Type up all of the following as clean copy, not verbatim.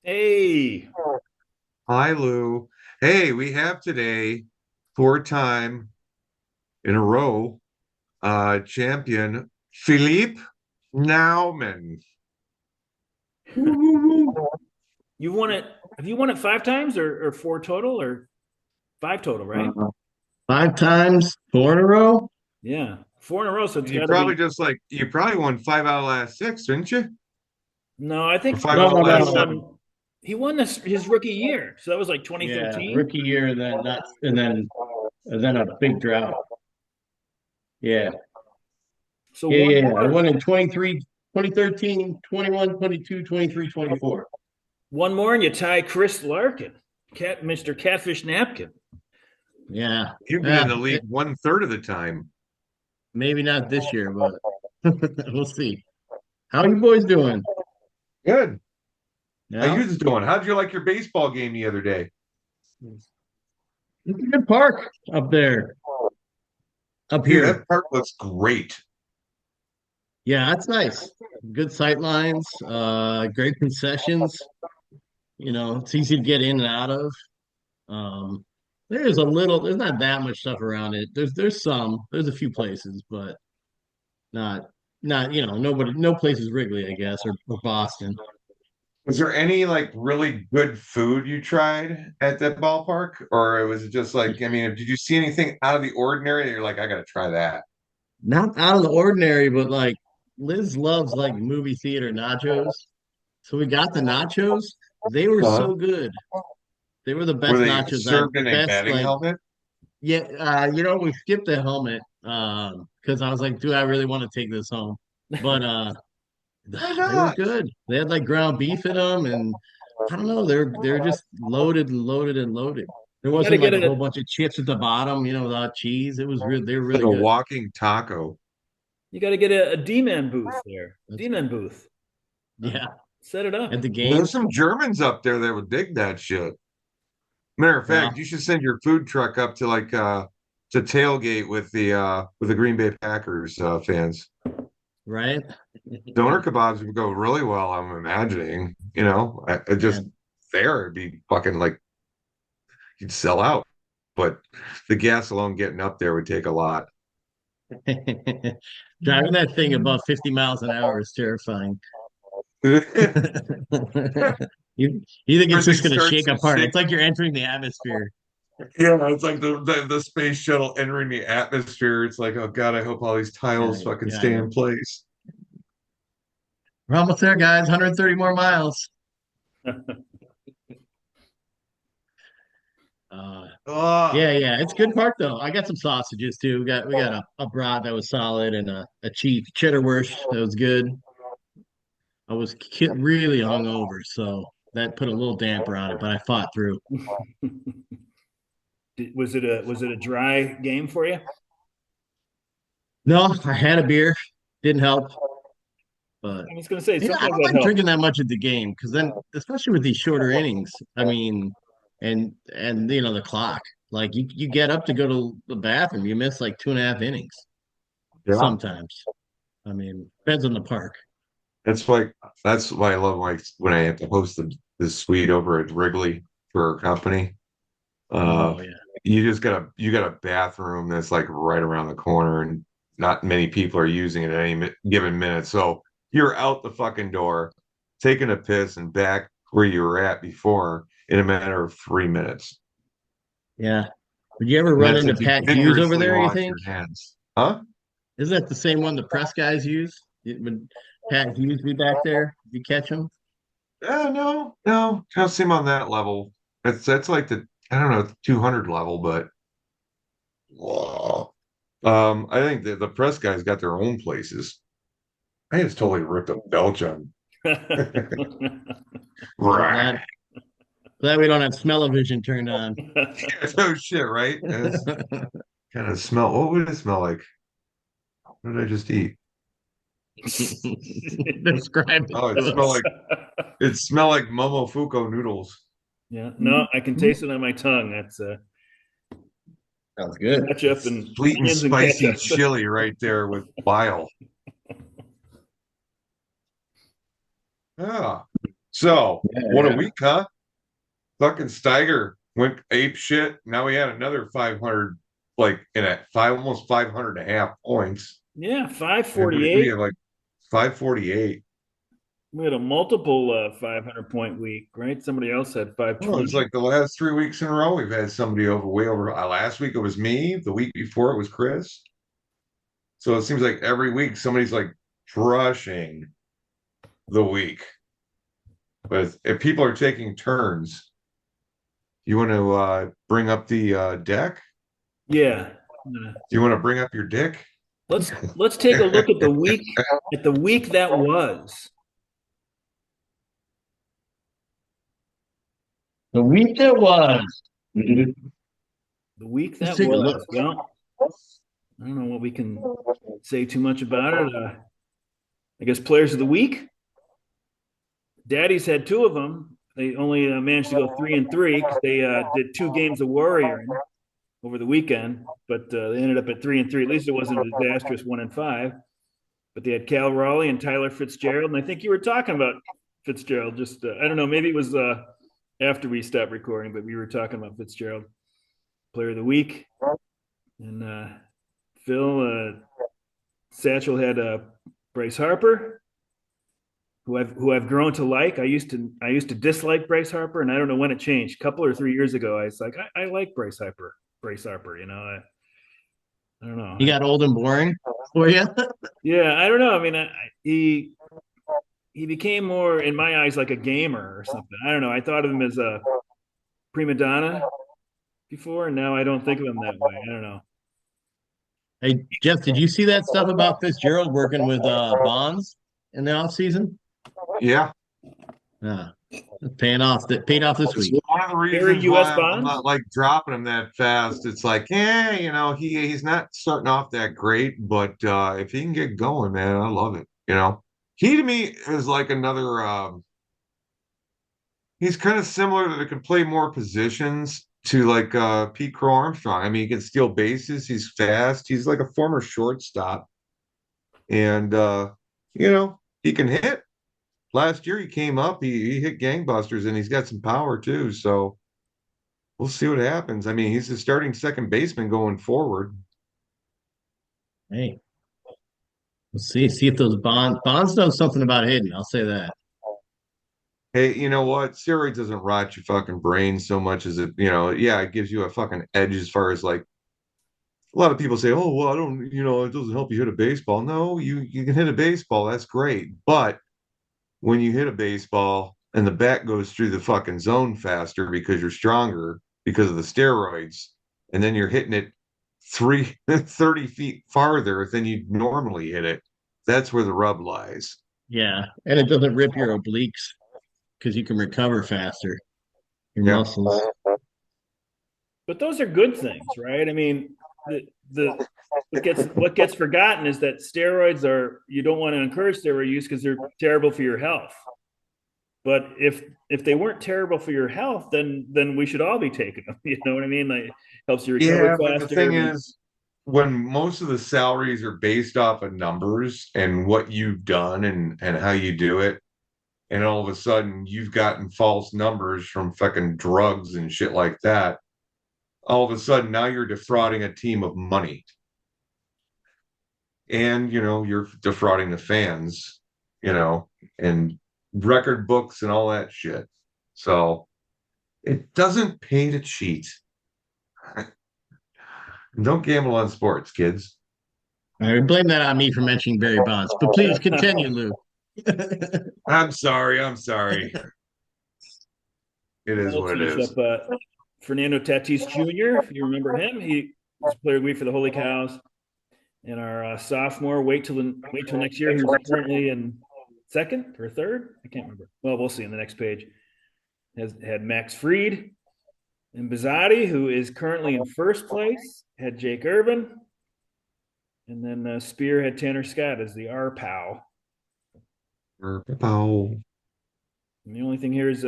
Hey, Hi, Lou. Hey, we have today four-time in a row champion Philippe Nauman. Woo, woo, woo. you won it. Have you won it five times or four total or five total, right? Uh, 5 times, 4 in a row. Yeah, four in a row. So it's You got to probably be. just like you probably won five out of the last six, didn't you? No, I Or think five No, out of he the might no, have last no. seven. won. He won his rookie year, so that was like Yeah, 2013. rookie year, and then not, and then a big drought. Yeah, So yeah, one yeah, yeah. I more, won in 23, 2013, 21, 22, 23, 24. one more, and you tie Chris Larkin, Mr. Catfish Napkin. Yeah, You've been in yeah. the league 1/3 of the time. Maybe not this year, but we'll see. How are you boys doing? Good. How Yeah, you doing? How'd you like your baseball game the other day? it's a good park up there, up Dude, here. that park looks great. Yeah, that's nice. Good sight lines, great concessions. It's easy to get in and out of. Um, there's not that much stuff around it. There's a few places, but not, nobody, no place is Wrigley, I guess, or Boston. Was there any like really good food you tried at that ballpark? Or was it just like, I mean, did you see anything out of the ordinary that you're like, I gotta try that? Not out of the ordinary, but like Liz loves like movie theater nachos. So we got the nachos. They were Uh-huh. so good. They were the Were best they nachos served in a best batting like helmet? yeah, we skipped the helmet because I was like, do I really want to take this home? But Why they were not? good. They had like ground beef in them, and I don't know, they're just loaded and loaded and loaded. There You got to wasn't get like a a whole bunch of chips at the bottom, without cheese. It was real. They were Like really a good. walking taco. you got to get a D-man booth there. That's D-man booth. yeah. Set it At up. the There's games, some Germans up there that would dig that shit. Matter of yeah, fact, you should send your food truck up to like to tailgate with the Green Bay Packers fans. right. Doner kebabs would go really well, I'm imagining. I just And there it'd be fucking like you'd sell out. But the gas alone getting up there would take a lot. driving that thing above 50 miles an hour is terrifying. You think it's Everything just going to starts shake to apart? shake. It's like you're entering the atmosphere. Yeah, it's like the space shuttle entering the atmosphere. It's like, oh God, I hope all these Yeah, tiles fucking yeah, I stay know. in place. We're almost there, guys. 130 more miles. Uh, Oh, yeah, yeah. It's a good park though. I got some sausages too. We got a brat that was solid and a cheap cheddar wurst that was good. I was really hungover, so that put a little damper on it, but I fought through. Was it a dry game for you? No, I had a beer, didn't help, but I was going to say I sometimes don't that like helps. drinking that much at the game because then, especially with these shorter innings, I mean, and the clock, like you get up to go to the bathroom, you miss like 2.5 innings yeah. sometimes. I mean, depends on the park. That's like that's why I love like when I have to host the suite over at Wrigley for a company. Uh, Oh yeah, you got a bathroom that's like right around the corner, and not many people are using it at any given minute. So you're out the fucking door, taking a piss, and back where you were at before in a matter of 3 minutes. yeah. Would you ever And run that's into if you Pat Hughes over vigorously there, you wash think? your hands. Huh? Isn't that the same one the press guys use? Would Pat Hughes be back there? Did you catch him? No, no, don't seem on that level. That's like the I don't know 200 level, but whoa. I think the press guys got their own places. I just totally ripped a belch on. Well, Right. glad we don't have smell-o-vision turned on. No shit, right? It's kind of smell. What would it smell like? What did I just eat? Describe it Oh, it to smelled us. like it smelled like Momofuku noodles. Yeah, no, I can taste it on my tongue. That's Sounds good. ketchup and Sweet and onions and spicy ketchup. chili right there with bile. Yeah. So, what a Yeah. week, huh? Fucking Steiger went ape shit. Now we had another 500, like in at almost 500.5 points. Yeah, And we 548. have like 548. We had a multiple 500 point week, right? Somebody else had Well, it's 520. like the last 3 weeks in a row we've had somebody over way over. Last week it was me. The week before it was Chris. So it seems like every week somebody's like crushing the week. But if people are taking turns, you want to bring up the deck? Yeah. Do you want to bring up your dick? Let's take a look at the week that was. The week that was. The week Let's that take a look. was. Well, I don't know what we can say too much about it. I guess players of the week. Daddy's had two of them. They only managed to go 3-3 because they did 2 games of Warrior over the weekend, but they ended up at 3-3. At least it wasn't a disastrous 1-5. But they had Cal Raleigh and Tyler Fitzgerald, and I think you were talking about Fitzgerald. Just I don't know, maybe it was after we stopped recording, but we were talking about Fitzgerald, player of the week, and Phil Satchel had Bryce Harper, who I've grown to like. I used to dislike Bryce Harper, and I don't know when it changed. A couple or 3 years ago, I was like, I like Bryce Harper. Bryce Harper, I don't know. He got old and boring for you. Yeah, I don't know. I mean, he became more, in my eyes, like a gamer or something. I don't know. I thought of him as a prima donna before, and now I don't think of him that way. I don't know. Hey, Jeff, did you see that stuff about Fitzgerald working with Bonds in the offseason? Yeah. Yeah, paying off. That paid off this It's week. one of the Carry reasons U.S. why I'm bonds. not like dropping him that fast. It's like, yeah, he's not starting off that great, but if he can get going, man, I love it. He to me is like another. He's kind of similar that can play more positions to like Pete Crow Armstrong. I mean, he can steal bases. He's fast. He's like a former shortstop, and he can hit. Last year he came up. He hit gangbusters, and he's got some power too. So. We'll see what happens. I mean, he's the starting second baseman going forward. Hey, let's see if those Bonds know something about hitting. I'll say that. Hey, you know what? Steroids doesn't rot your fucking brain so much as yeah, it gives you a fucking edge as far as like a lot of people say, oh, well, I don't, it doesn't help you hit a baseball. No, you can hit a baseball. That's great. But when you hit a baseball and the bat goes through the fucking zone faster because you're stronger because of the steroids, and then you're hitting it 30 feet farther than you normally hit it. That's where the rub lies. Yeah, and it doesn't rip your obliques because you can recover faster. Your Yeah. muscles. But those are good things, right? I mean, the what gets forgotten is that steroids are, you don't want to encourage steroid use because they're terrible for your health. But if they weren't terrible for your health, then we should all be taking them. You know what I mean? Like, helps you recover Yeah, but the faster. thing is, when most of the salaries are based off of numbers and what you've done and how you do it, and all of a sudden you've gotten false numbers from fucking drugs and shit like that, all of a sudden now you're defrauding a team of money. And you're defrauding the fans, and record books and all that shit. So it doesn't pay to cheat. Don't gamble on sports, kids. All right, blame that on me for mentioning Barry Bonds. But please continue, Lou. I'm sorry. I'm sorry. It is Let's what it finish is. up Fernando Tatis Jr. If you remember him, he was player of the week for the Holy Cows. And our sophomore, wait till next year, who's currently in second or third. I can't remember. Well, we'll see on the next page. Had Max Fried and Bizzotti, who is currently in first place. Had Jake Irvin. And then Spear had Tanner Scott as the R pal. Oh. And the only thing here is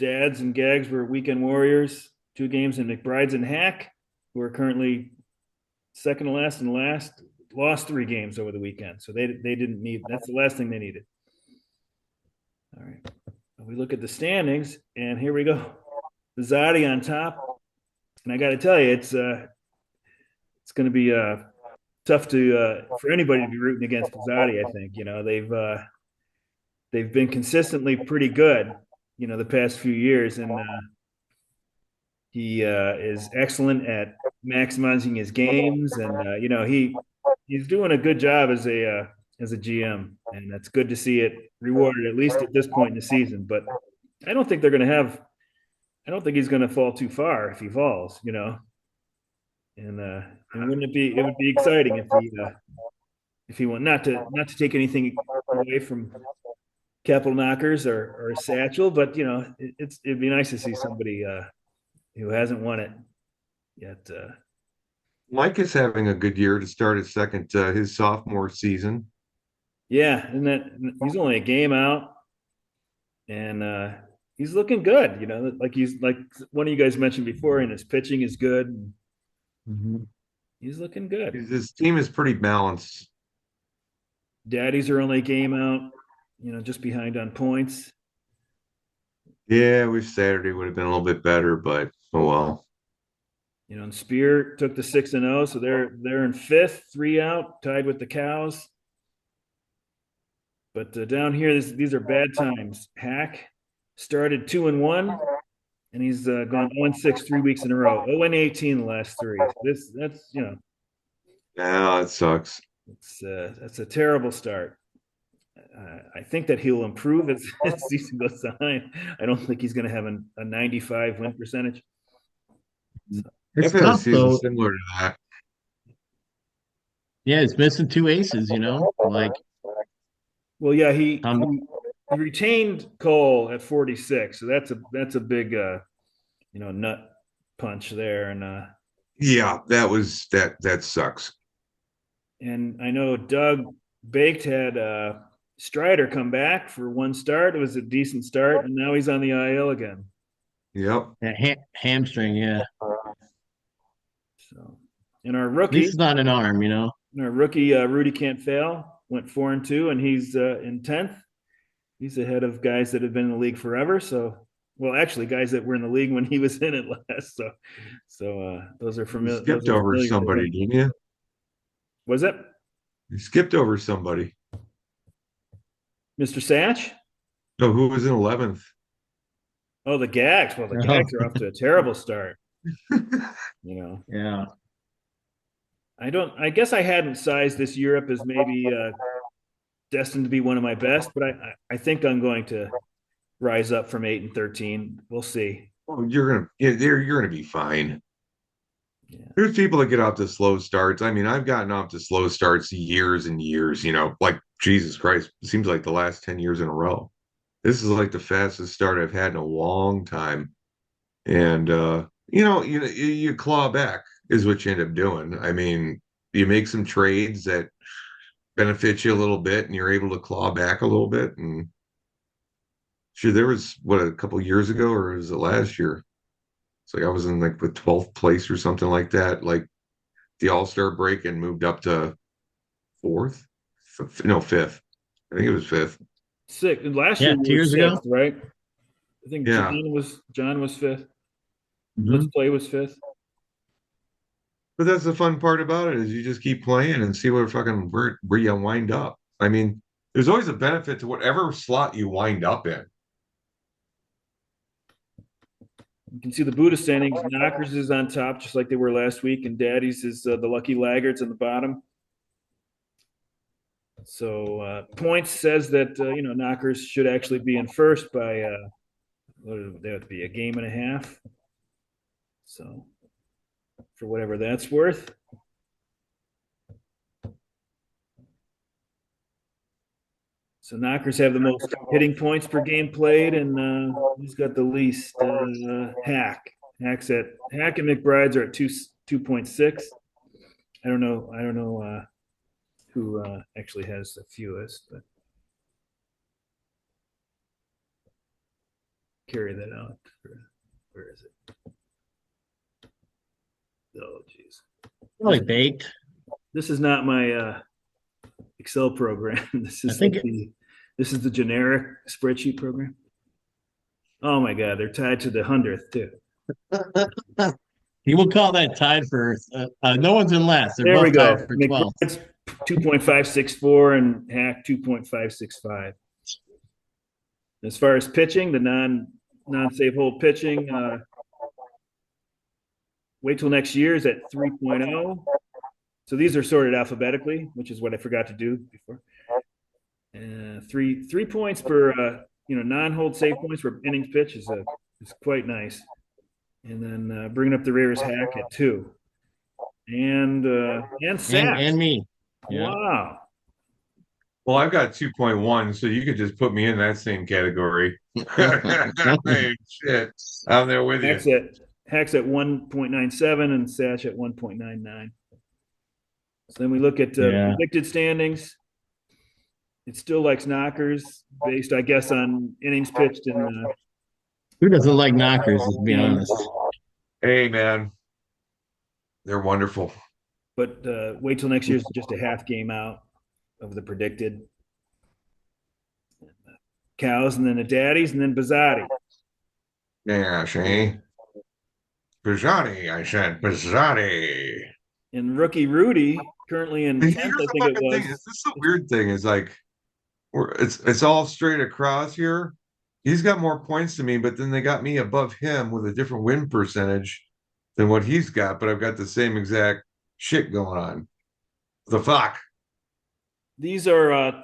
Dads and Gags were weekend warriors. 2 games in McBride's and Hack, who are currently second to last and lost 3 games over the weekend. So they didn't need, that's the last thing they needed. All right. we look at the standings, and here we go. Bizzotti on top, and I got to tell you, it's going to be tough to for anybody to be rooting against Bizzotti. I think they've been consistently pretty good, the past few years, and he is excellent at maximizing his games, and he's doing a good job as a GM, and that's good to see it rewarded at least at this point in the season. But I don't think they're going to have. I don't think he's going to fall too far if he falls, and wouldn't it be? It would be exciting if he want not to take anything away from Capital Knockers or Satchel, but it'd be nice to see somebody who hasn't won it yet. Mike is having a good year to start his sophomore season. Yeah, and that he's only a game out, and he's looking good. Like he's like one of you guys mentioned before, and his pitching is good. Mm-hmm. He's looking good. His team is pretty balanced. Daddies are only a game out, just behind on points. Yeah, I wish Saturday would have been a little bit better, but oh well. And Spear took the 6-0, so they're in fifth, 3 out, tied with the Cows. But down here, these are bad times. Hack started 2-1, and he's gone 0-6 3 weeks in a row. 0-18 the last three. That's Yeah, it sucks. that's a terrible start. I think that he'll improve as the season goes on. I don't think he's going to have a 95 win percentage. So, It's I've had a tough season though. similar to that. Yeah, it's missing two aces, like well, yeah, he um he retained Cole at 46, so that's a big nut punch there, Yeah, that sucks. and I know Doug Baked had Strider come back for one start. It was a decent start, and now he's on the IL again. Yep. hamstring, yeah. So, and our At least rookie, it's not an arm. Rudy Can't Fail went 4-2, and he's in 10th. He's ahead of guys that have been in the league forever. So, well, actually, guys that were in the league when he was in it last. So those are You familiar. skipped over somebody, didn't you? Was it You skipped over somebody. Mr. Satch? No, who was in 11th? Oh, the Gags. Well, the Gags are off to a terrible start. Yeah. I guess I hadn't sized this Europe as maybe destined to be one of my best, but I think I'm going to rise up from 8-13. We'll see. Oh, you're gonna be fine. Yeah. There's people that get off to slow starts. I mean, I've gotten off to slow starts years and years, like Jesus Christ, it seems like the last 10 years in a row. This is like the fastest start I've had in a long time. And you claw back is what you end up doing. I mean, you make some trades that benefit you a little bit and you're able to claw back a little bit. And sure, there was a couple years ago, or was it last year? It's like I was in like with 12th place or something like that, like the All-Star break, and moved up to fourth. No, fifth. I think it was fifth. Sixth. Last Yeah, year we 2 were years ago. sixth, right? I think Yeah. John was fifth. Let's Mhm. Play was fifth. But that's the fun part about it, is you just keep playing and see where you wind up. I mean, there's always a benefit to whatever slot you wind up in. You can see the Buddha standings. Knockers is on top, just like they were last week, and Daddy's is the Lucky Laggards on the bottom. So points says that Knockers should actually be in first by they have to be a game and a half. So for whatever that's worth. So Knockers have the most hitting points per game played, and who's got the least? Hack. Hack and McBride's are at 2.6. I don't know who actually has the fewest, but carry that out. Where is it? Oh, geez. Probably baked. This is not my Excel program. This I is think this is the generic spreadsheet program. Oh my God, they're tied to the 100th too. He will call that tied for no one's in last. They're There we both go. tied for 12th. McBride's 2.564 and Hack 2.565. As far as pitching, the non-safe hold pitching, wait till next year is at 3.0. So these are sorted alphabetically, which is what I forgot to do before. Three points per non-hold save points for innings pitch is quite nice. And then bringing up the rear is Hack at 2. And Sats. And me. Yeah. Wow. Well, I've got 2.1, so you could just put me in that same category. Hey, shit. I'm there with you. Hack's at 1.97 and Satch at 1.99. So then we look at predicted standings. It still likes knockers based, I guess, on innings pitched. And who doesn't like knockers, to be honest? Hey, man. They're wonderful. But wait till next year's just a half game out of the predicted. Cows, and then the daddies, and then Bizzotti. Yeah, see? Bizzotti, I said. Bizzotti. And rookie Rudy, currently in 10th, I think it was. Thing. This is the weird thing is like, it's all straight across here. He's got more points than me, but then they got me above him with a different win percentage than what he's got, but I've got the same exact shit going on. The fuck? These are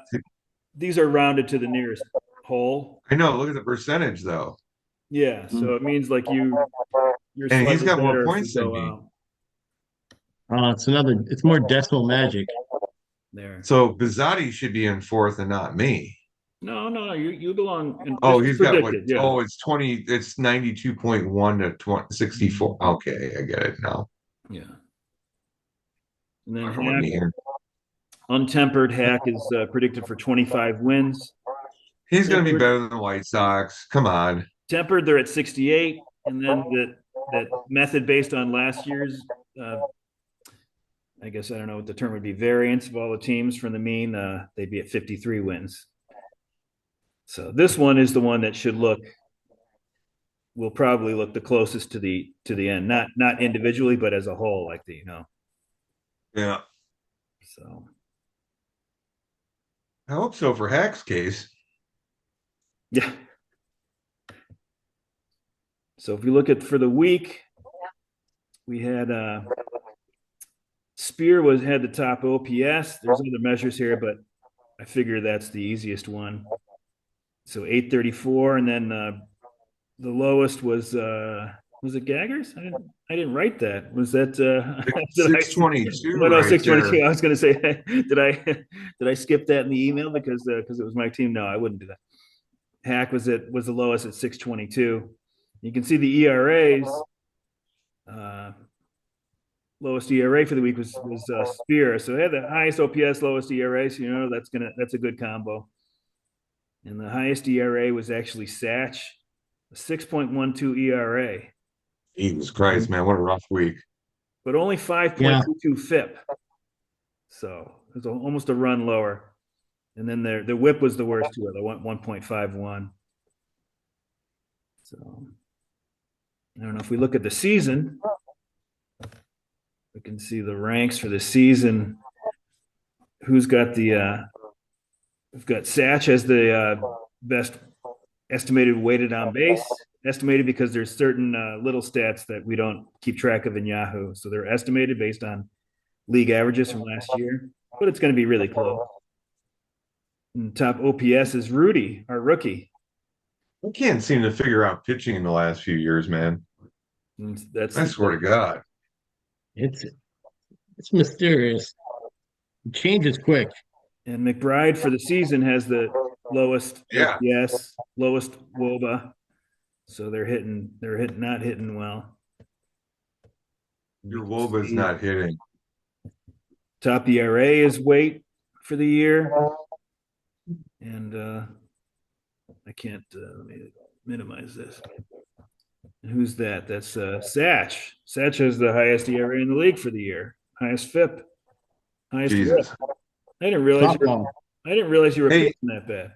rounded to the nearest whole. I know. Look at the percentage, though. Yeah, so it means like you're. And he's got more points than me. It's more decimal magic. There. So Bizzotti should be in 4th and not me. No, you belong. He's got what? Yeah. Oh, it's 20. It's 92.1 to 64. Okay, I get it now. Yeah. And then untempered Hack is predicted for 25 wins. He's going to be better than the White Sox. Come on. Tempered, they're at 68, and then that method based on last year's. I guess I don't know what the term would be. Variance of all the teams from the mean. They'd be at 53 wins. So this one is the one that will probably look the closest to the end, not individually, but as a whole, like Yeah. So I hope so for Hack's case. Yeah. So if we look at for the week, we had Spear had the top OPS. There's other measures here, but I figure that's the easiest one. So 834, and then the lowest was it Gaggers? I didn't write that. Was that 622? No, 622. There. I was going to say, did I skip that in the email because it was my team? No, I wouldn't do that. Hack was the lowest at 622. You can see the ERAs. Lowest ERA for the week was Spear. So they had the highest OPS, lowest ERA. So that's a good combo. And the highest ERA was actually Satch, a 6.12 ERA. Jesus Christ, man, what a rough week. But only 5.22 FIP. So it was almost a run lower. And then the whip was the worst to it. They went 1.51. So I don't know if we look at the season, we can see the ranks for the season. Who's got we've got Satch as the best estimated weighted on base. Estimated because there's certain little stats that we don't keep track of in Yahoo. So they're estimated based on league averages from last year, but it's going to be really close. And top OPS is Rudy, our rookie. I can't seem to figure out pitching in the last few years, man. I swear to God. It's mysterious. It changes quick. And McBride for the season has the lowest OPS, lowest WOBA. So they're not hitting well. Your WOBA's not hitting. Top ERA is Waite for the year. And I can't let me minimize this. And who's that? That's Satch. Satch has the highest ERA in the league for the year. Highest FIP. Highest Jesus. FIP. I didn't realize you were pitching that bad.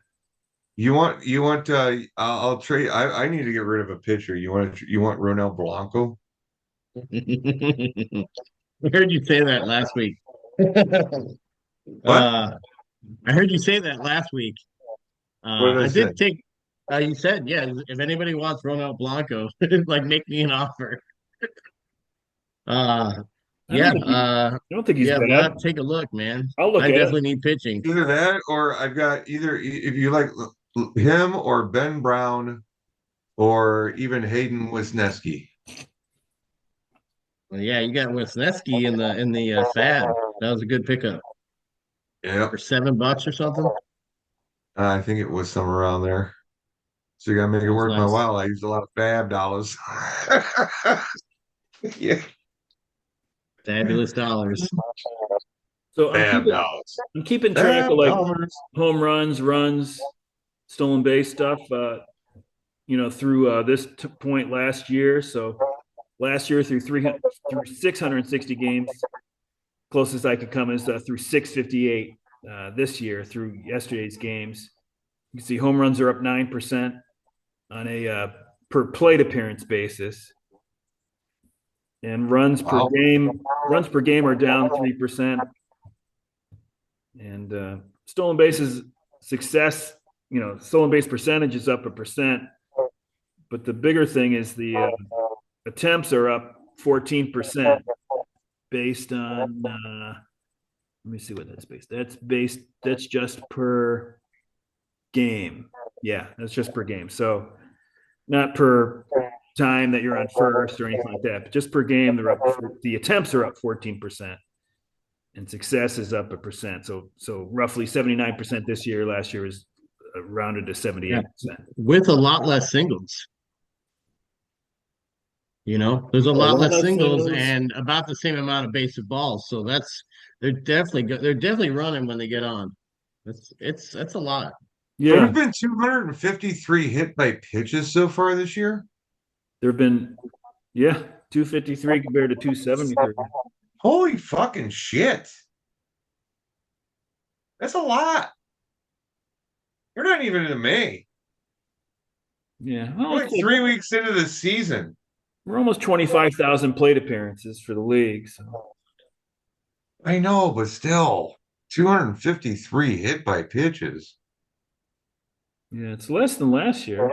I'll trade. I need to get rid of a pitcher. You want Ronel Blanco? I heard you say that last week. What? Uh, I heard you say that last week. What did I I say? did take. You said, yeah. If anybody wants Ronald Blanco, like make me an offer. Uh, I don't yeah. think I don't think he's Yeah. We'll bad. have to take a look, man. I'll look I at it. definitely need pitching. Either that, or I've got either if you like him or Ben Brown or even Hayden Wisniewski. Well, yeah, you got Wisniewski in the Fab. That was a good pickup for Yep, $7 or something. I think it was somewhere around there. So you gotta make it That was worth my nice. while. I used a lot of Fab dollars. Yeah, Fabulous dollars. So Fab dollars. I'm keeping track of Fab like dollars. home runs, stolen base stuff. Through this point last year. So last year through 660 games, closest I could come is through 658. This year through yesterday's games, you can see home runs are up 9% on a per plate appearance basis, and Wow. runs per game are down 3%, and stolen bases success. Stolen base percentage is up 1%, but the bigger thing is the attempts are up 14% based on let me see what that's based. That's just per game. Yeah, that's just per game. So not per time that you're on first or anything like that, but just per game, the attempts are up 14% and success is up 1%. So roughly 79% this year. Last year was rounded to Yeah, 78%. with a lot less singles. There's a A lot lot less of singles singles. and about the same amount of base of balls. So they're definitely running when they get on. That's a lot. So there's Yeah, been 253 hit by pitches so far this year. there have been, yeah, 253 compared to 273. Holy fucking shit. That's a lot. We're not even in May. Yeah, well, We're it's like like 3 weeks into the season. we're almost 25,000 plate appearances for the league. So I know, but still, 253 hit by pitches. yeah, it's less than last year.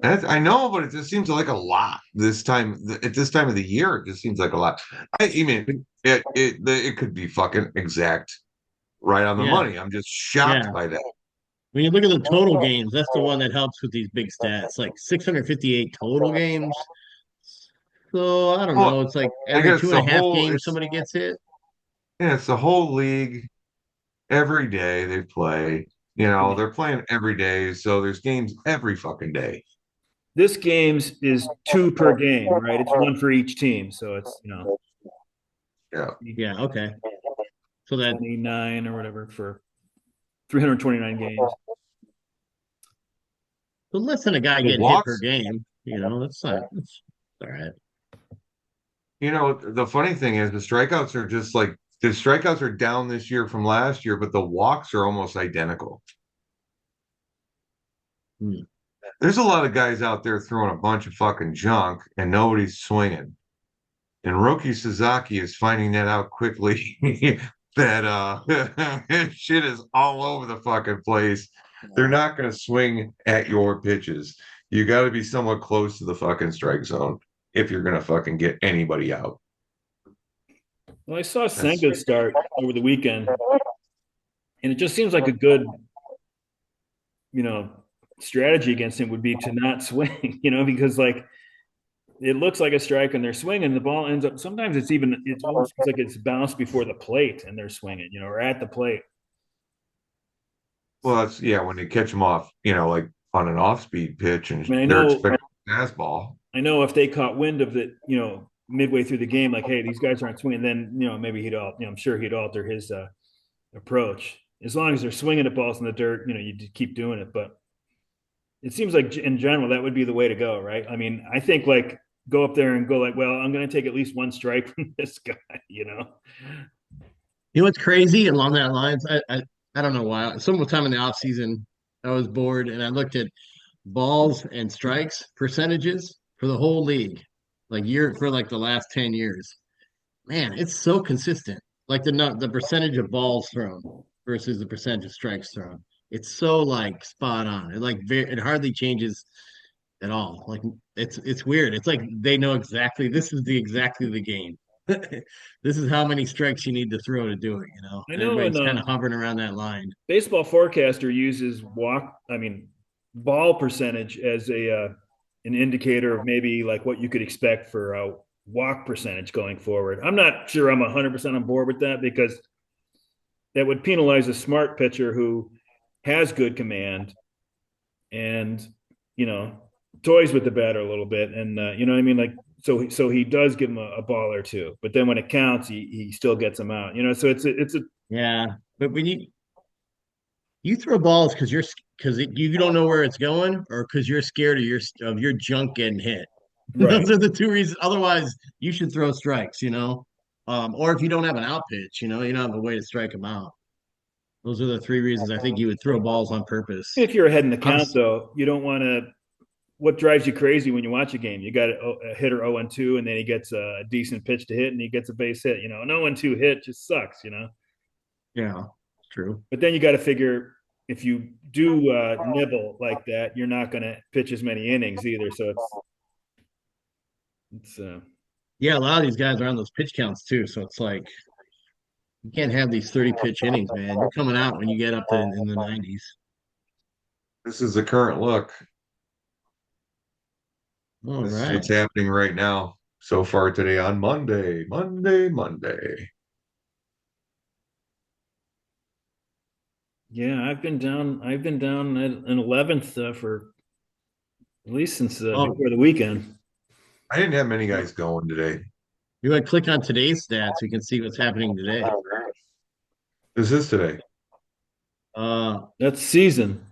That's I know, but it just seems like a lot this time. At this time of the year, it just seems like a lot. I mean, it could be fucking exact, right on the Yeah, money. I'm just shocked yeah. by that. When you look at the total games, that's the one that helps with these big stats, like 658 total games. So I don't Well, know. It's like I every guess two and a half games somebody gets hit. it's the whole league. Every day they play. They're playing every day, so there's games every fucking day. This games is two per game, right? It's one for each team, so it's Yeah. Yeah, okay. So that 29 or whatever for 329 games. so less than a guy The getting hit per walks, game. That's all right. the funny thing is the strikeouts are down this year from last year, but the walks are almost identical. Hmm. There's a lot of guys out there throwing a bunch of fucking junk and nobody's swinging. And Roki Sasaki is finding that out quickly that shit is all over the fucking place. They're not going to swing at your pitches. You got to be somewhat close to the fucking strike zone if you're going to fucking get anybody out. Well, I saw That's Senga start over the weekend, and it just seems like a good, you know, strategy against him would be to not swing, because like it looks like a strike and they're swinging, the ball ends up. Sometimes it's almost like it's bounced before the plate and they're swinging, or at the plate. well, it's yeah, when they catch them off, like on an off-speed pitch and I mean, they're expecting a fastball. I know if they caught wind of it, midway through the game, like, hey, these guys aren't swinging, then maybe I'm sure he'd alter his approach. As long as they're swinging at balls in the dirt, you just keep doing it. But it seems like in general that would be the way to go, right? I mean, I think like go up there and go like, well, I'm going to take at least one strike from this guy, You know what's crazy along that lines? I don't know why. Sometime in the off season, I was bored, and I looked at balls and strikes percentages for the whole league, like year for like the last 10 years. Man, it's so consistent. Like the percentage of balls thrown versus the percentage of strikes thrown. It's so like spot on. It hardly changes at all. Like it's weird. It's like they know exactly this is the exactly the game. This is how many strikes you need to throw to do it, you know. I And know in everybody's kind of hovering around that line. baseball forecaster uses ball percentage as a an indicator of maybe like what you could expect for a walk percentage going forward. I'm not sure I'm 100% on board with that because that would penalize a smart pitcher who has good command and you know toys with the batter a little bit, and you know what I mean. Like so he does give him a ball or two, but then when it counts, he still gets them out. You know, so it's a Yeah. But when you throw balls because you don't know where it's going, or because you're scared of your junk getting hit. right. Those are the two reasons. Otherwise, you should throw strikes, you know. Or if you don't have an out pitch, you know, you don't have a way to strike them out. Those are the three reasons I think you would throw balls on purpose. If you're ahead in the I'm count, though, you don't want to. What drives you crazy when you watch a game? You got a hitter 0-2, and then he gets a decent pitch to hit, and he gets a base hit. You know, an 0-2 hit just sucks. You know, Yeah, true. but then you got to figure if you do nibble like that, you're not going to pitch as many innings either. So it's Yeah, a lot of these guys are on those pitch counts too, so it's like you can't have these 30 pitch innings, man. You're coming out when you get up to in the 90s. This is the current look. All This is right. what's happening right now so far today on Monday. Monday. yeah. I've been down at an 11th for at least since Oh, before the weekend. I didn't have many guys going today. you want to click on today's stats, we can see what's happening today. This is today. Uh, That's season.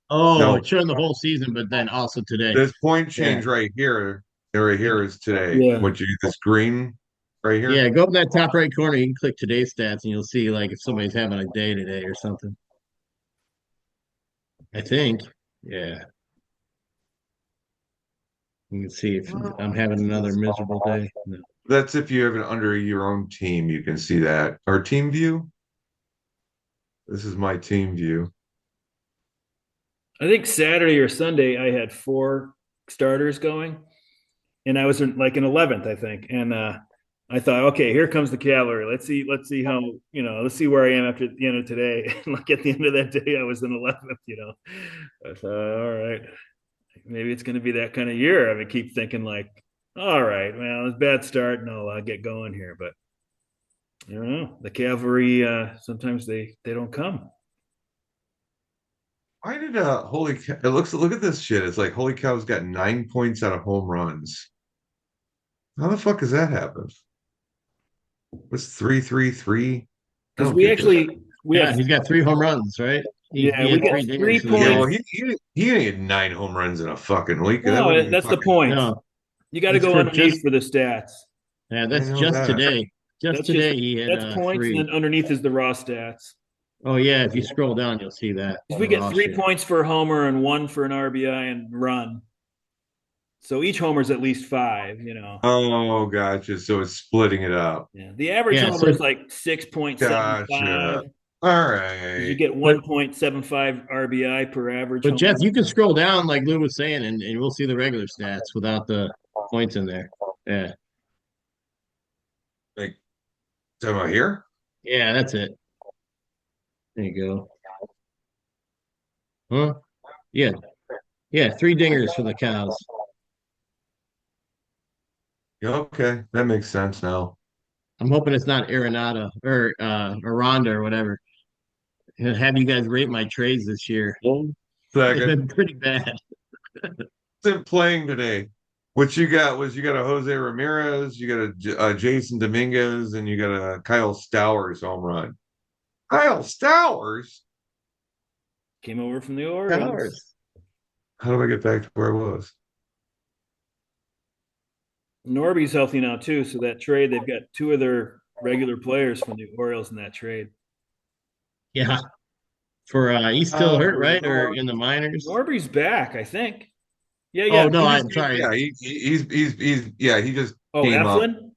oh, No, it's showing the whole season, but then also today. this point Yeah. change right here is today. Yeah. What you this green right Yeah, here? go up in that top right corner. You can click today's stats, and you'll see like if somebody's having a day today or something. I think. Yeah, you can see if I'm having another miserable day. No. That's if you have it under your own team, you can see that. Our team view. This is my team view. I think Saturday or Sunday I had four starters going, and I was in, like in 11th, I think. And I thought, okay, here comes the cavalry. Let's see how let's see where I am after the end of today. And like at the end of that day, I was in 11th. You know, I thought, all right, maybe it's going to be that kind of year. I mean, keep thinking like, all right, well, it's a bad start, and I'll get going here. But I don't know. The cavalry sometimes they don't come. Why did holy cow, look at this shit. It's like holy cow's got 9 points out of home runs. How the fuck does that happen? What's 3-3-3? I Because don't get this. we Yeah, have he's got three home runs, right? He yeah, we had get three three dingers for the Yeah, game. well, points. he didn't get 9 home runs in a fucking week. That wouldn't No, even that's the fucking. point. No, You got to it's go for just underneath for the stats. yeah, I that's know just that. today. Just That's just today he had that's points, and three. then underneath is the raw stats. Oh yeah, if you scroll down, you'll see that Because the we get raw three shit. points for a homer and one for an RBI and run. So each homer is at least five. You know. Oh, gotcha. So it's splitting it up. Yeah. The average Yeah, homer so is like 6.75 Gotcha. All because you right. get but 1.75 RBI per average but Jeff, homer. you can scroll down like Lou was saying, and we'll see the regular stats without the points in there. Yeah, Like, talking about here? yeah, that's it. There you go. Huh? Yeah, yeah, three dingers for the cows. Yeah, okay. That makes sense now. I'm hoping it's not Arenado or Aranda or whatever. Have you guys rate my trades this year? They've Second. been pretty bad. Isn't playing today. What you got was you got a Jose Ramirez, you got a Jason Dominguez, and you got a Kyle Stowers home run. Kyle Stowers? Came over from the Orioles. Towers. How do I get back to where I was? Norby's healthy now too, so that trade they've got two of their regular players from the Orioles in that trade. Yeah, For he's still hurt, right? Or Uh, in the minors? Norby's back, I think. Yeah, Oh yeah. no, I'm sorry. yeah, he just Oh, came up. Eflin?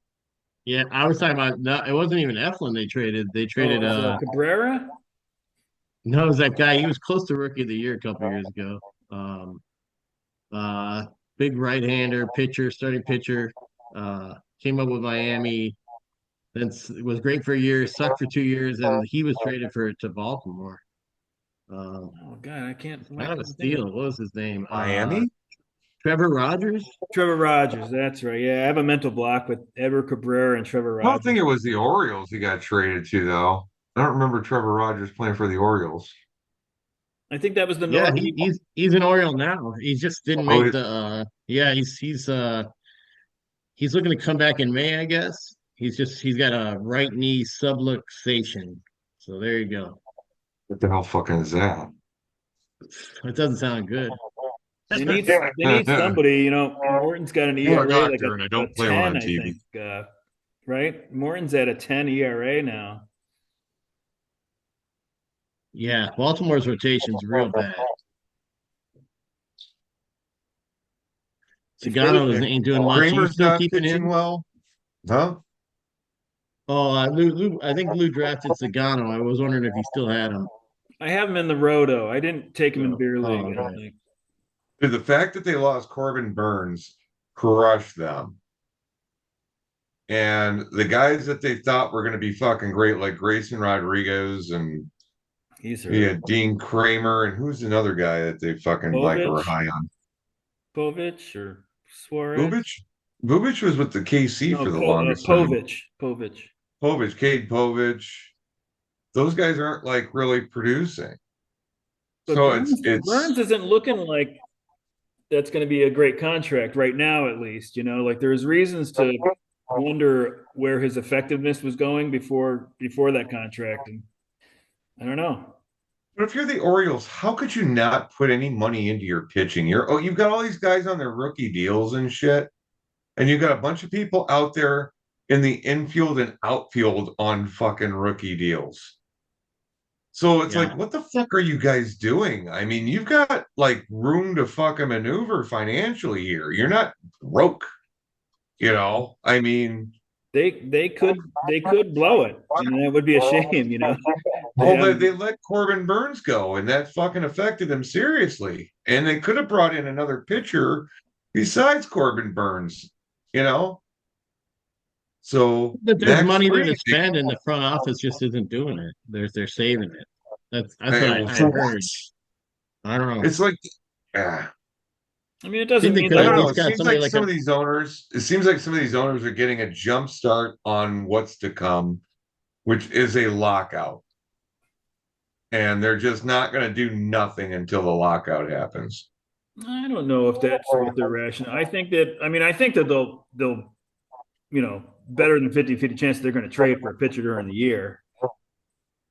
Yeah, I was talking about no, it wasn't even Eflin they traded. They Oh, traded it's Cabrera? no, it was that guy. He was close to rookie of the year a couple years ago. Um uh Big right-hander, pitcher, starting pitcher. Came up with Miami, then was great for a year, sucked for 2 years, and he was traded for to Baltimore. Um Oh, God, I can't, why Kind of a can't I think of steal. What was his name? Miami? Trevor Rogers? Trevor Rogers. That's right. Yeah, I have a mental block with Edward Cabrera and Trevor I don't think Rogers. it was the Orioles he got traded to, though. I don't remember Trevor Rogers playing for the Orioles. I think that was the Yeah, Nor. he's an Oriole now. He just didn't Oh, make the yeah, he's looking to come back in May, I guess. He's got a right knee subluxation. So there you go. what the hell fucking is that? It doesn't sound good. They need somebody. Morton's got an I'm a ERA like doctor and I a don't play one 10, on I TV. think. Right? Morton's at a 10 ERA now. Yeah, Baltimore's rotation's real bad. If they Sagano ain't doing much. You Kramer's still not keeping pitching him? well, huh? Oh, I think Lou drafted Sagano. I was wondering if he still had him. I have him in the roto. I didn't take him in No. beer Oh, league, I don't okay. think. Dude, the fact that they lost Corbin Burns crushed them. And the guys that they thought were going to be fucking great, like Grayson Rodriguez and He's hurt. yeah, Dean Kramer, and who's another guy that they fucking like were Povich, high on? Povich or Suarez? Bubich? Bubich was with the KC No, for the longest time. Povich. Povich, Cade Povich. Those guys aren't like really producing. But So Burns it's isn't looking like that's going to be a great contract right now, at least. Like there's reasons to wonder where his effectiveness was going before that contract, and I don't know. but if you're the Orioles, how could you not put any money into your pitching? You've got all these guys on their rookie deals and shit, and you've got a bunch of people out there in the infield and outfield on fucking rookie deals. So it's Yeah. like, what the fuck are you guys doing? I mean, you've got like room to fucking maneuver financially here. You're not broke, you know? I mean, They could blow it, and that would be a shame. They well, have they let Corbin Burns go, and that fucking affected them seriously. And they could have brought in another pitcher besides Corbin Burns, you know? So But there's next money there spring, to spend, and the front office just isn't doing it. They're saving it. That's what well, I for what? heard. I don't know. It's like, ah, I mean, it I think doesn't they mean could I at don't that know. least It got seems somebody like like some a of these owners, it seems like some of these owners are getting a jump start on what's to come, which is a lockout. And they're just not going to do nothing until the lockout happens. I don't know if that's what they're rational. I think that they'll better than 50-50 chance they're going to trade for a pitcher during the year.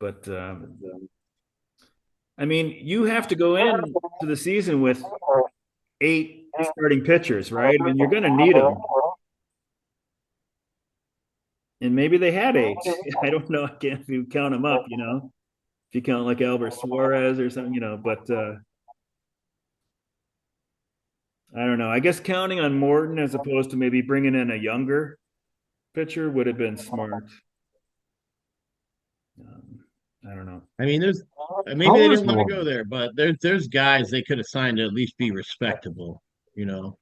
But I mean, you have to go in to the season with 8 starting pitchers, right? I mean, you're going to need them, and maybe they had 8. I don't know. I can't if you count them up. If you count like Albert Suarez or something. But I don't know. I guess counting on Morton as opposed to maybe bringing in a younger pitcher would have been smart. I don't know. I mean, there's maybe How they old is didn't want to go Morton? there, but there's guys they could have signed to at least be respectable, you know.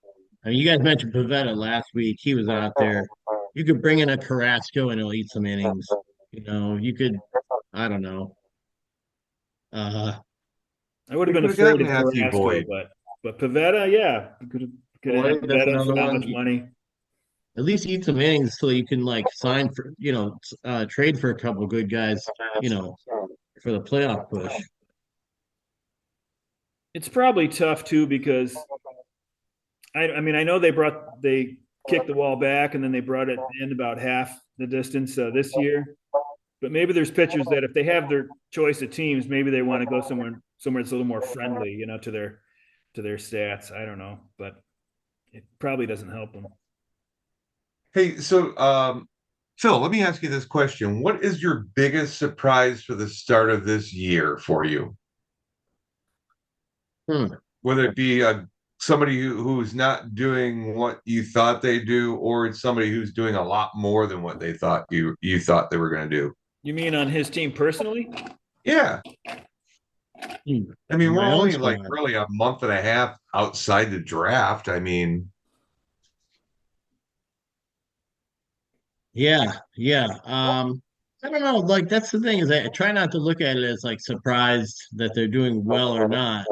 I mean, you guys mentioned Pavetta last week. He was out there. You could bring in a Carrasco and he'll eat some innings. You could, I don't know. Uh, I would have They been could have got afraid of Matthew Carrasco, Boyd. but Pavetta, yeah, you could have had Boyd, that's Pavetta for another not one. much money. At least eat some innings so you can like sign for, trade for a couple good guys, you know, for the playoff push. It's probably tough too because I mean I know they kicked the wall back and then they brought it in about half the distance this year. But maybe there's pitchers that if they have their choice of teams, maybe they want to go somewhere that's a little more friendly, to their stats. I don't know, but it probably doesn't help them. Hey, so Phil, let me ask you this question. What is your biggest surprise for the start of this year for you? Hmm. whether it be somebody who's not doing what you thought they do, or it's somebody who's doing a lot more than what they thought you thought they were going to do. You mean on his team personally? Yeah, Hmm. I mean, we're My own only like squad. really a month and a half outside the draft. I mean, Yeah, yeah. I don't know. Like that's the thing is I try not to look at it as like surprised that they're doing well or not,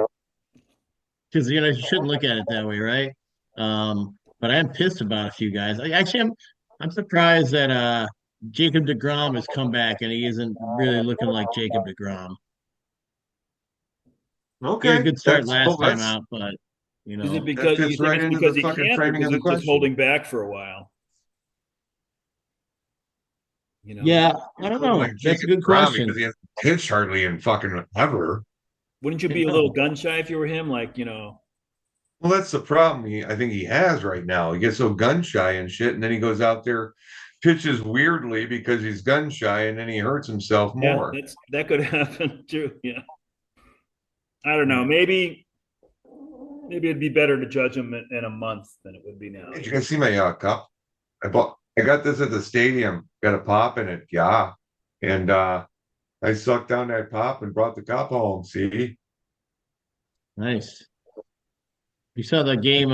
because you shouldn't look at it that way, right? But I am pissed about a few guys. Actually, I'm surprised that Jacob deGrom has come back and he isn't really looking like Jacob deGrom. He had a okay, good start well, last time that's out, but Is it that because you fits think right it's into because the he fucking can't, or framing because of the he's just question. holding back for a while? You know, yeah, I don't Look know. like That's a Jacob good Grom because question. he hasn't pitched hardly in fucking ever. wouldn't you I be a little know. gun shy if you were him? Like, Well, that's the problem. I think he has right now. He gets so gun shy and shit, and then he goes out there, pitches weirdly because he's gun shy, and then he hurts himself yeah, more. that could happen too. Yeah, I don't know. Yeah. Maybe it'd be better to judge him in a month than it would be now. Did you guys see my cup? I got this at the stadium. Got a pop in it, yeah, and I sucked down that pop and brought the cup home. See, Nice. You saw the game.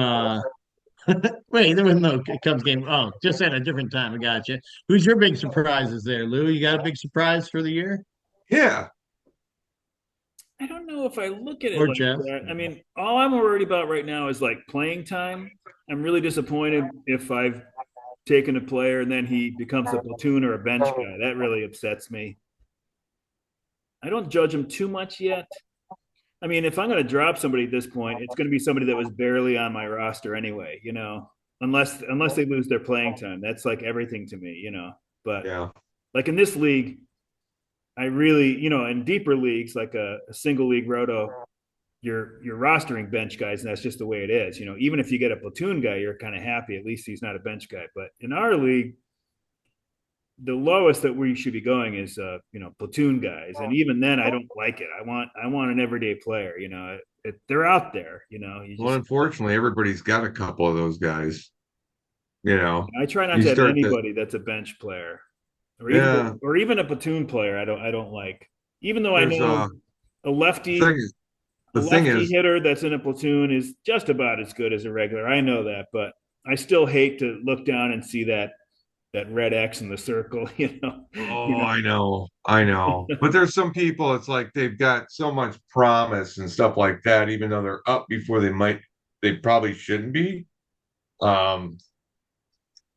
Wait, there was no Cubs game. Oh, just at a different time. I got you. Who's your big surprises there, Lou? You got a big surprise for the year, yeah. I don't know if I look at it or like Jeff? that. I mean, all I'm worried about right now is like playing time. I'm really disappointed if I've taken a player and then he becomes a platoon or a bench guy. That really upsets me. I don't judge him too much yet. I mean, if I'm going to drop somebody at this point, it's going to be somebody that was barely on my roster anyway, unless they lose their playing time. That's like everything to me. But Yeah. like in this league, I really, in deeper leagues like a single league roto, you're rostering bench guys, and that's just the way it is. Even if you get a platoon guy, you're kind of happy. At least he's not a bench guy. But in our league, the lowest that we should be going is platoon guys, and even then I don't like it. I want an everyday player. They're out there. You Well, just unfortunately, everybody's got a couple of those guys. You know, I try not you to have start to, anybody that's a bench player, or even yeah. or even a platoon player. I don't like, even though I There's know a lefty thing. a The thing lefty is, hitter that's in a platoon is just about as good as a regular. I know that, but I still hate to look down and see that red X in the circle. oh, I know. But there's some people, it's like they've got so much promise and stuff like that, even though they're up before they probably shouldn't be. Um,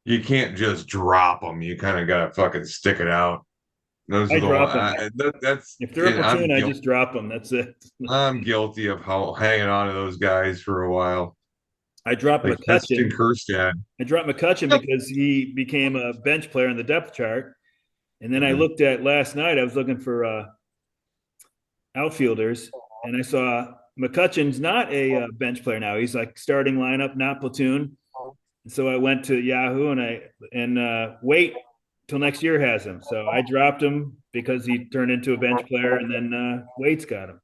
you can't just drop them. You kind of gotta fucking stick it out. Those I are the drop one. them. That's If they're a platoon, I just drop them. That's it. I'm guilty of how hanging on to those guys for a while, I dropped like Heston McCutcheon. Kjerstad. I dropped McCutcheon because he became a bench player in the depth chart. And then I Mhm. looked at last night. I was looking for outfielders, and I saw McCutcheon's not a bench player now. He's like starting lineup, not platoon. And so I went to Yahoo and wait till next year has him. So I dropped him because he turned into a bench player, and then Wade's got him.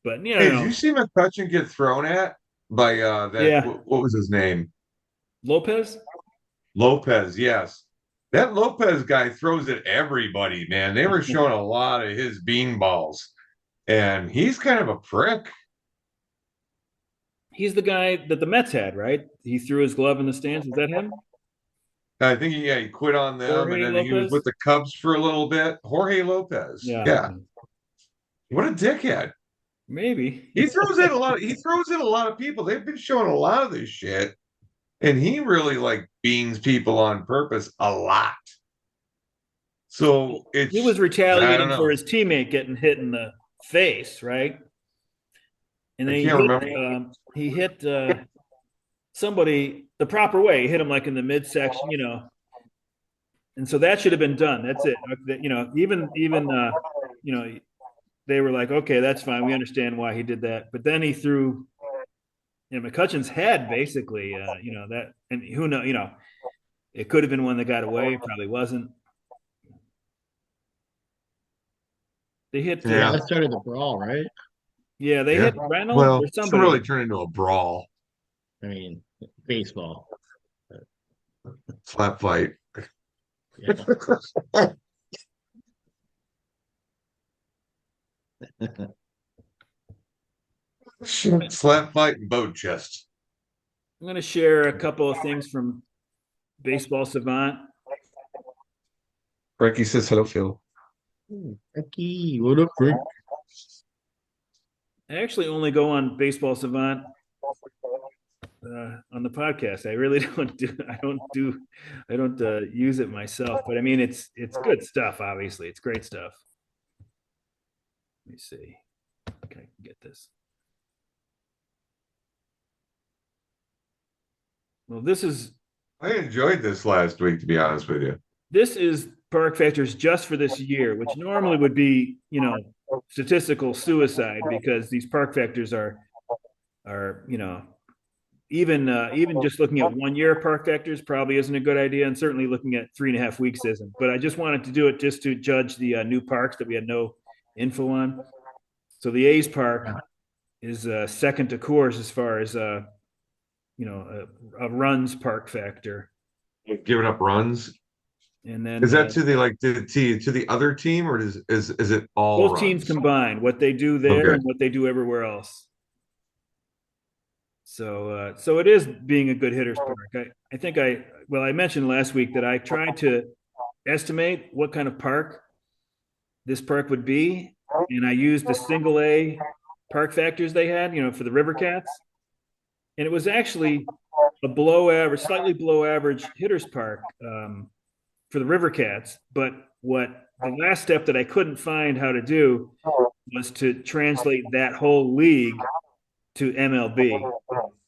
But Hey, did you see McCutcheon get thrown at by yeah, what was his name? Lopez. Lopez, yes. That Lopez guy throws at everybody, man. They were showing a lot of his beanballs, and he's kind of a prick. He's the guy that the Mets had, right? He threw his glove in the stands. Is that him? I think he quit on them, and Jorge then he was Lopez? with the Cubs for a little bit. Jorge Lopez, Yeah, yeah. What a dickhead. maybe. He throws at a lot of people. They've been showing a lot of this shit, and he really like beans people on purpose a lot. So He was I don't retaliating for know. his teammate getting hit in the face, right? And I then can't remember. he hit somebody the proper way. He hit him like in the midsection, and so that should have been done. That's it. Even you know, they were like, okay, that's fine. We understand why he did that. But then he threw McCutcheon's head basically. That, and who know, it could have been one that got away. It probably wasn't. They hit. Yeah, Yeah. that started the brawl, right? Yeah, they Yeah. had Reynolds Well, or it should somebody. really turn into a brawl, I mean, baseball. slap fight. Yeah. Slap fight and boat chest. I'm going to share a couple of things from Baseball Savant. Frankie says hello, Phil. Frankie, what up, Frank? I actually only go on Baseball Savant on the podcast. I really don't use it myself. But I mean, it's good stuff. Obviously, it's great stuff. Let me see. Okay, I can get this. Well, I enjoyed this last week, to be honest with you. this is park factors just for this year, which normally would be, statistical suicide because these park factors are even just looking at 1 year park factors probably isn't a good idea, and certainly looking at 3.5 weeks isn't. But I just wanted to do it just to judge the new parks that we had no info on. So the A's park is second to Coors as far as a runs park factor, Giving up runs. and then Is that to the other team, or is it all both teams runs? combined, what they do there Okay. and what they do everywhere else. So it is being a good hitters park. I think I mentioned last week that I tried to estimate what kind of park this park would be, and I used the single A park factors they had, for the River Cats, and it was actually a below average, slightly below average hitters park for the River Cats. But what the last step that I couldn't find how to do was to translate that whole league to MLB.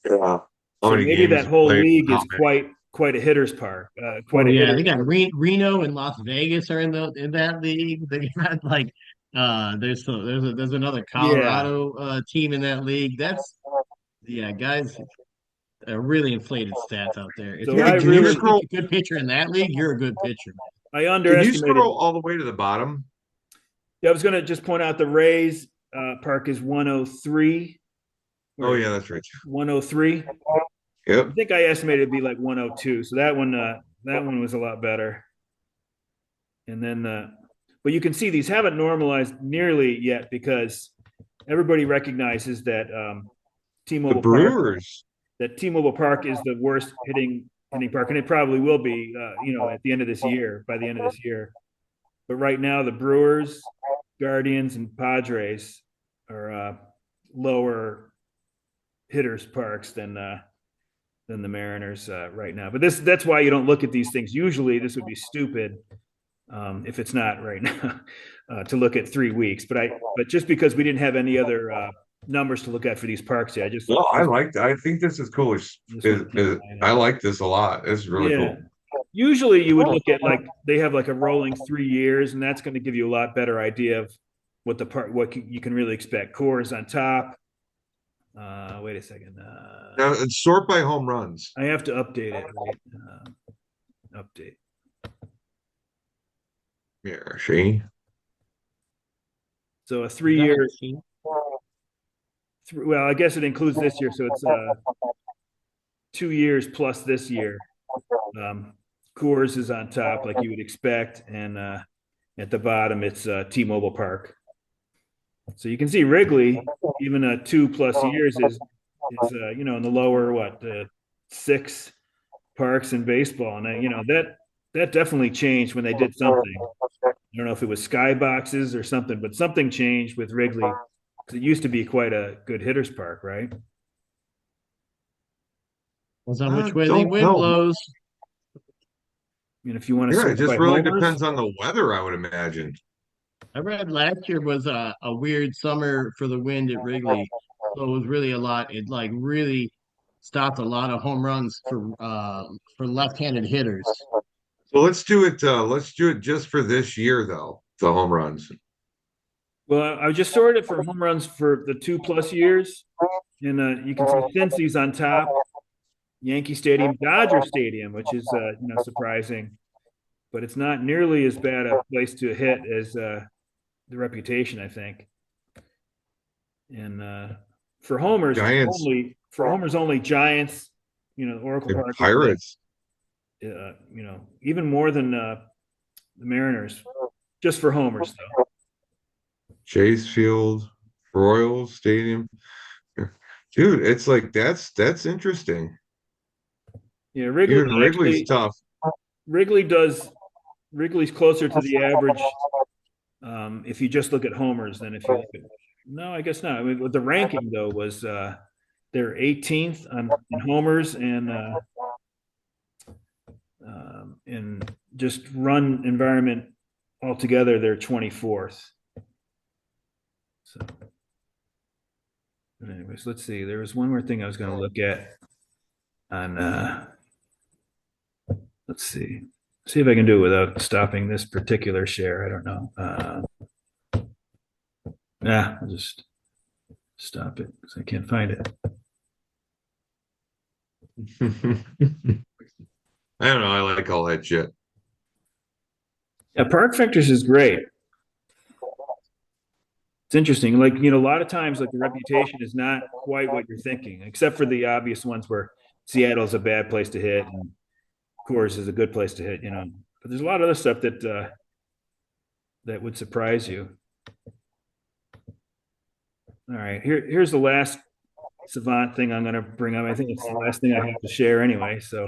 Yeah. How So many maybe games that whole played? league How is many? quite a hitter's park, Oh quite a yeah, hitter. they got Reno and Las Vegas are in that league. They got like there's another Yeah. Colorado team in that league. That's yeah, guys, really inflated stats out there. If So you're I a Can you really really scroll? good pitcher in that league, you're a good pitcher. I Can you underestimated. scroll all the way to the bottom? Yeah, I was going to just point out the Rays park is 103. Oh Where yeah, that's right. 103. I Yep. think I estimated it'd be like 102. So that one was a lot better. And then but you can see these haven't normalized nearly yet because everybody recognizes that The T-Mobile Park Brewers. that T-Mobile Park is the worst hitting park, and it probably will be, at the end of this year, by the end of this year. But right now, the Brewers, Guardians, and Padres are lower hitters parks than the Mariners right now. But that's why you don't look at these things. Usually, this would be stupid if it's not right now to look at 3 weeks. But just because we didn't have any other numbers to look at for these parks yet, I just Well, I think this is cool. just want to keep an eye on I it. like this a lot. This is really Yeah. cool. Usually you would look at like they have like a rolling 3 years, and that's going to give you a lot better idea of what you can really expect. Coors on top. Wait a second. Now sort by home runs. I have to update it. Wait, update. Yeah, see. So a 3 year. Well, I guess it includes this year, so it's 2 years plus this year. Coors is on top, like you would expect, and at the bottom it's T-Mobile Park. So you can see Wrigley, even 2+ years is in the lower six parks in baseball, and that definitely changed when they did something. I don't know if it was skyboxes or something, but something changed with Wrigley because it used to be quite a good hitters park, right? Depends on which way the Don't wind know. blows. And if you want to Yeah, sort it just by really homers, depends on the weather, I would imagine. I read last year was a weird summer for the wind at Wrigley. So it was really a lot. It like really stopped a lot of home runs for left-handed hitters. So let's do it. Let's do it just for this year, though. The home runs. well, I just sorted it for home runs for the 2+ years, and you can see Cincy's on top, Yankee Stadium, Dodger Stadium, which is surprising, but it's not nearly as bad a place to hit as the Reputation, I think. And for homers, Giants only Giants, Oracle and Park is like, Pirates. even more than the Mariners, just for homers though. Chase Field, Royals Stadium. Dude, it's like that's interesting. Yeah, Wrigley Even Wrigley's actually tough. Wrigley does Wrigley's closer to the average if you just look at homers than if you look at. No, I guess not. I mean, what the ranking though was they're 18th in homers and in just run environment altogether, they're 24th. So, anyways, let's see. There was one more thing I was going to look at on. Let's see if I can do it without stopping this particular share. I don't know. I'll just stop it because I can't find it. I don't know. I like all that shit. Yeah, Park Factors is great. It's interesting. Like, a lot of times, like the reputation is not quite what you're thinking, except for the obvious ones where Seattle's a bad place to hit and Coors is a good place to hit, But there's a lot of other stuff that would surprise you. All right, here's the last savant thing I'm going to bring up. I think it's the last thing I have to share anyway. So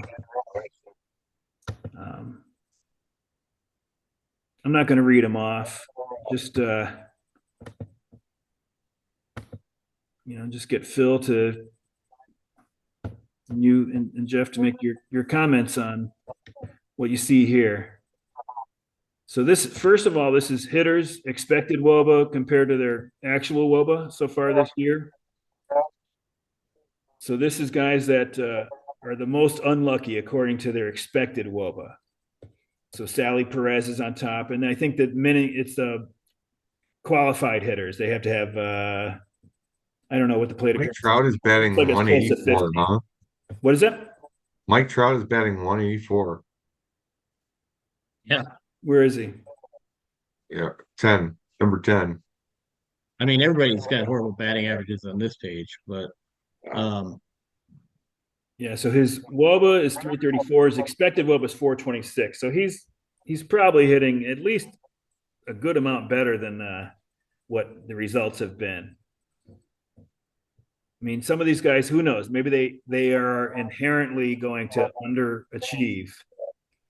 I'm not going to read them off. Just just get Phil to you and Jeff to make your comments on what you see here. So this, first of all, this is hitters expected WOBA compared to their actual WOBA so far this year. So this is guys that are the most unlucky according to their expected WOBA. So Sally Perez is on top, and I think that it's the qualified hitters. They have to have I don't know what the plate Mike appearance Trout is batting like, it's close to 184, 50. huh? What is that? Mike Trout is batting 184. Yeah. Where is he? Yeah, 10, number 10. I mean, everybody's got horrible batting averages on this page, but Yeah, so his WOBA is 334. His expected WOBA is 426. So he's probably hitting at least a good amount better than what the results have been. I mean, some of these guys, who knows? Maybe they are inherently going to underachieve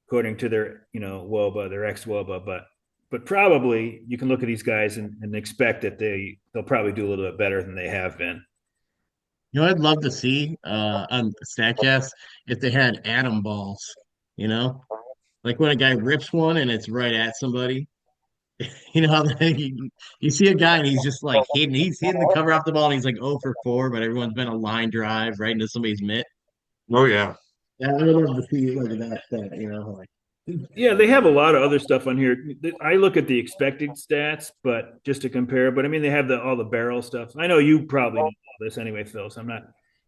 according to their WOBA, their ex WOBA, but probably you can look at these guys and expect that they'll probably do a little bit better than they have been. I'd love to see on Statcast if they had atom balls, like when a guy rips one and it's right at somebody. How you see a guy and he's just like he's hitting the cover off the ball and he's like 0 for 4, but everyone's been a line drive right into somebody's mitt. Oh, yeah. Yeah, I would love to see like that, like. Yeah, they have a lot of other stuff on here. I look at the expected stats, but just to compare. But I mean, they have all the barrel stuff. I know you probably know all this anyway, Phil. So I'm not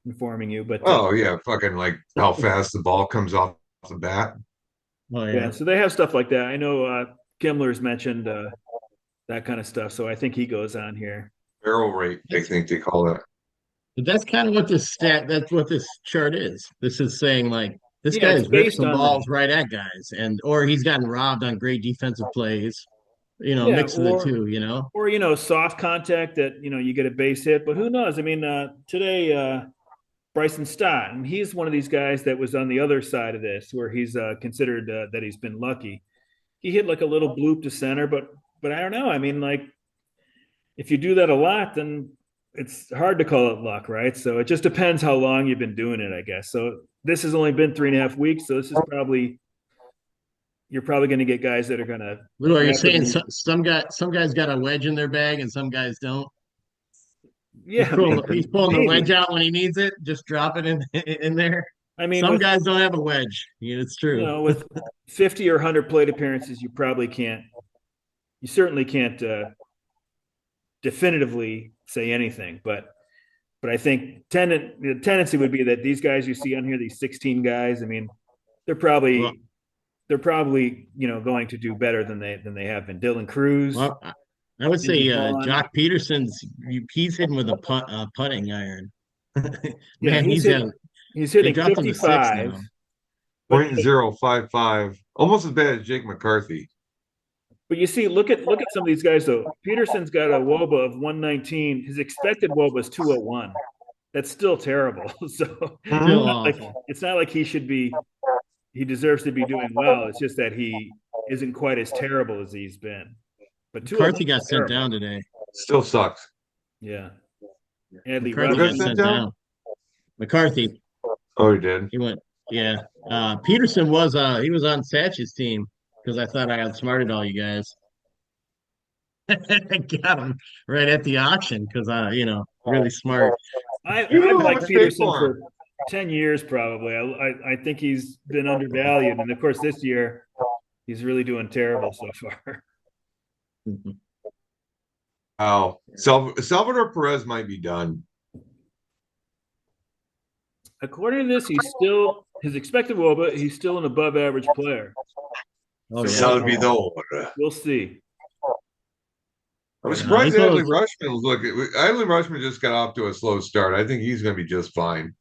informing you, but Oh, yeah. Fucking like how fast the ball comes off the bat. Oh yeah. yeah. So they have stuff like that. I know Kimmler's mentioned that kind of stuff. So I think he goes on here. Barrel rate, I think they call that. But that's kind of what that's what this chart is. This is saying like this Yeah, guy it's has ripped based some on balls that. right at guys, or he's gotten robbed on great defensive plays. Yeah, Mix of the two. or soft contact that you get a base hit. But who knows? I mean, today Bryson Stott, and he's one of these guys that was on the other side of this, where he's considered that he's been lucky. He hit like a little bloop to center, but I don't know. I mean, like if you do that a lot, then it's hard to call it luck, right? So it just depends how long you've been doing it, I guess. So this has only been 3.5 weeks, so this is you're probably going to get guys that are going to. Lou, are you saying some guys got a wedge in their bag and some guys don't? Yeah, He's pulling the wedge maybe. out when he needs it, just drop it in there. I mean, Some guys don't have a wedge. Yeah, it's true. with 50 or 100 plate appearances, you probably can't. You certainly can't definitively say anything, but I think the tendency would be that these guys you see on here, these 16 guys, I mean, they're Well, probably going to do better than they have been. Dylan Cruz. well, I would say Vaughn. Jock Peterson's he's hitting with a putting iron. Yeah, Man, he's they hitting dropped him to six 55, now. but 0.055, almost as bad as Jake McCarthy. you see, look at some of these guys though. Peterson's got a WOBA of 119. His expected WOBA is 201. That's still terrible. So Still like awful. it's not like he deserves to be doing well. It's just that he isn't quite as terrible as he's been. But 201 McCarthy got is sent terrible. down today. Still sucks. Yeah. Adley Who McCarthy got got Rutschman. sent sent down? down. McCarthy, Oh, he did. he went. Yeah. Peterson was he was on Satch's team because I thought I outsmarted all you guys. I got him right at the auction because really smart. You I've know how liked much paid Peterson for him? for 10 years probably. I think he's been undervalued. And of course, this year he's really doing terrible so far. Oh, Salvador Perez might be done. According to this, his expected WOBA, he's still an above average player. Oh So yeah. Salvador. we'll see. I was Yeah, surprised he's Adley always- Rushman was looking. Adley Rushman just got off to a slow start. I think he's going to be just fine.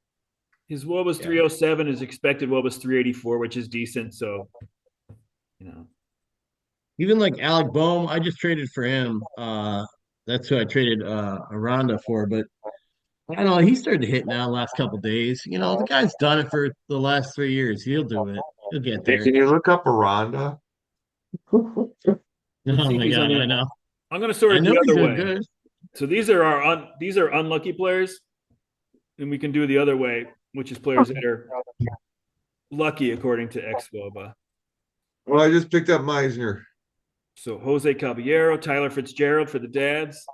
His WOBA's Yeah. 307, his expected WOBA's 384, which is decent. So, Even like Alec Boehm, I just traded for him. That's who I traded Aranda for. But I don't know, he started to hit now last couple days. The guy's done it for the last 3 years. He'll do it. He'll get Hey, there. can you look up Aranda? Oh let's see if my he's God, on I the. know. I'm going to sort I it know the he's other doing way. good. So these are unlucky players, and we can do the other way, which is players that are lucky according to XWOBA. Well, I just picked up Meisner. So Jose Caballero, Tyler Fitzgerald for the dads.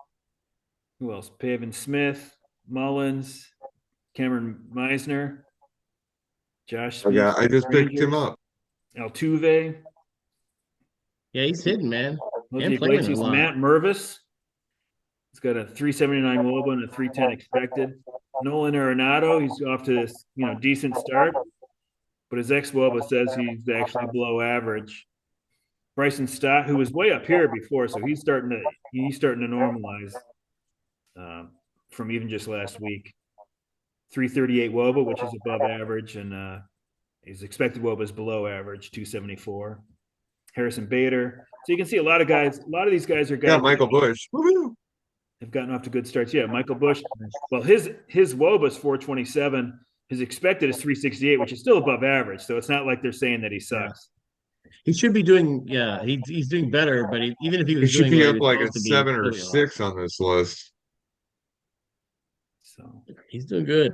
Who else? Pavin Smith, Mullins, Cameron Meisner, Josh Smith. I just picked him up. Altuve, Yeah, he's hitting, man. Jose And playing a Iglesias, lot. Matt Mervis. He's got a 379 WOBA and a 310 expected. Nolan Arenado, he's off to this decent start, but his ex-WOBA says he's actually below average. Bryson Stott, who was way up here before, so he's starting to normalize from even just last week. 338 WOBA, which is above average, and his expected WOBA is below average, 274. Harrison Bader. So you can see a lot of these guys are guys. Yeah, Michael Bush. Woo-hoo. Have gotten off to good starts. Yeah, Michael Bush. Well, his WOBA is 427. His expected is 368, which is still above average. So it's not like they're saying that he sucks. He should be doing, yeah, he's doing better, but even if he He was should doing be what he up was like a supposed to be, 7 or he'll be 6 on this list. So he's doing good.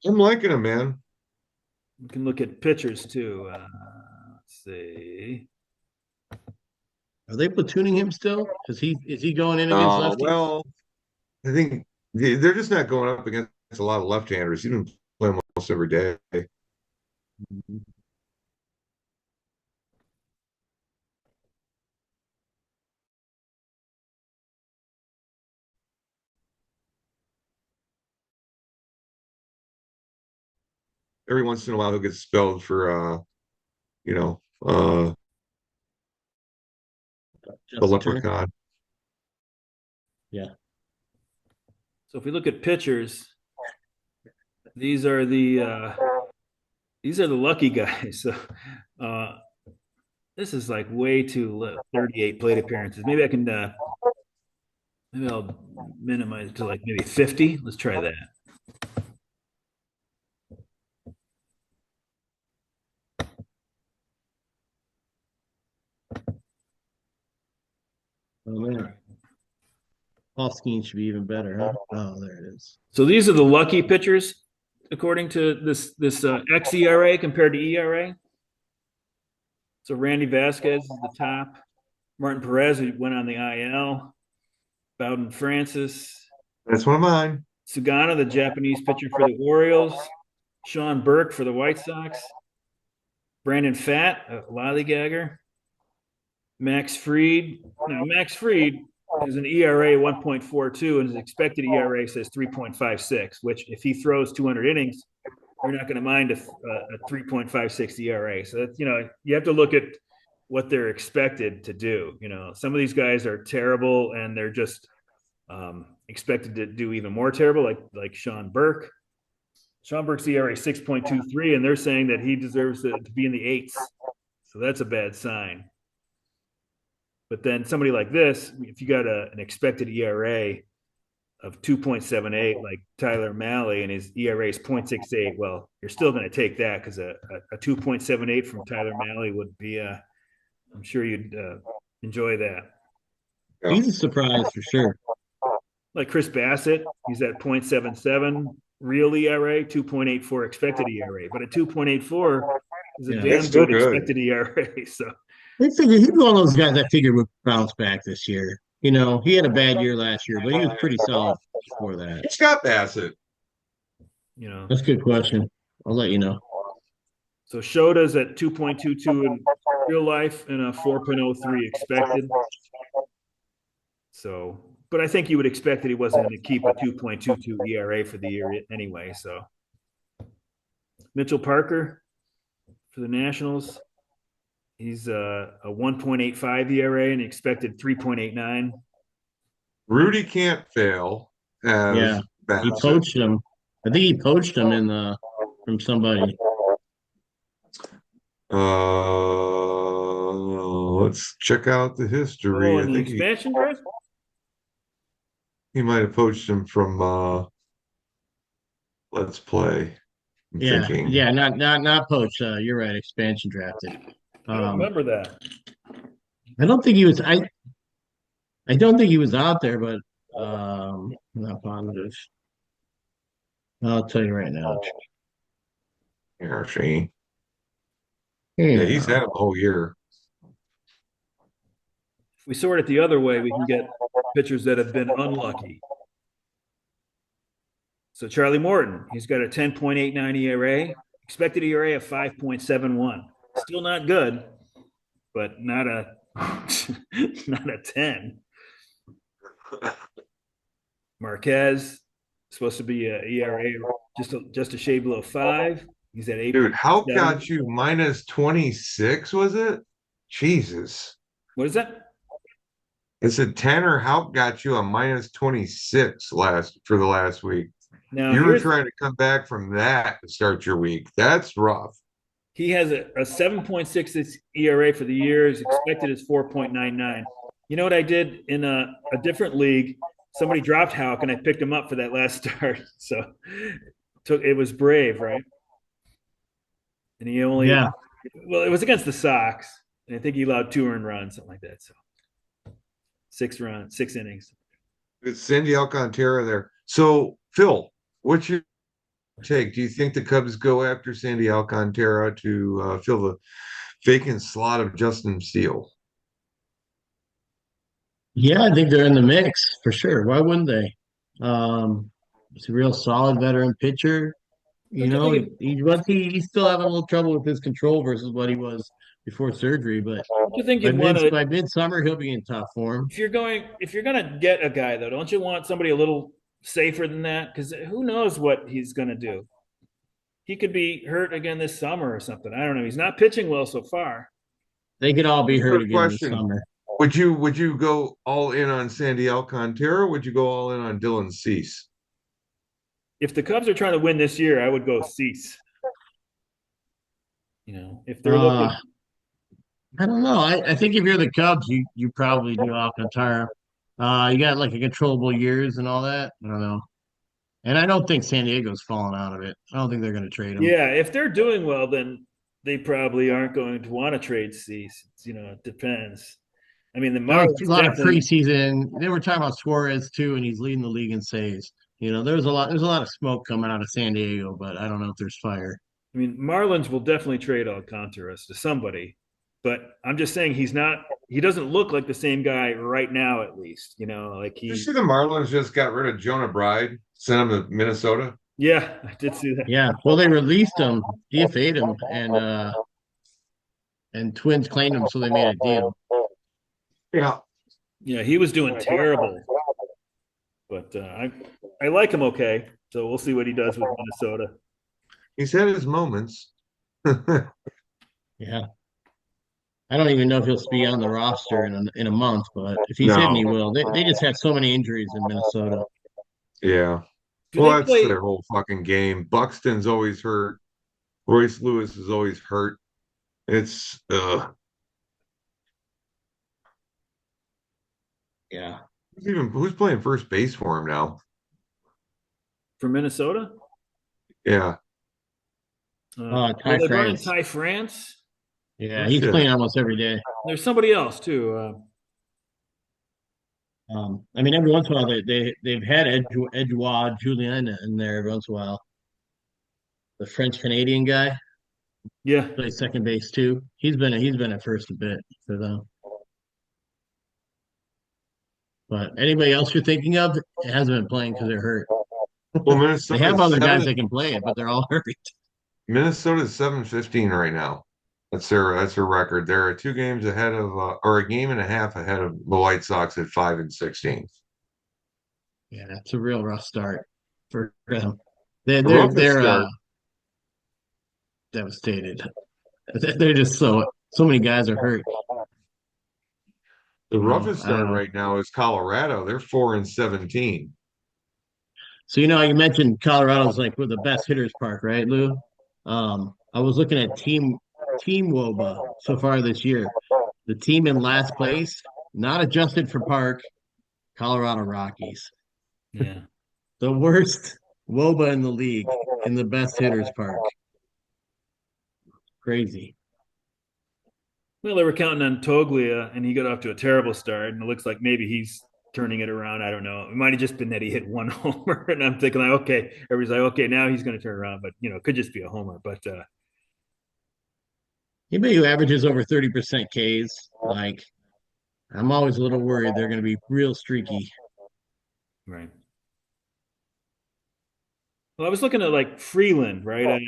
I'm liking him, man. we can look at pitchers too. Let's see. Are they platooning him still? Is he going in against lefties? Well, I think they're just not going up against a lot of left-handers. You don't play them almost every day. Every once in a while, he'll get spelled for, the Justin Turner? leprechaun. Yeah. So if we look at pitchers, these are the lucky guys. So this is like way too low. 38 plate appearances. Maybe I'll minimize it to like maybe 50. Let's try that. Oh man. Off skiing should be even better, huh? Oh, there it is. So these are the lucky pitchers according to this xERA compared to ERA. So Randy Vasquez is the top. Martin Perez, who went on the IL. Bowden Francis. That's one of mine. Sugano, the Japanese pitcher for the Orioles. Sean Burke for the White Sox. Brandon Pfaadt, a lollygagger. Max Fried. Now, Max Fried is an ERA 1.42, and his expected ERA says 3.56, which if he throws 200 innings, you're not going to mind a 3.56 ERA. So that's, you have to look at what they're expected to do. Some of these guys are terrible and they're just expected to do even more terrible, like Sean Burke. Sean Burke's ERA 6.23, and they're saying that he deserves to be in the eights. So that's a bad sign. But then somebody like this, if you got an expected ERA of 2.78, like Tyler Malley, and his ERA is 0.68, well, you're still going to take that because a 2.78 from Tyler Malley would be, I'm sure you'd enjoy that. He's a surprise for sure. Like Chris Bassett, he's at 0.77 real ERA, 2.84 expected ERA, but a 2.84 is a damn good expected ERA. So he's one of those guys I figured would bounce back this year. He had a bad year last year, but he was pretty solid before that. Scott Bassett. That's a good question. I'll let you know. So Shota's at 2.22 in real life and a 4.03 expected. So, but I think you would expect that he wasn't going to keep a 2.22 ERA for the year anyway. So Mitchell Parker for the Nationals, he's a 1.85 ERA and expected 3.89. Rudy can't fail. Yeah, he poached him. I think he poached him from somebody. Let's check out the history. I think expansion draft. He might have poached him from Let's Play. Yeah, not poached. You're right, expansion drafted. I don't remember that. I don't think he was. I don't think he was out there, but not positive. I'll tell you right now. Yeah, yeah, he's had it the whole year. If we sort it the other way, we can get pitchers that have been unlucky. So Charlie Morton, he's got a 10.89 ERA, expected ERA of 5.71. Still not good, but not a not a 10. Marquez, supposed to be a ERA just a shade below 5. He's at 8. Dude, how got you minus 26, was it? Jesus. What is that? It's a Tanner Houck got you a minus 26 for the last week. Now you were trying to come back from that to start your week. That's rough. He has a 7.66 ERA for the year. His expected is 4.99. You know what I did in a different league? Somebody dropped Houck, and I picked him up for that last start. So it was brave, right? And he only it was against the Sox. And I think he allowed 2 earned runs, something like that. So 6 innings. It's Sandy Alcantara there. So Phil, what's your take? Do you think the Cubs go after Sandy Alcantara to fill the vacant slot of Justin Steele? Yeah, I think they're in the mix for sure. Why wouldn't they? It's a real solid veteran pitcher. He's still having a little trouble with his control versus what he was before surgery. But by midsummer, he'll be in top form. If you're gonna get a guy though, don't you want somebody a little safer than that? Because who knows what he's gonna do? He could be hurt again this summer or something. I don't know. He's not pitching well so far. They could all be hurt again this summer. Would you go all in on Sandy Alcantara? Or would you go all in on Dylan Cease? If the Cubs are trying to win this year, I would go Cease. If they're looking. I don't know. I think if you're the Cubs, you probably do Alcantara. You got like a controllable years and all that. I don't know. And I don't think San Diego's falling out of it. I don't think they're going to trade him. Yeah, if they're doing well, then they probably aren't going to want to trade Cease. It depends. I mean, the Marlins a lot of preseason. They were talking about Suarez too, and he's leading the league in saves. There's a lot of smoke coming out of San Diego, but I don't know if there's fire. I mean, Marlins will definitely trade Alcantara to somebody, but I'm just saying he doesn't look like the same guy right now, at least. Did you see the Marlins just got rid of Jonah Bride, sent him to Minnesota? Yeah, I did see that. Yeah, well, they released him, DFA'd him, and Twins claimed him, so they made a deal. Yeah, he was doing terrible, but I like him okay. So we'll see what he does with Minnesota. He's had his moments. Yeah. I don't even know if he'll be on the roster in a month, but if he's hitting, he No. will. They just have so many injuries in Minnesota. Yeah. Do Well, they that's play? their whole fucking game. Buxton's always hurt. Royce Lewis is always hurt. It's Yeah. who's playing first base for him now? For Minnesota? Yeah. Well, Ty they brought in France. Ty France. Yeah, No he's shit. playing almost every day. There's somebody else too. I mean, every once in a while they've had Edouard Julien in there every once in a while. The French Canadian guy Yeah. plays second base too. He's been at first a bit for them. But anybody else you're thinking of hasn't been playing because they're hurt. Well, They have Minnesota's other guys seven. that can play it, but they're all hurt. Minnesota's 7-15 right now. That's their record. They're 2 games ahead of, or a game and a half ahead of the White Sox at 5-16. Yeah, it's a real rough start for them. They're The they're roughest they're start. devastated. They're just so many guys are hurt. The You know, roughest I don't start know. right now is Colorado. They're 4-17. So you mentioned Colorado's like with the best hitters park, right, Lou? I was looking at team WOBA so far this year. The team in last place, not adjusted for park, Colorado Rockies. Yeah. The worst WOBA in the league in the best hitters park. Crazy. Well, they were counting on Toglia, and he got off to a terrible start, and it looks like maybe he's turning it around. I don't know. It might have just been that he hit one homer, and I'm thinking like, okay, everybody's like, okay, now he's going to turn around, but it could just be a homer. But Anybody who averages over 30% Ks, like I'm always a little worried they're going to be real streaky. right. Well, I was looking at like Freeland, right?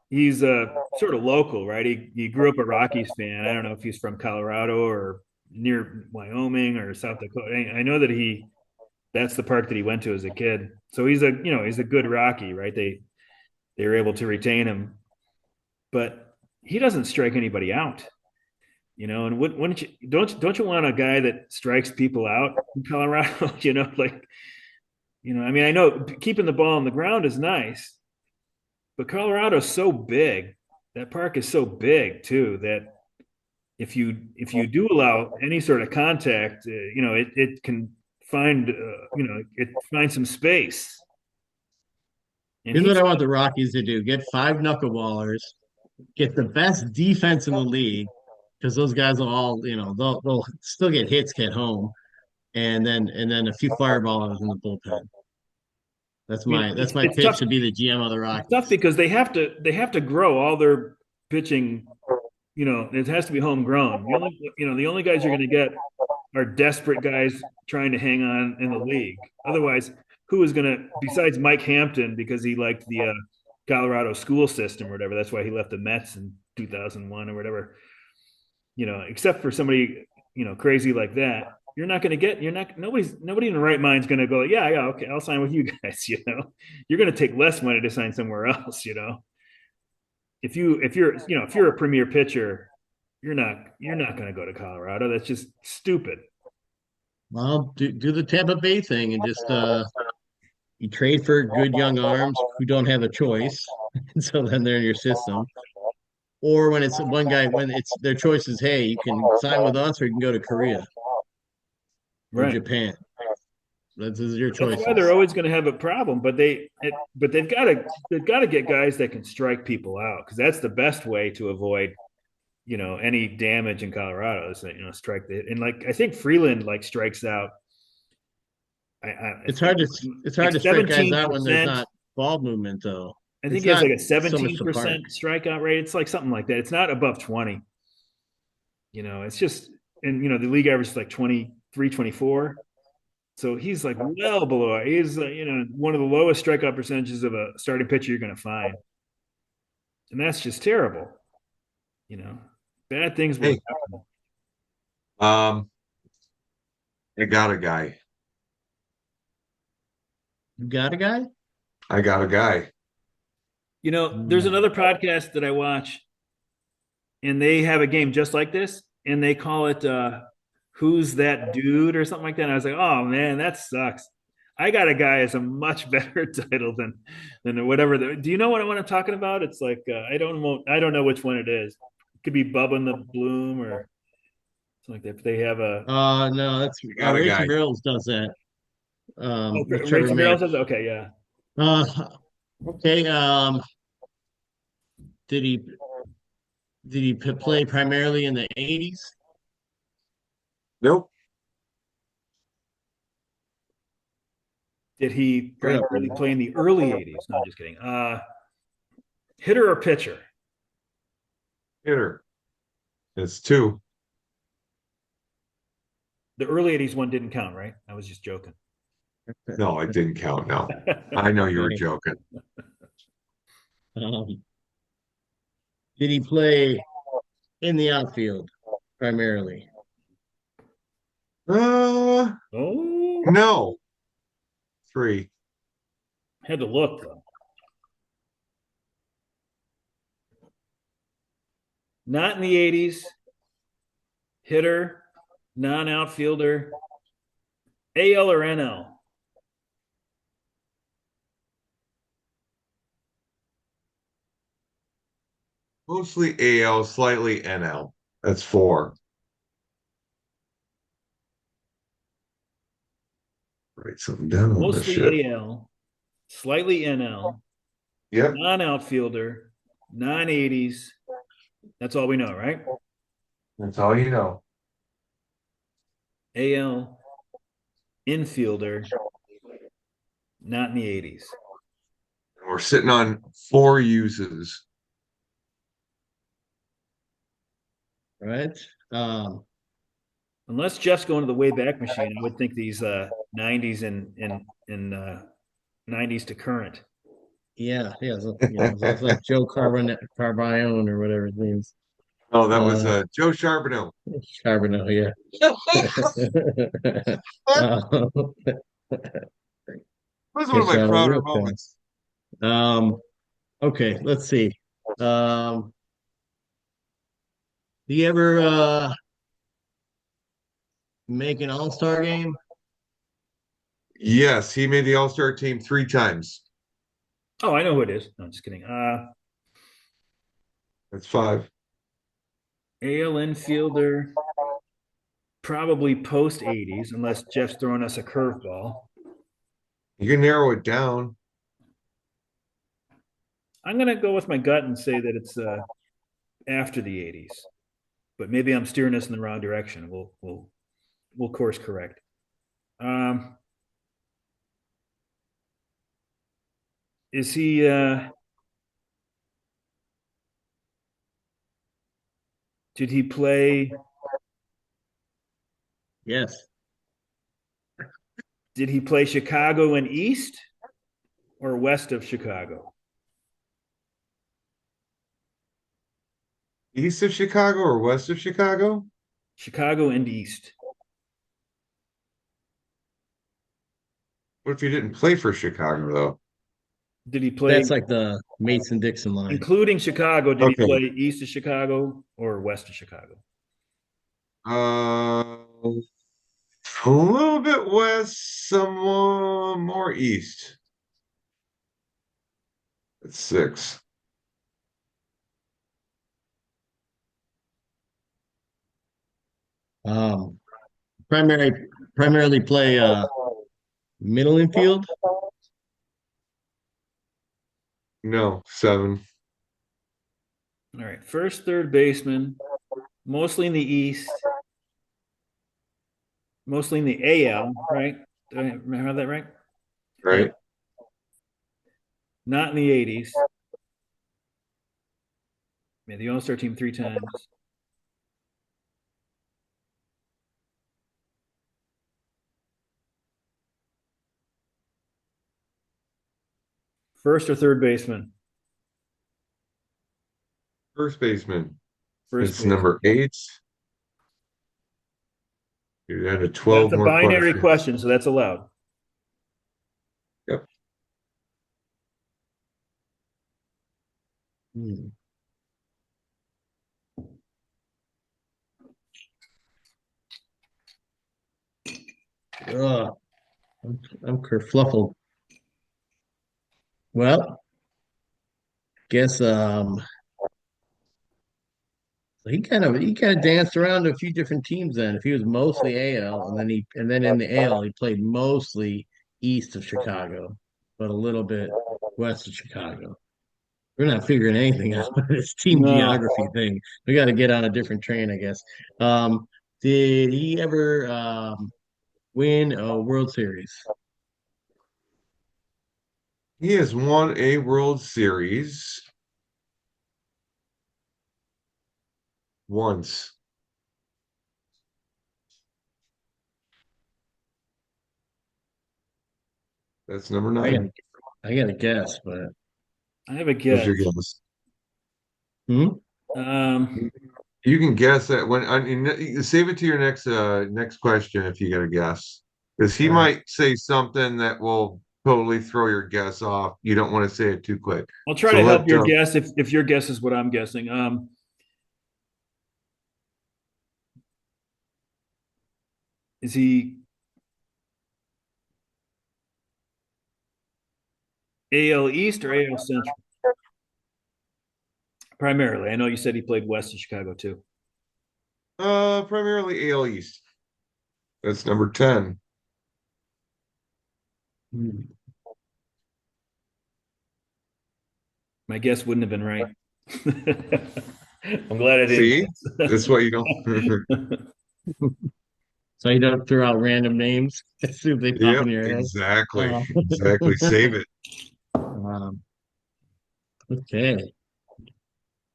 He's sort of local, right? He grew up a Rockies fan. I don't know if he's from Colorado or near Wyoming or South Dakota. I know that that's the park that he went to as a kid. So he's a good Rocky, right? They were able to retain him, but he doesn't strike anybody out, And wouldn't you don't you want a guy that strikes people out in Colorado? Like I mean, I know keeping the ball on the ground is nice, but Colorado's so big. That park is so big too that if you do allow any sort of contact, it can find it finds some space. And Here's what he's I want the Rockies to do: get five knuckleballers, get the best defense in the league, because those guys will all, they'll still get hits, get home, and then a few fireballers in the bullpen. That's I mean, my that's my it's pitch tough. to be the GM of the It's tough Rockies. because they have to grow all their pitching. It has to be homegrown. The only guys you're going to get are desperate guys trying to hang on in the league. Otherwise, who is going to, besides Mike Hampton, because he liked the Colorado school system or whatever, that's why he left the Mets in 2001 or whatever, except for somebody, crazy like that, nobody in the right mind is going to go, yeah, yeah, okay, I'll sign with you guys, you're going to take less money to sign somewhere else, if you're a premier pitcher, you're not going to go to Colorado. That's just stupid. Well, do the Tampa Bay thing and just you trade for good young arms who don't have a choice, and so then they're in your system. Or when it's one guy, when it's their choice is, hey, you can sign with us or you can go to Korea or Right. Japan. That's your That's why they're choices. always going to have a problem. But they've got to get guys that can strike people out, because that's the best way to avoid any damage in Colorado is that strike the, and like I think Freeland like strikes out. I It's think hard to it's like hard to strike guys seventeen out when there's percent. not ball movement though. I think It's he has like not a so much seventeen the park. percent strikeout rate. It's like something like that. It's not above 20. It's just, and the league average is like 23, 24. So he's like well below. He's one of the lowest strikeout percentages of a starting pitcher you're going to find, and that's just terrible. You know, Bad things will Hey, happen. um, I got a guy. You got a guy? I got a guy. There's Hmm. another podcast that I watch, and they have a game just like this, and they call it "Who's That Dude" or something like that. And I was like, "Oh man, that sucks." I got a guy as a much better title than whatever. Do you know what I'm talking about? It's like I don't know which one it is. It could be Bubba and the Bloom or something like that. If they have a No, that's You got a Raging guy. Barrels does that. With Trevor Raging May. Barrels, okay, yeah. Uh, okay. Did he play primarily in the 80s? Nope. Did he primarily play in the early '80s? No, I'm just kidding. Hitter or pitcher? Hitter. It's two. The early '80s one didn't count, right? I was just joking. No, it didn't count. No. I know you were joking. Um, did he play in the outfield primarily? Oh, No. Three. had to look though. Not in the '80s. Hitter, non-outfielder, AL or NL? Mostly AL, slightly NL. That's four. Write something down on this shit. Mostly AL, slightly NL, Yep. non-outfielder, non-'80s. That's all we know, right? That's all you know. AL infielder, not in the '80s. We're sitting on four uses. Right. Unless Jeff's going to the Wayback Machine, I would think these '90s and '90s to current. Yeah. So, it's like Joe Carbone or whatever his name's. Oh, that was Uh, Joe Charbonneau. Charbonneau, yeah. uh, That was one of Gets my you out prouder real fast. moments. Okay, let's see. Um, do you ever make an all-star game? Yes, he made the All-Star team three times. Oh, I know who it is. No, I'm just kidding. That's five. AL infielder, probably post '80s, unless Jeff's throwing us a curveball. You can narrow it down. I'm gonna go with my gut and say that it's after the '80s, but maybe I'm steering us in the wrong direction. We'll course correct. Um, is he? Did he play? Yes. Did he play Chicago and East or west of Chicago? East of Chicago or west of Chicago? Chicago and East. What if you didn't play for Chicago, though? Did he play, That's like the Mason-Dixon line. including Chicago? Did he Okay. play east of Chicago or west of Chicago? Uh, a little bit west, some more east. That's six. Um, primarily play middle infield. No, seven. All right, first, third baseman, mostly in the East, mostly in the AL, right? Do I have that right? Yeah. Right? Not in the '80s. Made the All-Star team three times. First or third baseman? First baseman. First It's baseman. number eight. You're down to That's 12 a more binary questions. question, so that's allowed. Yep. Hmm. I'm kerfluffled. Well, guess he kind of danced around to a few different teams then. If he was mostly AL, and then in the AL he played mostly east of Chicago, but a little bit west of Chicago. We're not figuring anything out with this team No, geography thing. We got to get on a different train, I guess. Um, did he ever win a World Series? He has won a World Series once. That's number I got 9. I got to guess, but I have a What's guess. your guess? hmm? Um, You can guess that when I mean, you save it to your next question if you get a guess. Because he All right. might say something that will totally throw your guess off. You don't want to say it too quick. I'll try So to help let your guess if your guess is what I'm guessing. Is he AL East or AL Central? Primarily, I know you said he played west of Chicago too. primarily AL East. That's number 10. Hmm. My guess wouldn't have been right. I'm glad I didn't See? That's why you don't. guess. So you don't throw out random names as soon as they pop Yep, in your head. exactly. Uh, Exactly. Save it. um, okay.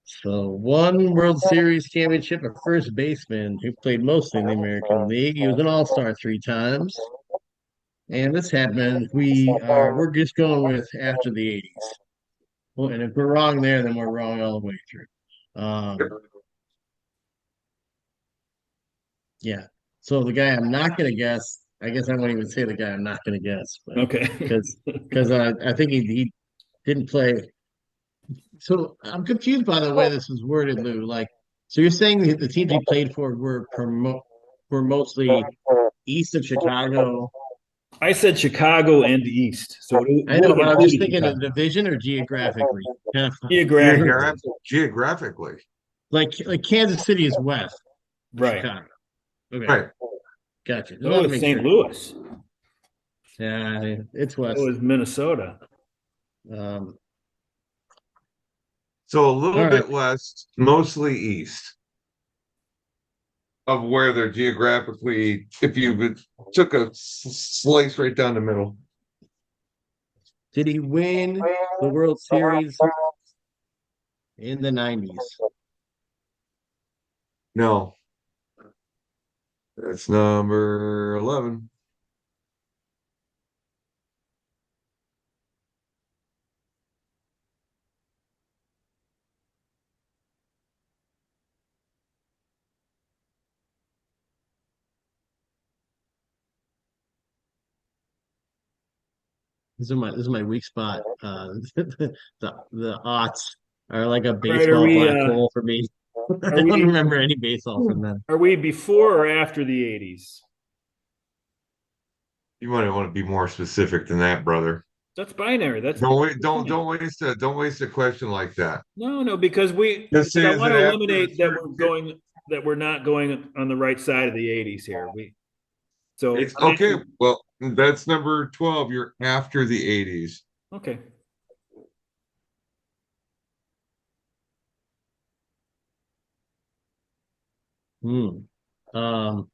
So one World Series championship, a first baseman who played mostly in the American League. He was an All-Star 3 times. And this happened. We're just going with after the 80s. Well, and if we're wrong there, then we're wrong all the way through. Um, yeah. So the guy I'm not gonna guess, I guess I won't even say the guy I'm not gonna guess, but Okay. because I think he didn't play. So I'm confused by the way this was worded, Lou. Like, so you're saying the teams he played for were mostly east of Chicago. I said Chicago and the East, so it I would know, have but I'm just included thinking of Chicago. division or geographically. Kind of you're Geographically, Geographically. like Kansas City is west of right. Chicago. Okay, Right. gotcha. Just So want to is make St. sure. Louis. Yeah, it's So west. is Minnesota. Um, So a all little right. bit west, mostly east of where they're geographically, if you took a slice right down the middle. Did he win the World Series in the 90s? No, that's number 11. This is my weak spot. The aughts are like a All right, baseball black hole for me. are I don't we remember any baseball from them. are we before or after the 80s? You might want to be more specific than that, brother. That's binary. That's Don't wait, fine. don't waste a question like that. No, because Just I say, is want it to after a eliminate certain period? that we're not going on the right side of the 80s here. So It's I'm okay. asking, Well, that's number 12. You're after the 80s. okay. Hmm. Um,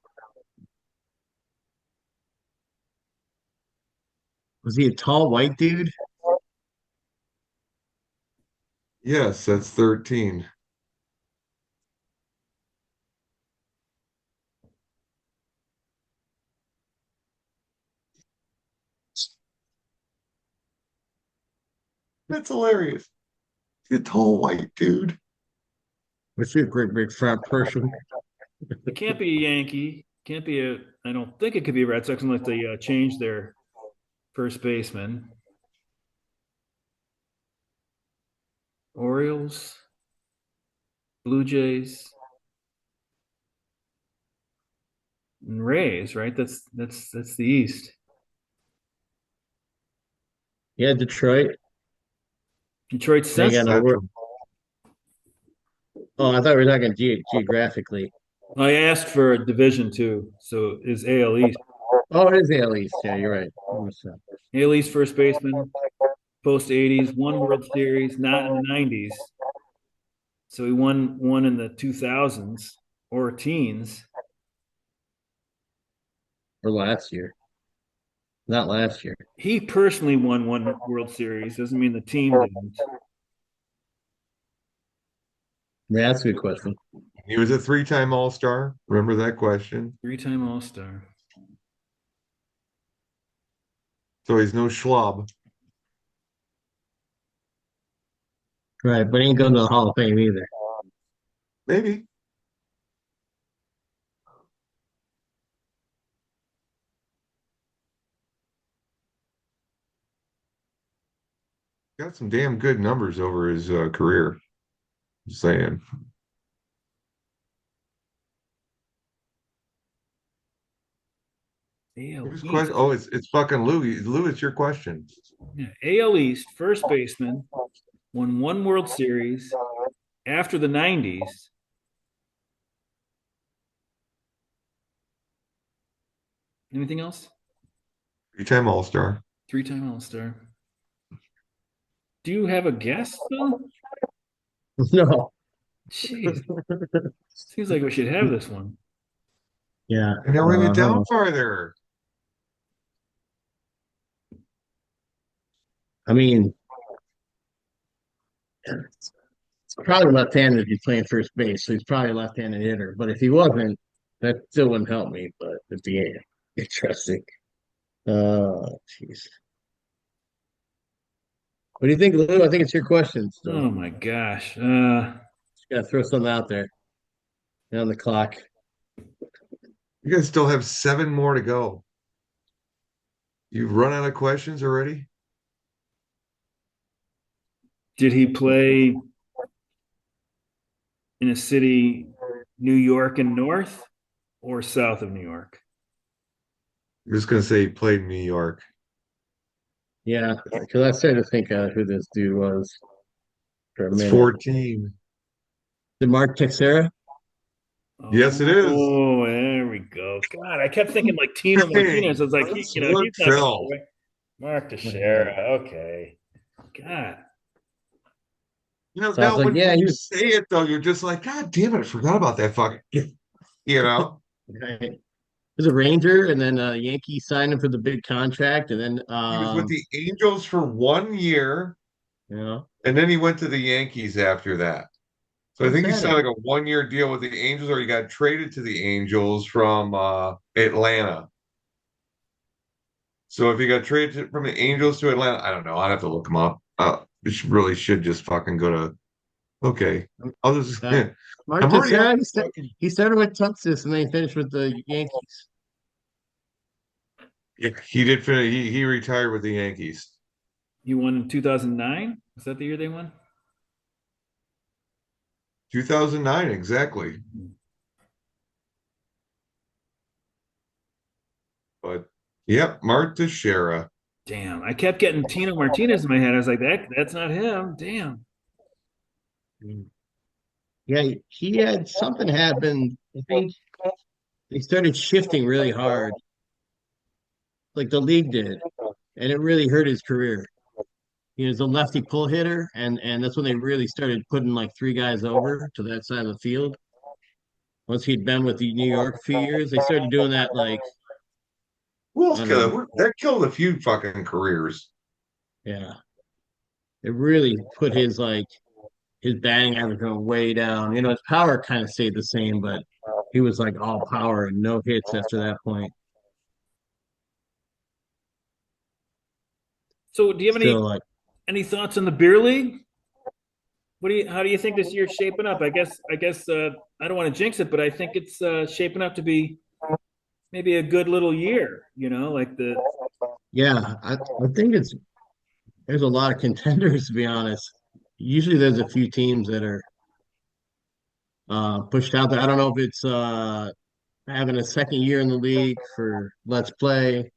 was he a tall white dude? Yes, that's 13. That's hilarious. He's a tall white dude. Was he a great big fat person? It can't be a Yankee. Can't be a. I don't think it could be a Red Sox unless they change their first baseman. Orioles, Blue Jays, and Rays. Right. That's the East. Yeah, Detroit. Detroit They Central. got a Central. Oh, I thought we were talking geographically. I asked for a division too, so is AL East. Oh, it is the AL East. Yeah, you're right. AL East first baseman, post 80s, won World Series, not in the 90s. So he won one in the 2000s or teens. For last year, not last year. He personally won one World Series. Doesn't mean the team didn't. Yeah, that's a good question. He was a three-time All-Star. Remember that question? Three-time All-Star. So he's no schlub. Right, but he ain't going to the Hall of Fame either. Maybe. Got some damn good numbers over his career. Just saying. AL Whose question? East. Oh, it's fucking Louis. Lou, it's your question. Yeah. AL East first baseman won one World Series after the 90s. Anything else? Three-time All-Star. Three-time All-Star. Do you have a guess, Phil? No. Jeez, seems like we should have this one. Yeah. And now bring it down Uh, farther. I mean, it's probably left-handed if he's playing first base, so he's probably a left-handed hitter. But if he wasn't, that still wouldn't help me. But it'd be interesting. Jeez. What do you think, Lou? I think it's your question still. Oh my gosh. Just gotta throw something out there. On the clock. You guys still have seven more to go. You've run out of questions already? Did he play in a city, New York and north or south of New York? I'm just gonna say he played in New York. Yeah, because I started to think who this dude was for a It's minute. 14. Did Mark Teixeira? Yes, it is. Oh, there we go. God, I kept thinking like Tino Hey, Martinez. I was like, let's he's work not going to Phil. play. Mark Yeah. Teixeira. Okay. God. So I was Now like, yeah, when he you was say it though, you're just like, God damn it, I forgot about that fucking, you know? right. He was a Ranger, and then Yankees signed him for the big contract, and then He was with the Angels for 1 year, you know, and then he went to the Yankees after that. So I where's think he that signed at? like a 1 year deal with the Angels, or he got traded to the Angels from Atlanta. So if he got traded from the Angels to Atlanta, I don't know. I'd have to look him up. Really should just fucking go to. Okay, I'll just. Uh, I'm Mark already up. Teixeira, he started with Texas, and then he finished with the Yankees. Yeah, he did finish. He retired with the Yankees. He won in 2009. Was that the year they won? 2009, exactly. But yep, Mark Teixeira. Damn. I kept getting Tino Martinez in my head. I was like, that's not him. Damn. Yeah, he had something happen. I think they started shifting really hard, like the league did, and it really hurt his career. He was a lefty pull hitter, and that's when they really started putting like three guys over to that side of the field. Once he'd been with the New York a few years, they started doing that like Who I else don't killed know, it? That killed a few fucking careers. yeah. It really put his batting average going way down. You know, his power kind of stayed the same, but he was like all power and no hits after that point. So do you have Still like any thoughts on the beer league? How do you think this year's shaping up? I guess I don't want to jinx it, but I think it's shaping up to be maybe a good little year, like the yeah, I think there's a lot of contenders to be honest. Usually there's a few teams that are pushed out there. I don't know if it's having a second year in the league for Let's Play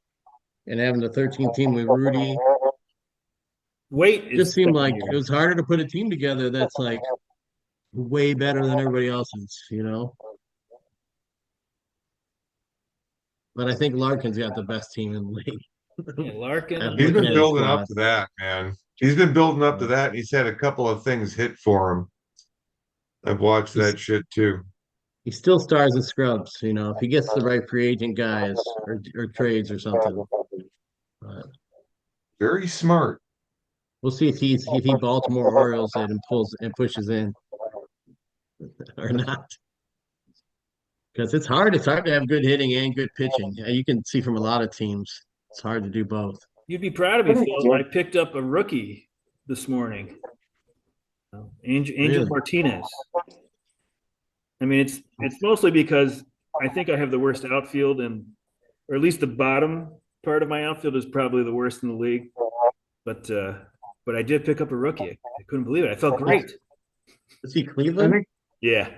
and having the 13th team with Rudy. weight is Just seemed like it secondary. was harder to put a team together that's like way better than everybody else's, you know. But I think Larkin's got the best team in the Yeah, league. Larkin. I'm He's looking been at his building up squad. to that, man. He's been building up to Uh, that, and he's had a couple of things hit for him. I've watched he's that shit too. he still stars and scrubs, you know, if he gets the right free agent guys or trades or something. But Very smart. we'll see if he Baltimore Orioles it and pulls and pushes in or not. Because it's hard. It's hard to have good hitting and good pitching. You can see from a lot of teams, it's hard to do both. You'd be proud of me, Phil. I picked up a rookie this morning, Angel Really? Martinez. I mean, it's mostly because I think I have the worst outfield, and or at least the bottom part of my outfield is probably the worst in the league. But but I did pick up a rookie. I couldn't believe it. I felt great. Is he I Cleveland? think Yeah.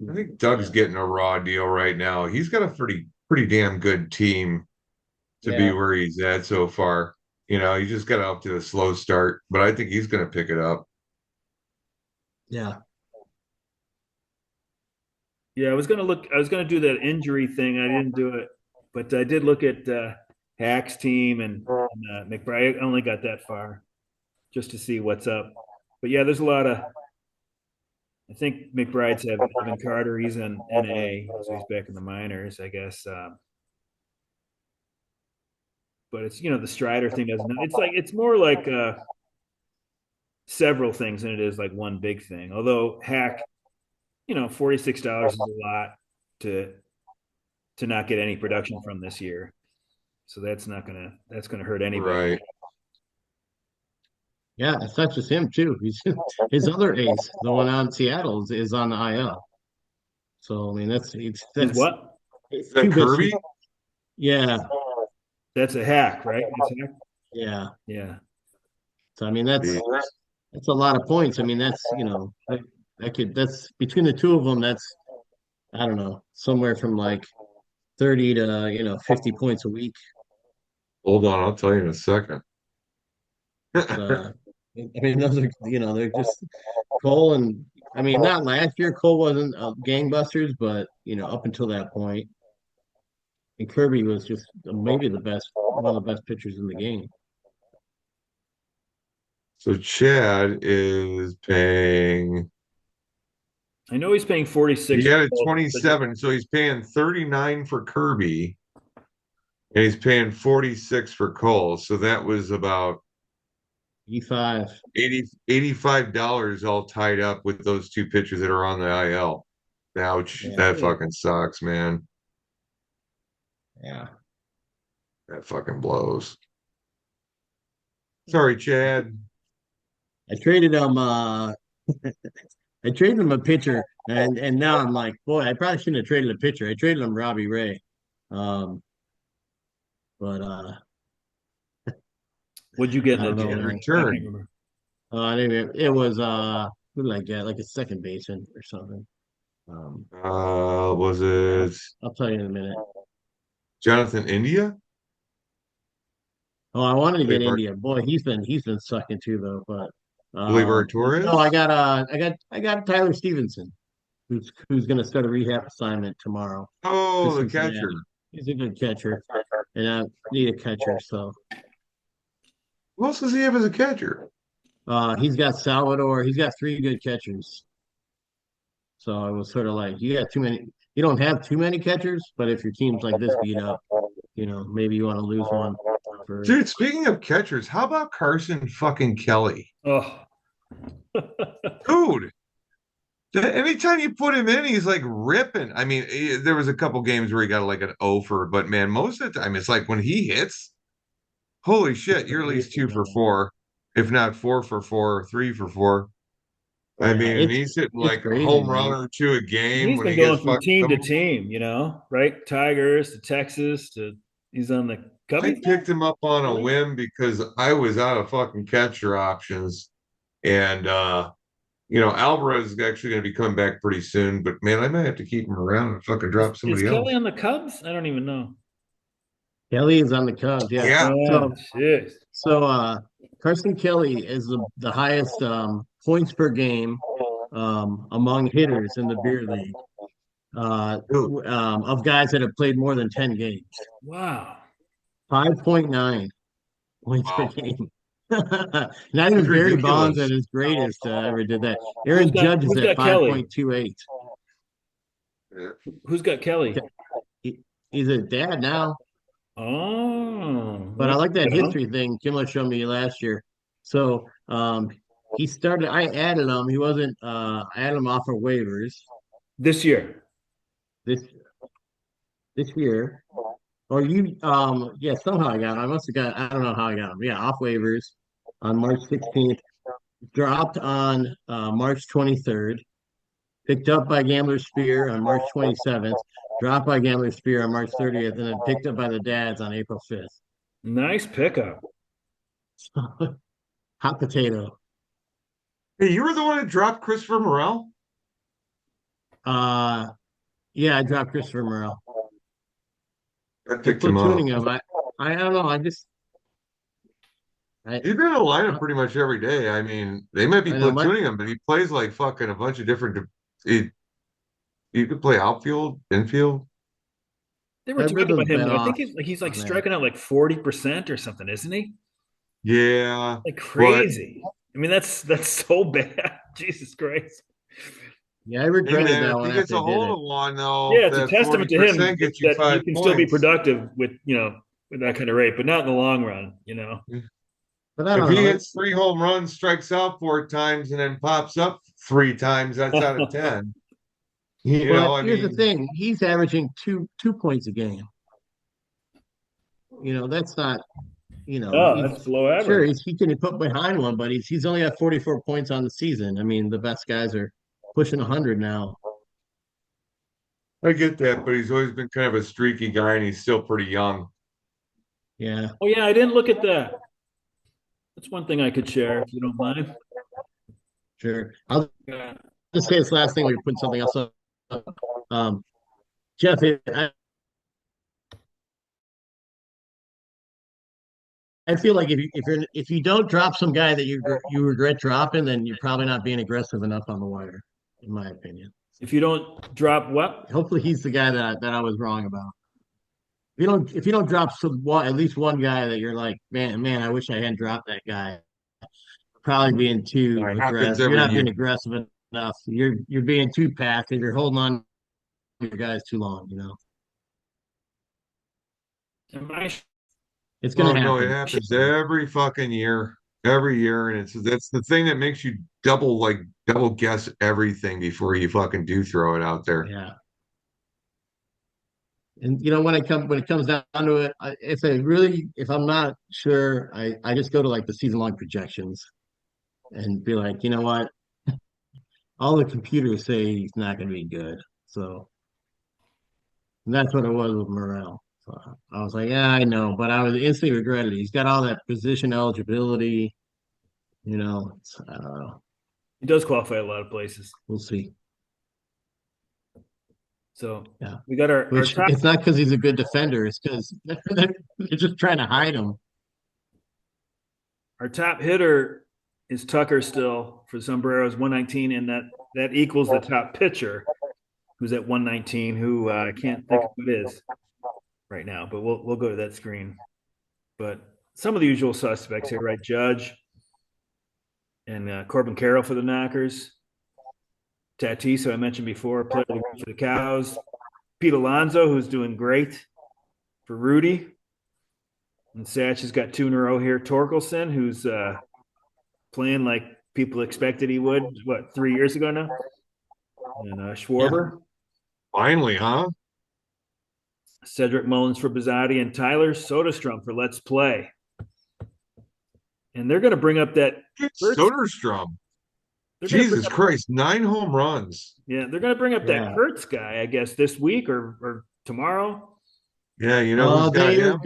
I think Doug's Yeah. getting a raw deal right now. He's got a pretty damn good team to be Yeah. where he's at so far. You know, he just got up to a slow start, but I think he's going to pick it up. Yeah. Yeah, I was gonna do that injury thing. I didn't do it, but I did look at Hack's team and McBride. I only got that far just to see what's up. But yeah, there's a lot of. I think McBride's have Evan Carter. He's in NA, so he's back in the minors, I guess. But it's the Strider thing doesn't. It's more like several things than it is like one big thing. Although Hack, $46 is a lot to not get any production from this year. So that's gonna hurt anybody. Right. Yeah. It's not just him too. He's his other ace, the one on Seattle, is on the IL. So I mean Is what? Is two that best. Kirby? Yeah. That's a hack, right? That's a hack? Yeah. Yeah. So I mean Yeah. that's a lot of points. I mean that's between the two of them, that's I don't know, somewhere from like 30 to 50 points a week. Hold on, I'll tell you in a second. But I mean those are they're just Cole and I mean not last year Cole wasn't gangbusters, but up until that point. And Kirby was just maybe one of the best pitchers in the game. So Chad is paying. I know he's paying 46 He for had a both, but 27, so he's paying 39 for Kirby, and he's paying 46 for Cole. So that was about E5. 85 dollars all tied up with those two pitchers that are on the IL. Ouch, Yeah. that fucking sucks, man. Yeah. That fucking blows. Sorry, Chad. I traded him I traded him a pitcher and now I'm like, boy, I probably shouldn't have traded a pitcher. I traded him Robbie Ray. Um but what'd you get I in don't the know, In deal? man. I can't return. remember. Anyway, it was who did I get? Like a second baseman or something. Um Was I'll, it I'll tell you in a minute. Jonathan India? Oh, I wanted to get Bolivar, India. Boy, he's been sucking too though. But Bolivar no, I Torres? got I got Tyler Stevenson, who's gonna start a rehab assignment tomorrow for Oh, the catcher. Cincinnati. He's a good catcher, and I need a catcher. So Who else does he have as a catcher? he's got Salvador. He's got three good catchers. So I was sort of like, you got too many. You don't have too many catchers, but if your team's like this beat up, maybe you want to lose one for. Dude, speaking of catchers, how about Carson fucking Kelly? Oh. Dude, anytime you put him in, he's like ripping. I mean, there was a couple games where he got like an over, but man, most of the time it's like when he hits, holy shit, you're at least 2 for 4, if not 4 for 4, 3 for 4. I Yeah, mean, and he's hitting it's like a crazy, home man. run or two a And game he's when been he going gets from fucking team to some. team, right? Tigers to Texas to he's on the I Cubbies now? picked him up on a whim because I was out of fucking catcher options. And Alvarez is actually going to be coming back pretty soon, but man, I might have to keep him around and fucking Is, drop is somebody Kelly else. on the Cubs? I don't even know. Kelly is on the Cubs. Yeah. Yeah. Yeah, So jeez. Carson Kelly is the highest points per game among hitters in the beer league Dude, of guys that have played more than 10 games. Wow. 5.9 points per wow. game. Not It's even Barry Bonds at ridiculous. his greatest ever did that. Who's Aaron got Judge is who's at got Kelly? 5.28. Yeah. Who's got Kelly? He's a dad now, Oh, but there I like you that go. history thing Kimmel showed me last year. So he started. I added him. He wasn't. I added him off of waivers This year. this this year. Or you, yeah, somehow I got him. I must have got. I don't know how I got him. Yeah, off waivers on March 16th. Dropped on March 23rd. Picked up by Gambler's Spear on March 27th. Dropped by Gambler's Spear on March 30th, and then picked up by the Dads on April 5th. Nice pickup. Hot potato. Hey, you were the one that dropped Christopher Morel? Uh, yeah, I dropped Christopher Morel. I They're picked him up. platooning him. I don't know. I, He's been in the lineup pretty much every day. I mean, they might be I know my platooning him, but he plays like fucking a bunch of different. He, you could play outfield, infield. They were my talking about rhythm's him been though. I off think he's like on that. striking out like 40% or something, isn't he? Yeah, Like but crazy. I mean, that's so bad. Jesus Christ. Yeah, I hey regretted man, that if one he gets after a I did hold it. of one though, Yeah, it's a that testament to him 40% gets you that he five can still be points. productive with with that kind of rate, but not in the long run. But I If don't he know. hits 3 home runs, strikes out 4 times, and then pops up 3 times, that's out of 10. But I here's the mean, thing: he's averaging two points a game. That's not. Oh, that's He's below sure average. he can put behind one, but he's only at 44 points on the season. I mean, the best guys are pushing 100 now. I get that, but he's always been kind of a streaky guy, and he's still pretty young. Yeah, Oh yeah, I didn't look at that. That's one thing I could share if you don't mind. sure. I'll Yeah. just say this last thing. We put something else up. Um, Jeff, I feel like if you don't drop some guy that you regret dropping, then you're probably not being aggressive enough on the wire, in my opinion. If you don't drop what? Hopefully, he's the guy that I was wrong about. If you don't drop at least one guy that you're like, man, I wish I hadn't dropped that guy. Probably being too It happens aggressive. You're every not year. being aggressive enough. You're being too passive. You're holding on to your guys too long. Am I It's Oh gonna no, it happen. happens every fucking year, every year, and that's the thing that makes you double guess everything before you fucking do throw it out there. Yeah. And when it comes down to it, if I'm not sure, I just go to like the season long projections and be like, you know what? All the computers say he's not going to be good. So that's what it was with Morel. So I was like, yeah, I know, but I was instantly regretted it. He's got all that position eligibility. I don't know. He does qualify a lot of places. We'll see. So Yeah. we got our Which top it's not because he's a good defender. It's because they're just trying to hide him. our top hitter is Tucker still for Sombreros 119, and that equals the top pitcher who's at 119, who I can't think of who it is right now, but we'll go to that screen. But some of the usual suspects here, right? Judge and Corbin Carroll for the Knockers. Tatis, who I mentioned before, player of the week for the Cows. Pete Alonso, who's doing great for Rudy. And Satch has got two in a row here. Torkelson, who's playing like people expected he would, 3 years ago now? And Yeah. Schwarber. Finally, huh? Cedric Mullins for Bizzotti, and Tyler Soderstrom for Let's Play. And they're going to bring up that Soderstrom. Jesus Christ, 9 home runs. Yeah, they're going to bring up that Yeah. Kurtz guy, I guess, this week or tomorrow. Yeah, you know who's got him?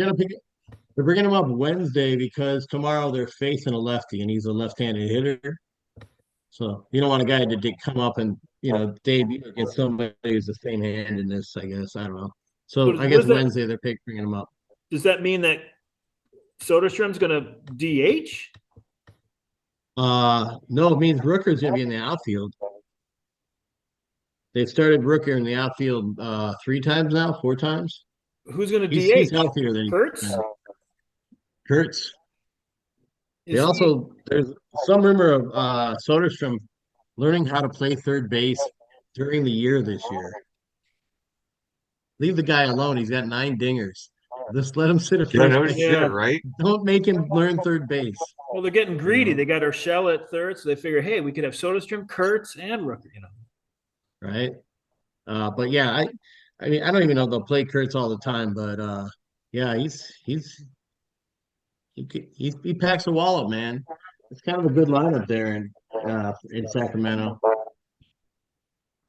They're bringing him up Wednesday because tomorrow they're facing a lefty and he's a left-handed hitter. So you don't want a guy to come up and debut against somebody who's the same handedness. I guess I don't know. So I What guess is that? Wednesday they're bringing him up. does that mean that Soderstrom's going to DH? No, it means Rooker's gonna be in the outfield. They've started Rooker in the outfield 3 times now, 4 times. Who's going to He's DH? healthier than Kurtz? Kurtz. They Is he? also there's some rumor of Soderstrom learning how to play third base during the year this year. Leave the guy alone. He's got 9 dingers. Just let him sit at Yeah, first no base. shit, Yeah. right? Don't make him learn third base. Well, they're getting You greedy. know, They got Urshela at third, so they figure, hey, we could have Soderstrom, Kurtz, and Rooker. right? But yeah, I mean, I don't even know if they'll play Kurtz all the time, but yeah, he packs a wallet, man. It's kind of a good lineup there in Sacramento.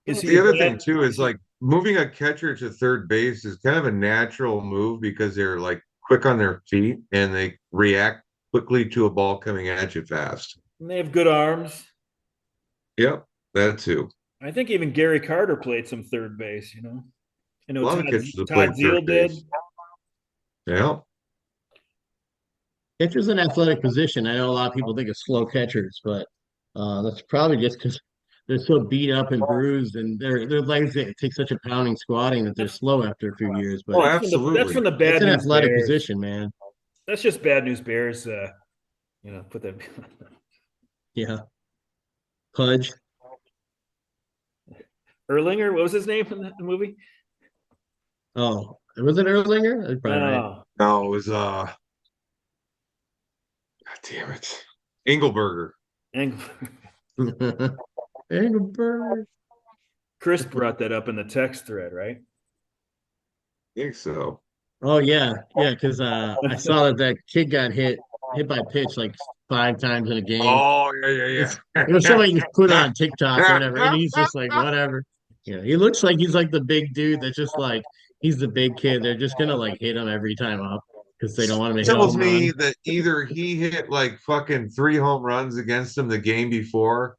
Is he The a other thing bad? too is like moving a catcher to third base is kind of a natural move because they're like quick on their feet and they react quickly to a ball coming at you fast. They have good arms. Yep, that too. I think even Gary Carter played some third base. I A know lot Todd, of catchers have Todd played Zeal third did. base. Yeah. Catcher's an athletic position. I know a lot of people think of slow catchers, but that's probably just because they're so beat up and bruised, and their legs take such a pounding squatting that they're That's slow after a few years. Oh, But that's from absolutely. the it's Bad an News athletic Bears. position, man. That's just Bad News Bears. Put that. Yeah, Pudge. Erlinger, what was his name in the movie? Oh, was it Erlinger? That's probably right. Oh, No, it was God damn it. Engelberger. and Engelbert. Chris brought that up in the text thread, right? I think so. Oh yeah, because I saw that kid got hit by pitch like 5 times in a game. Oh, yeah, It's yeah, it was yeah. somebody just put it on TikTok or whatever, and he's just like whatever. He looks like he's like the big dude that's just like he's the big kid. They're just gonna like hit him every time up because they don't want him to hit a Tells home me run. that either he hit like fucking 3 home runs against him the game before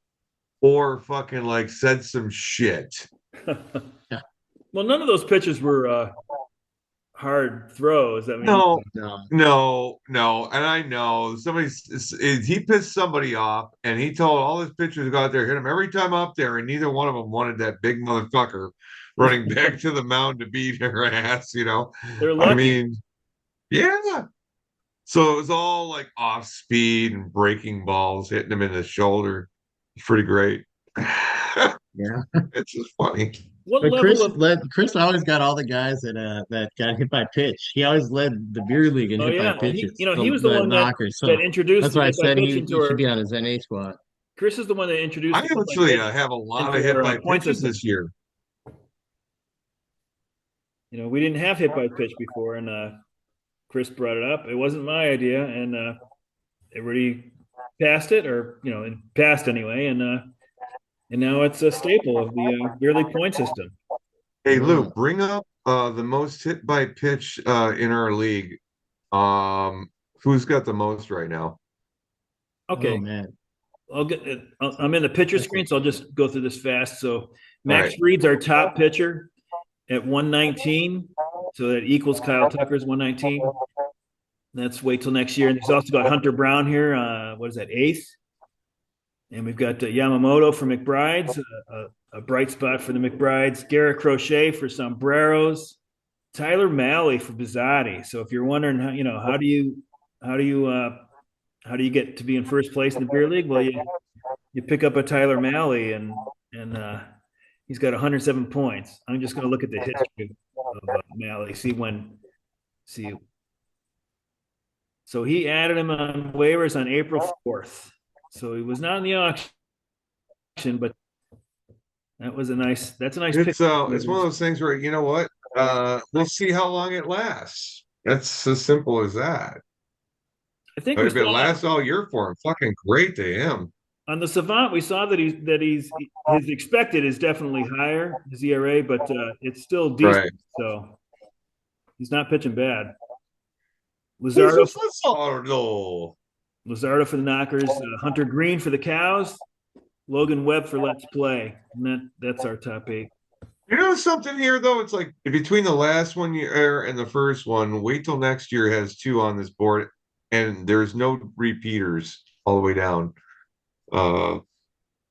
or fucking like said some shit. Yeah, Well, none of those pitches were hard throws. I mean, No, no, no. And I know he pissed somebody off and he told all his pitchers to go out there, hit him every time up there, and neither one of them wanted that big motherfucker running back to the mound to beat her ass. they're I lucky. mean, yeah. So it was all like off speed and breaking balls, hitting him in the shoulder. It's pretty great. yeah. It's just funny. What But level of? Chris always got all the guys that got hit by pitch. He always led the beer league in Oh hit by yeah, pitches, he was the the one that knockers. that So introduced that's the why I hit by said pitch into he should be our. on his NA squad. Chris is the one that introduced I the hit by actually pitch have a lot of into hit our by point pitches system. this year. We didn't have hit by pitch before, and Chris brought it up. It wasn't my idea, and everybody passed it, or it passed anyway, and now it's a staple of the beer league point system. Hey Lou, Oh, bring up the most hit by pitch in our league. Who's got the most right now? oh Okay, man. I'll get it. I'm in the pitcher screen, so I'll just go through this fast. So All Max right. Fried's our top pitcher at 119, so that equals Kyle Tucker's 119. Let's wait till next year. And there's also got Hunter Brown here. What is that, eighth? And we've got Yamamoto for McBride's, a bright spot for the McBrides. Garrett Crochet for Sombreros. Tyler Malley for Bizzotti. So if you're wondering how do you get to be in first place in the beer league? Well, you pick up a Tyler Malley and he's got 107 points. I'm just going to look at the history of Malley. See. So he added him on waivers on April 4th. So he was not in the auction, but that's a nice pick. It's one of those things where you know what? We'll see how long it lasts. That's as simple as that. I think But we if it saw lasts all year for him, fucking great to him. on the Savant, we saw that his expected is definitely higher, his ERA, but it's still decent. Right. So he's not pitching bad. Lizardo Lizardo for the Knockers, Hunter Green for the Cows, Logan Webb for Let's Play, and that's our top 8. You know something here though? It's like between the last one year and the first one, wait till next year has two on this board, and there's no repeaters all the way down. Uh,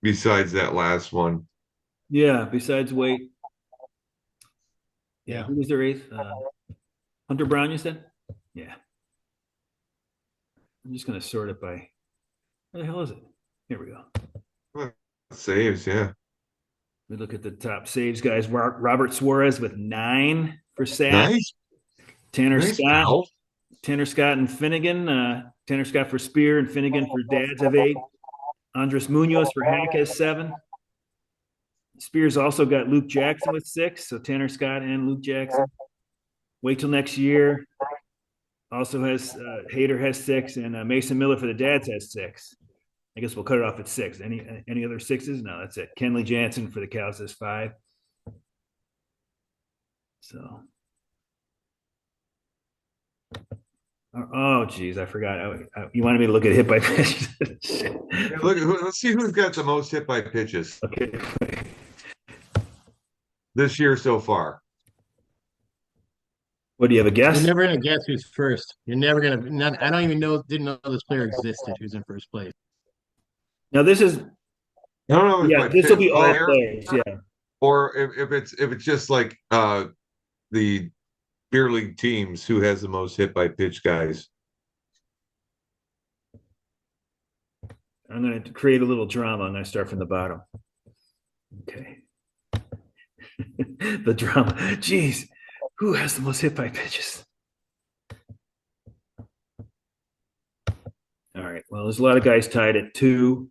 besides that last one. Yeah, besides weight. Yeah, Yeah. who was their eighth? Hunter Brown, you said? Yeah. I'm just gonna sort it by where the hell is it? Here we go. Saves, yeah. We look at the top saves guys. Robert Suarez with 9 for Sat. Nice, Tanner nice Scott. pal. Tanner Scott and Finnegan. Tanner Scott for Spear and Finnegan for Dads have 8. Andres Munoz for Hack has 7. Spears also got Luke Jackson with 6. So Tanner Scott and Luke Jackson. Wait till next year. Also has Hayter has 6, and Mason Miller for the Dads has 6. I guess we'll cut it off at 6. Any other 6s? No, that's it. Kenley Jansen for the Cows has 5. So, oh geez, I forgot. You wanted me to look at hit by pitch. Yeah, look, let's see who's got the most hit by pitches Okay. this year so far. What do you have a guess? You're never gonna guess who's first. You're never gonna. I don't even know. Didn't know this player existed. Who's in first place? Now this is I don't know if yeah. by This will be all player players. Yeah. or if it's just like the beer league teams who has the most hit by pitch guys. I'm going to create a little drama. I'm going to start from the bottom. Okay. The drama. Jeez, who has the most hit by pitches? All right. Well, there's a lot of guys tied at 2.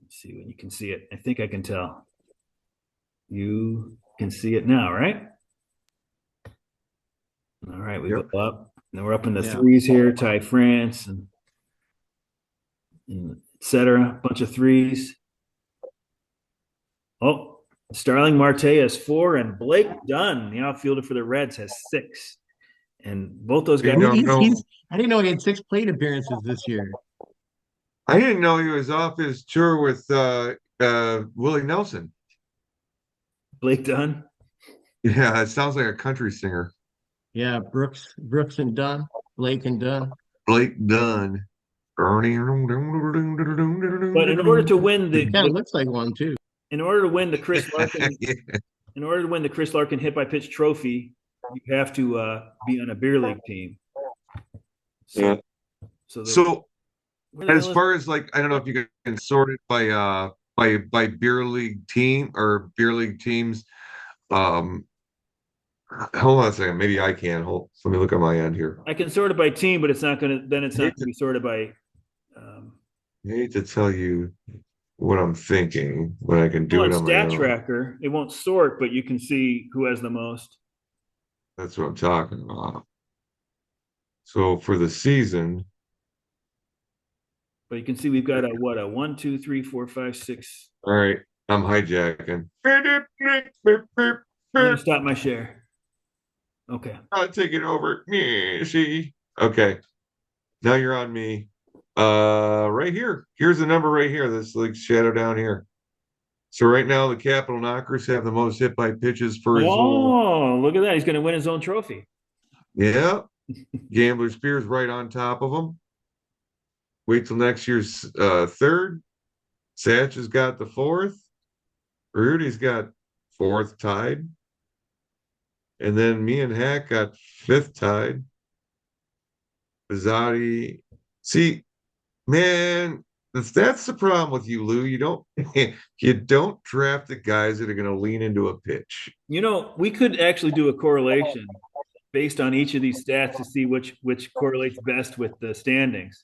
Let's see when you can see it. I think I can tell. You can see it now, right? All right. We Yep. go up. Now we're up in the Yeah. 3s here. Ty France and et cetera. Bunch of 3s. Oh, Starling Marte has 4, and Blake Dunn, the outfielder for the Reds, has 6. And both those guys. You don't know. I didn't know he had 6 plate appearances this year. I didn't know he was off his tour with Willie Nelson. Blake Dunn. Yeah, it sounds like a country singer. Yeah, Brooks and Dunn, Blake and Dunn. Blake Dunn. But in order to win Kind of looks like one too. in order to win the Chris Larkin, Yeah. in order to win the Chris Larkin hit by pitch trophy, you have to be on a beer league team. So, Yeah. so As far as like, I don't know if you can sort it by beer league team or beer league teams. Hold on a second. Maybe I can. Let me look at my end here. I can sort it by team, but it's not going to be sorted by. I hate to tell you what I'm thinking when I can do it on my Stat own. tracker. It won't sort, but you can see who has the most. That's what I'm talking about. So for the season, But you can see we've got a 1, 2, 3, 4, 5, 6. all right, I'm hijacking. I'm gonna stop my share. Okay. I'll take it over. Yeah, see. Okay. Now you're on me. Right here. Here's the number right here. This like shadow down here. So right now the Capital Knockers have the most hit by pitches for his whole. Oh, look at that. He's gonna win his own trophy. Yeah. Gambler Spears right on top of him. Wait till next year's third. Satch has got the 4th. Rudy's got 4th tied. And then me and Hack got 5th tied. Bizzotti. See, man, that's the problem with you, Lou. You don't draft the guys that are going to lean into a pitch. You know, we could actually do a correlation based on each of these stats to see which correlates best with the standings.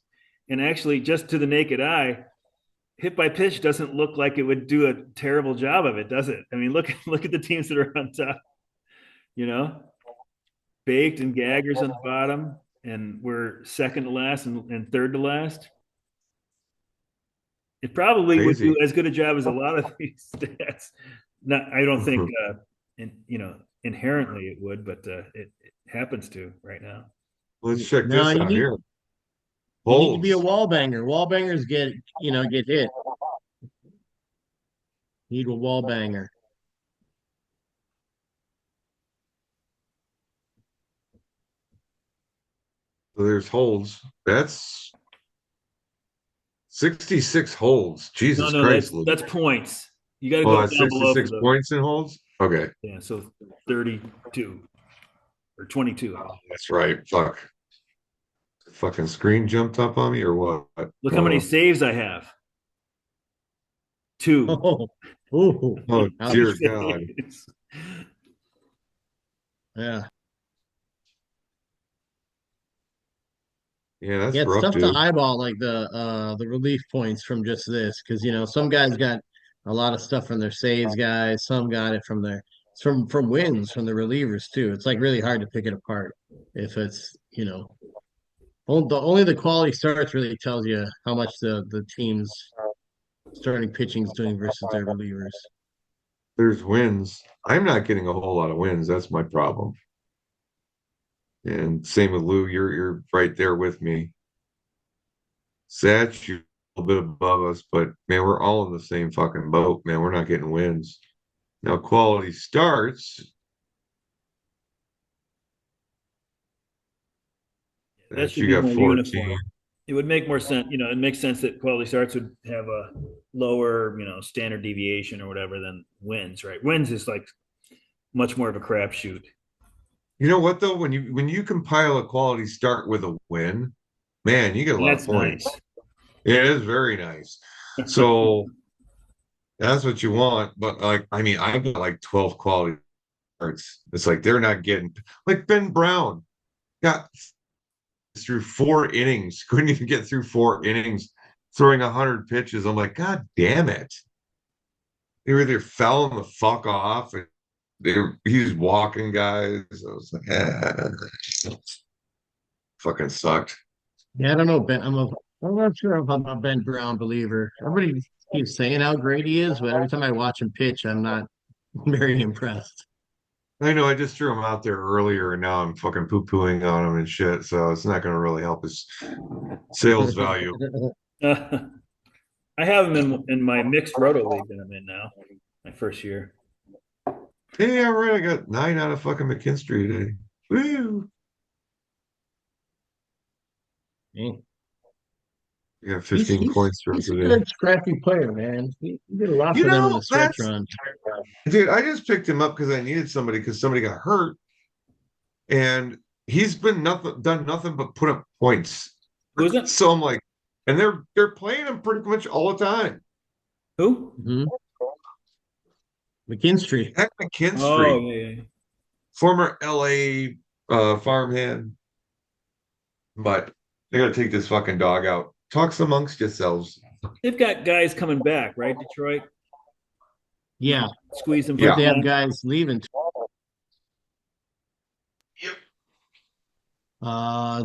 And actually, just to the naked eye, hit by pitch doesn't look like it would do a terrible job of it, does it? I mean, look at the teams that are on top. You know, Baked and Gaggers on the bottom, and we're second to last and third to last. It probably would do as good a job as a lot of these stats. I don't think, inherently it would, but it happens to right now. Let's check this out here. You need to be a wall banger. Wall bangers get hit. You need a wall banger. So there's holds. That's 66 holds. No, Jesus no, Christ, that's points. You got to well, go that's down below for 66 the points in holds. Okay, yeah. So 32 or 22. that's right. Fuck. Fucking screen jumped up on me or what? Look how many saves I have. Two. Oh, ooh, Oh Two dear ouch. God. saves. Yeah. Yeah, Yeah, that's it's rough, tough to dude. eyeball like the relief points from just this because some guys got a lot of stuff from their saves guys, some got it from their from wins from the relievers too. It's like really hard to pick it apart if it's only the quality starts really tells you how much the team's starting pitching is doing versus their relievers. There's wins. I'm not getting a whole lot of wins. That's my problem. And same with Lou. You're right there with me. Satch, you're a little bit above us, but man, we're all in the same fucking boat, man. We're not getting wins. Now, quality starts. That That should you be got more 14. uniform. It would make more sense. It makes sense that quality starts would have a lower, standard deviation or whatever than wins, right? Wins is like much more of a crapshoot. You know what though? When you compile a quality start with a win, man, you get a lot of That's points. nice. It is very nice. So that's what you want. But like, I mean, I've got like 12 quality starts. It's like they're not getting like Ben Brown got through 4 innings, couldn't even get through 4 innings, throwing 100 pitches. I'm like, God damn it. They were either fouling the fuck off and he's walking guys. I was like, fucking sucked. Yeah, I don't know, Ben. I'm not sure if I'm a Ben Brown believer. Everybody keeps saying how great he is, but every time I watch him pitch, I'm not very impressed. I know I just threw him out there earlier and now I'm fucking poo-pooing on him and shit. So it's not going to really help his sales value. I have him in my mixed roto league that I'm in now, my first year. Hey, all right. I got 9 out of fucking McKinstry today. Woo! Hey, You got He's 15 he's points throughout he's a the day. good scrappy player, man. He did a lot You for them in know, the stretch that's run. dude. I just picked him up because I needed somebody because somebody got hurt, and he's been done nothing but put up points. Who is it? So I'm like, and they're playing him pretty much all the time. Who? Hmm. McKinstry. Heck, Oh, McKinstry, yeah. former LA farmhand, but they got to take this fucking dog out. Talks amongst yourselves. They've got guys coming back, right? Detroit Yeah, squeeze them but from Yeah. they have time. guys leaving. Yep.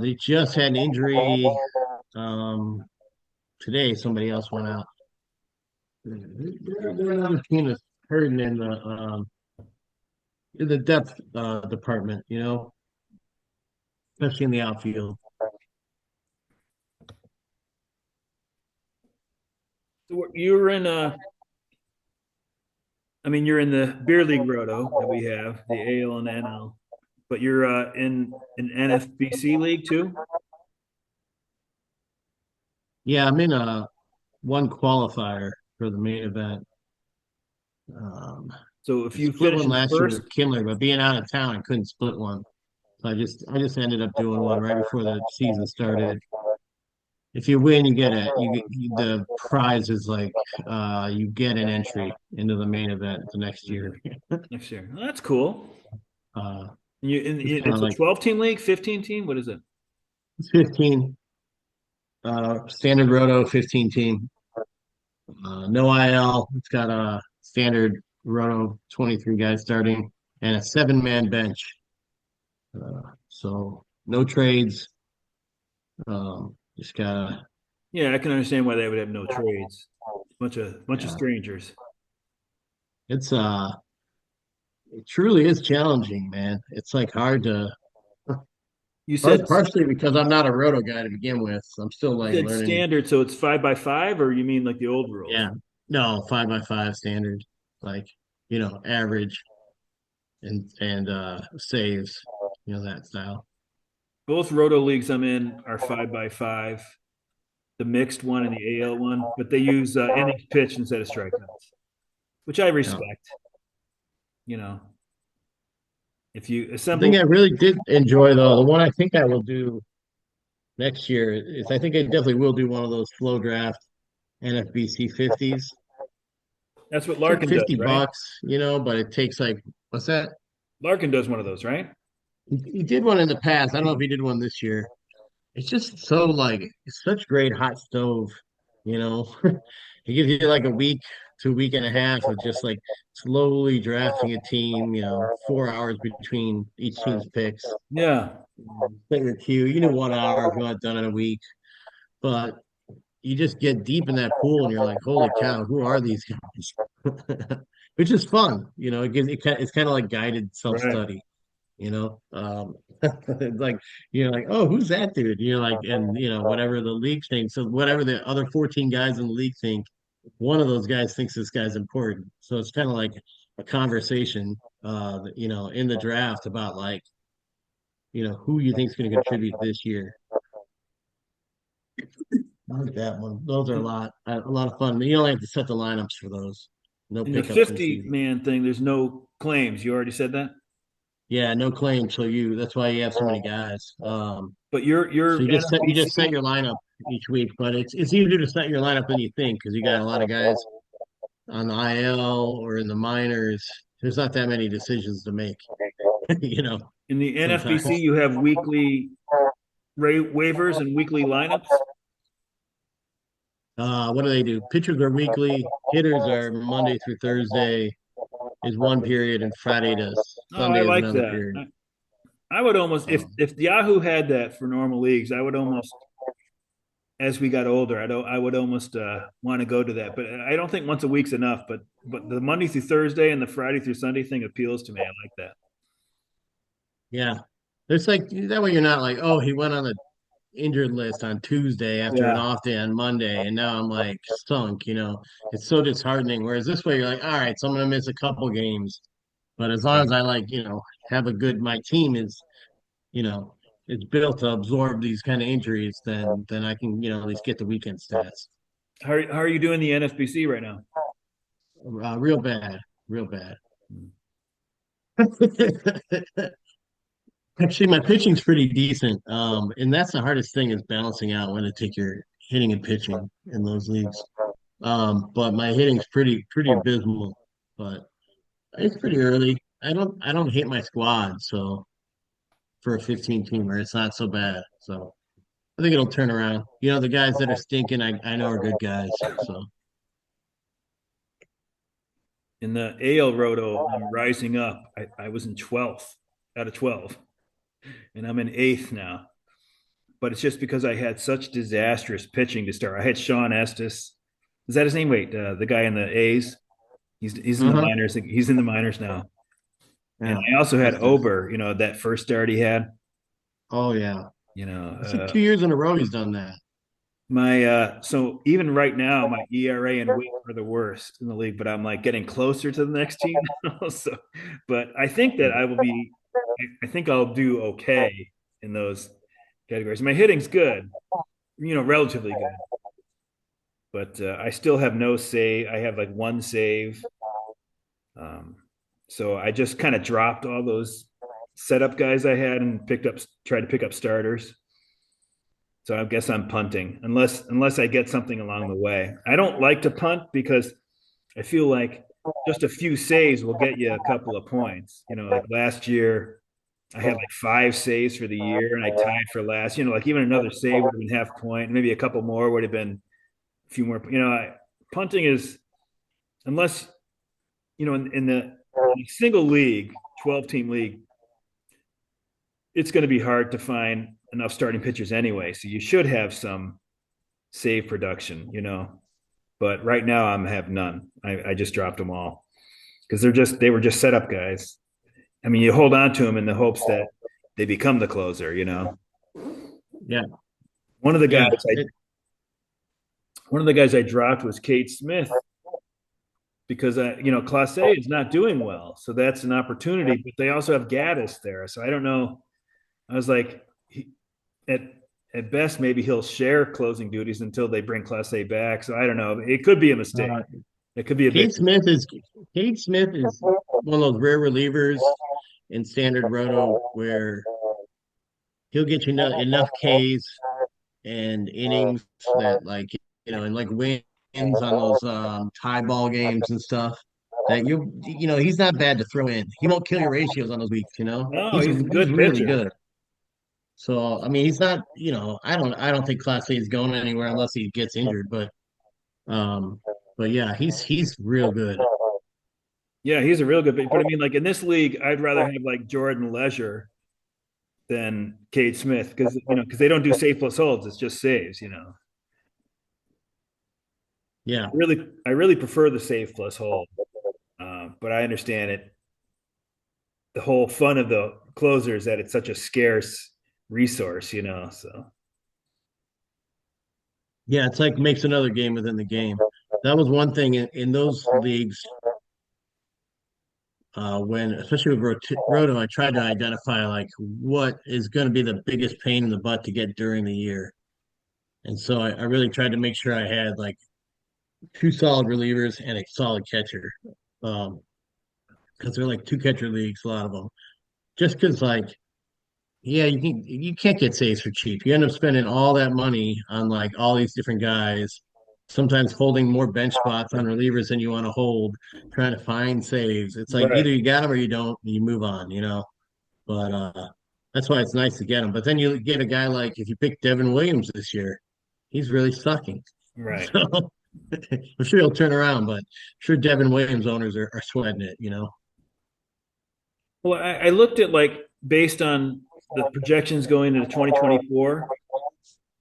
They just had an injury um today. Somebody else went out. Another team is hurting in the depth department, especially in the outfield. So you're in you're in the beer league roto that we have, the AL and NL, but you're in an NFBC league too. Yeah, I'm in a one qualifier for the main event. Um, So if I you split finish one in last year first, with Kindler, but being out of town, I couldn't split one. So I just ended up doing one right before the season started. If you win, you get the prize is like you get an entry into the main event the next year. next year, well, that's cool. Uh, it's kind of It's a like 12 team league, 15 team. What is it? it's 15 standard roto 15 team. No IL. It's got a standard roto 23 guys starting and a 7-man bench. So no trades. Just gotta Yeah, I can understand why they would have no trades. Bunch of yeah. strangers. It's it truly is challenging, man. It's like hard to You said partially because I'm not a roto guy to begin with. So I'm still you like said learning. standard, so it's 5 by 5, or you mean like the old rules? Yeah. No, 5 by 5 standard, like average and saves, that style. both roto leagues I'm in are 5x5, the mixed one and the AL one, but they use innings pitched instead of strikeouts, which I Yeah. respect. You know, if you The thing assemble, I really did enjoy though, the one I think I will do next year is I think I definitely will do one of those flow draft NFBC 50s. that's what It's like Larkin does, 50 right? bucks, but it takes like what's that? Larkin does one of those, right? He did one in the past. I don't know if he did one this year. It's just so like it's such great hot stove, you know. He gives you like a week to a week and a half of just like slowly drafting a team, 4 hours between each team's picks. Yeah. Set your queue. You do 1 hour if you want it done in a week, but you just get deep in that pool and you're like, holy cow, who are these guys? Which is fun, it's kind of like guided Right. self-study, it's like you're like, oh, who's that dude? You're like, and whatever the league thinks, so whatever the other 14 guys in the league think, one of those guys thinks this guy's important. So it's kind of like a conversation, in the draft about like, who you think is going to contribute this year. I like that one. Those are a lot of fun. You only have to set the lineups for those. No In the pickups this 50 season. man thing, there's no claims. You already said that. Yeah, no claim. So that's why you have so many guys. But your So you just set NFBC, your lineup each week, but it's easier to set your lineup than you think because you got a lot of guys on the IL or in the minors. There's not that many decisions to make, you know, in the NFBC, sometimes. you have weekly waivers and weekly lineups. What do they do? Pitchers are weekly, hitters are Monday through Thursday is one period, and Friday to Oh, I Sunday is like another that. period. I would almost, if Um, if Yahoo had that for normal leagues, I would almost, as we got older, I would almost want to go to that. But I don't think once a week's enough. But the Monday through Thursday and the Friday through Sunday thing appeals to me. I like that. yeah, there's like that way you're not like, oh, he went on the injured list on Tuesday after an Yeah. off day on Monday, and now I'm like stunk. It's so disheartening. Whereas this way, you're like, all right, so I'm gonna miss a couple games, but as long Right. as I like, have a good, my team is, you know, it's built to absorb these kind of injuries, then I can, at least get the weekend stats. How are you doing the NFBC right now? Real bad, real bad. Actually, my pitching's pretty decent. And that's the hardest thing is balancing out when to take your hitting and pitching in those leagues. But my hitting's pretty abysmal, but it's pretty early. I don't hate my squad, so for a 15 teamer, it's not so bad. So I think it'll turn around. The guys that are stinking, I know are good guys. So In the AL Roto, I'm rising up. I was in 12th out of 12, and I'm in eighth now. But it's just because I had such disastrous pitching to start. I had Sean Estes. Is that his name? Wait, the guy in the A's. He's in the uh-huh. minors. He's in the minors now. And Yeah. I also had That's good. Ober. That first start he had. Oh yeah. You know, I think 2 years in a row he's done that. my so even right now, my ERA and WHIP are the worst in the league. But I'm like getting closer to the next team now. So, but I think that I will be. I think I'll do okay in those categories. My hitting's good. Relatively good. But I still have no save. I have like one save. Um, so I just kind of dropped all those setup guys I had and tried to pick up starters. So I guess I'm punting unless I get something along the way. I don't like to punt because I feel like just a few saves will get you a couple of points. Like last year, I had like 5 saves for the year and I tied for last. Like even another save would have been half point, maybe a couple more would have been a few more. Punting is unless in a single league, 12-team league, it's going to be hard to find enough starting pitchers anyway. So you should have some save production. But right now I'm have none. I just dropped them all because they were just setup guys. I mean, you hold on to them in the hopes that they become the closer. Yeah. One of the guys Yeah. I one of the guys I dropped was Cade Smith because Class A is not doing well, so that's an opportunity. But they also have Gaddis there, so I don't know. I was like, at at best, maybe he'll share closing duties until they bring Class A back. So I don't know. It could be a mistake. Uh, It could be a big. Cade Smith is Cade Smith is one of those rare relievers in standard roto where he'll get you enough Ks and innings that like and like wins on those tie ball games and stuff that he's not bad to throw in. He won't kill your ratios on those weeks, No, He's he's a he's good really pitcher. good. So I mean he's not, I don't think Class A is going anywhere unless he gets injured, um but yeah, he's real good. Yeah, he's a real good pitcher. But I mean, like in this league, I'd rather have like Jordan Leisure than Cade Smith because they don't do save plus holds. It's just saves. Yeah. I really prefer the save plus hold, but I understand it. The whole fun of the closer is that it's such a scarce resource. So Yeah, it's like makes another game within the game. That was one thing in those leagues when, especially with Roto, I tried to identify like what is going to be the biggest pain in the butt to get during the year. And so I really tried to make sure I had like two solid relievers and a solid catcher. Um, because they're like two catcher leagues, a lot of them. Just because like yeah, you can't get saves for cheap. You end up spending all that money on like all these different guys, sometimes holding more bench spots on relievers than you want to hold, trying to find saves. It's like right, either you got them or you don't, and you move on. But that's why it's nice to get them. But then you get a guy like if you pick Devin Williams this year, he's really sucking. right. So I'm sure he'll turn around, but I'm sure Devin Williams owners are sweating it. Well, I looked at like based on the projections going into 2024.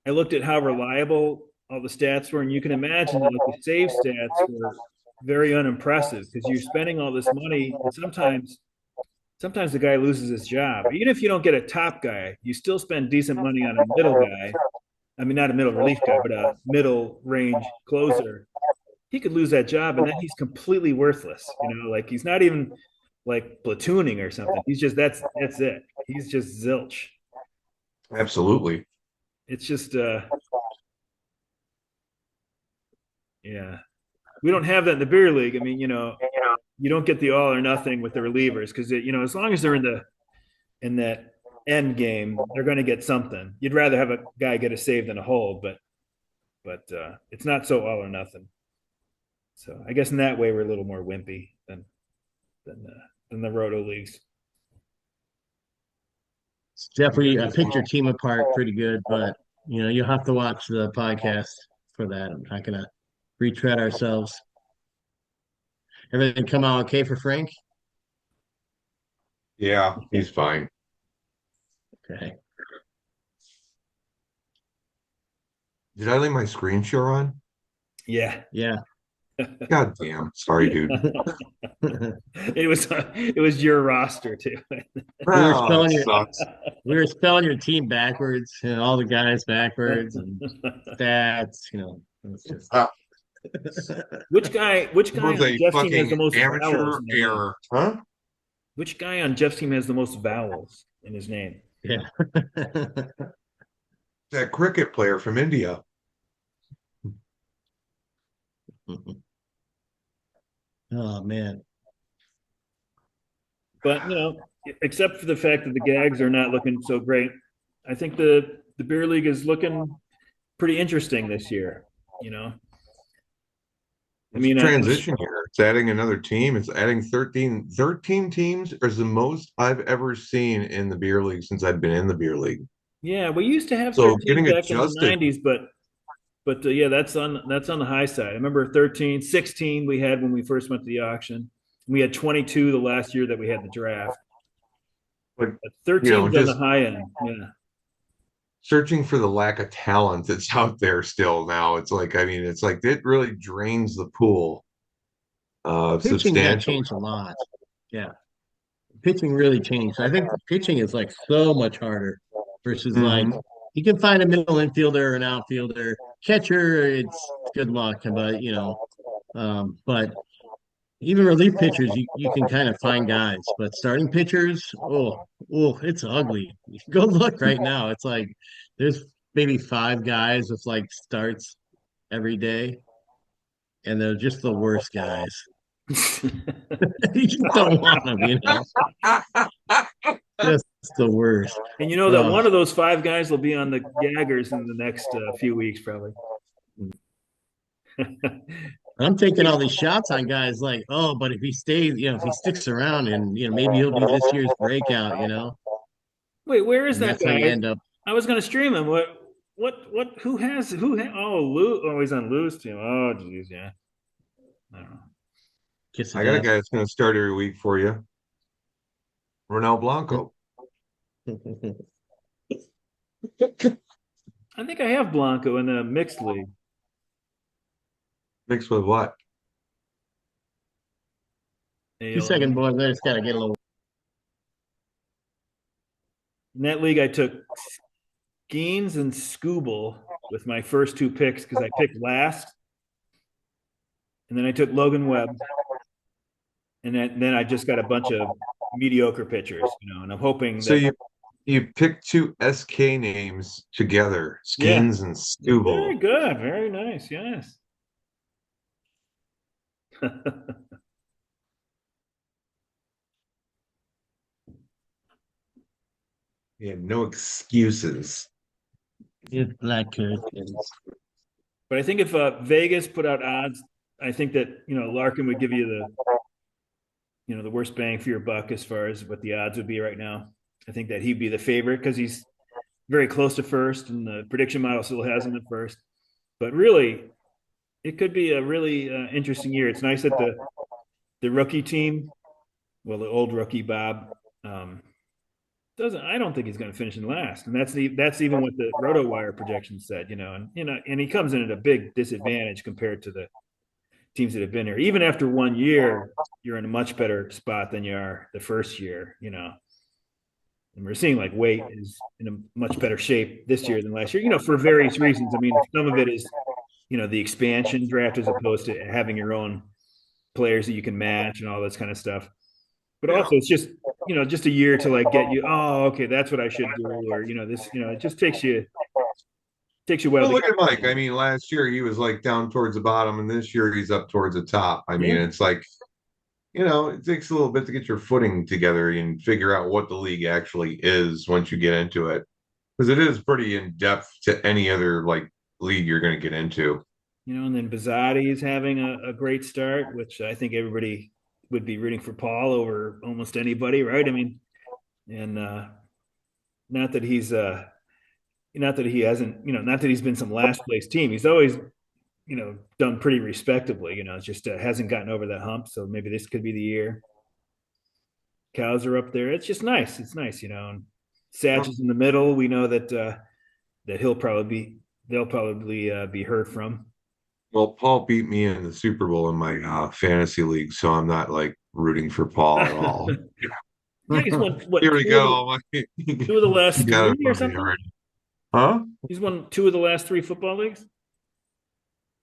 I looked at how reliable all the stats were, and you can imagine that like the save stats were very unimpressive because you're spending all this money, and sometimes the guy loses his job. Even if you don't get a top guy, you still spend decent money on a middle guy. I mean, not a middle relief guy, but a middle range closer. He could lose that job, and then he's completely worthless. Like he's not even like platooning or something. He's just that's it. He's just zilch. Absolutely. It's just yeah. We don't have that in the beer league. I mean, you don't get the all or nothing with the relievers because as long as they're in that end game, they're going to get something. You'd rather have a guy get a save than a hold, but it's not so all or nothing. So I guess in that way we're a little more wimpy than the roto leagues. It's definitely I picked your team apart pretty good, but you'll have to watch the podcast for that. I'm not gonna retread ourselves. Everything come out okay for Frank? Yeah, he's fine. Okay. Did I leave my screen share on? Yeah. Yeah. God damn. Sorry, dude. It was your roster too. We were Oh, spelling it your sucks. we were spelling your team backwards, all the guys backwards and stats. It's just Uh, which guy was on a Jeff's team has the fucking most vowels amateur in their name? error. Huh? Which guy on Jeff's team has the most vowels in his name? yeah. That cricket player from India. Oh man. But except for the fact that the gags are not looking so great, I think the beer league is looking pretty interesting this year. You know, I It's a mean, transition here. It's adding another team. It's adding 13 teams is the most I've ever seen in the beer league since I've been in the beer league. yeah, we used to have So 13 getting back in the adjusted, 90s, but yeah, that's on the high side. I remember 13, 16 we had when we first went to the auction. We had 22 the last year that we had the draft. but But 13 is on the just high end. Yeah. searching for the lack of talent that's out there still now. It's like, I mean, it's like it really drains the pool Pitching got substantially. changed a lot. Yeah. Pitching really changed. I think pitching is like so much harder versus like Mhm. you can find a middle infielder or an outfielder. Catcher, it's good luck, but but even relief pitchers, you can kind of find guys, but starting pitchers, it's ugly. Go look right now. It's like there's maybe five guys with like starts every day, and they're just the worst guys. You just don't want them, just the worst. And you know that Uh, one of those five guys will be on the Gaggers in the next few weeks, probably. I'm taking all these shots on guys like, oh, but if he stays, if he sticks around and maybe he'll be this year's breakout, Wait, where is and that that's how you guy? end up I was going to stream him. What? Oh, Lou. Oh, he's on Lou's team. Oh, geez, yeah. I don't know. kiss of I got a death. guy that's going to start every week for you, Ronel Blanco. I think I have Blanco in the mixed league. Mixed with what? 2 second, boys. I just gotta get a little. In that league, I took Skeens and Scooble with my first two picks because I picked last, and then I took Logan Webb, and then I just got a bunch of mediocre pitchers, and I'm hoping So that you pick two SK names together, yeah, Skeens and very Stubble. good, very nice, yes. You have no excuses. It's black curtains. But I think if Vegas put out odds, I think that Larkin would give you the worst bang for your buck as far as what the odds would be right now. I think that he'd be the favorite because he's very close to first, and the prediction model still has him at first. But really, it could be a really interesting year. It's nice that the rookie team, well, the old rookie Bob, doesn't. I don't think he's going to finish in last, and that's even what the RotoWire projections said. And he comes in at a big disadvantage compared to the teams that have been here. Even after 1 year, you're in a much better spot than you are the first year. And we're seeing like Waite is in a much better shape this year than last year. For various reasons. I mean, some of it is the expansion draft as opposed to having your own players that you can match and all this kind of stuff. But Yeah. also, it's just a year to like get you. Oh, okay, that's what I should do, or this. It just takes you a while Well, to look get at Mike. I there. mean, last year he was like down towards the bottom, and this year he's up towards the top. I mean, Yeah, it's like, it takes a little bit to get your footing together and figure out what the league actually is once you get into it. Because it is pretty in depth to any other like league you're going to get into. and then Bizzotti is having a great start, which I think everybody would be rooting for Paul over almost anybody, right? I mean, and not that he's not that he hasn't, not that he's been some last place team. He's always done pretty respectably. It's just hasn't gotten over that hump. So maybe this could be the year. Cows are up there. It's just nice. It's nice. And Satch is in the middle. We know that they'll probably be heard from. Well, Paul beat me in the Super Bowl in my fantasy league, so I'm not like rooting for Paul at all. Yeah, he's won He what already got all my. two of the He last got three it or from me something. already. Huh? He's won two of the last three football leagues.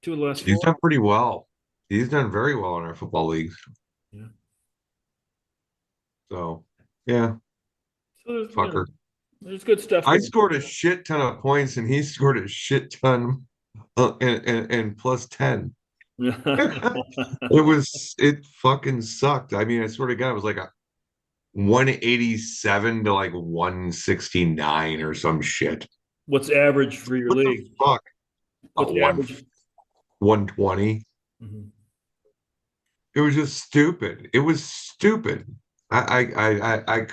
Two of the last He's four. done pretty well. He's done very well in our football leagues. Yeah. So, yeah, So fucker. there's good stuff I going. scored a shit ton of points, and he scored a shit ton, and plus 10. It fucking sucked. I mean, I swear to God, it was like a 187 to like 169 or some shit. What's average for your What the league? fuck? What's One average? 120. Mhm. It was just stupid. It was stupid. I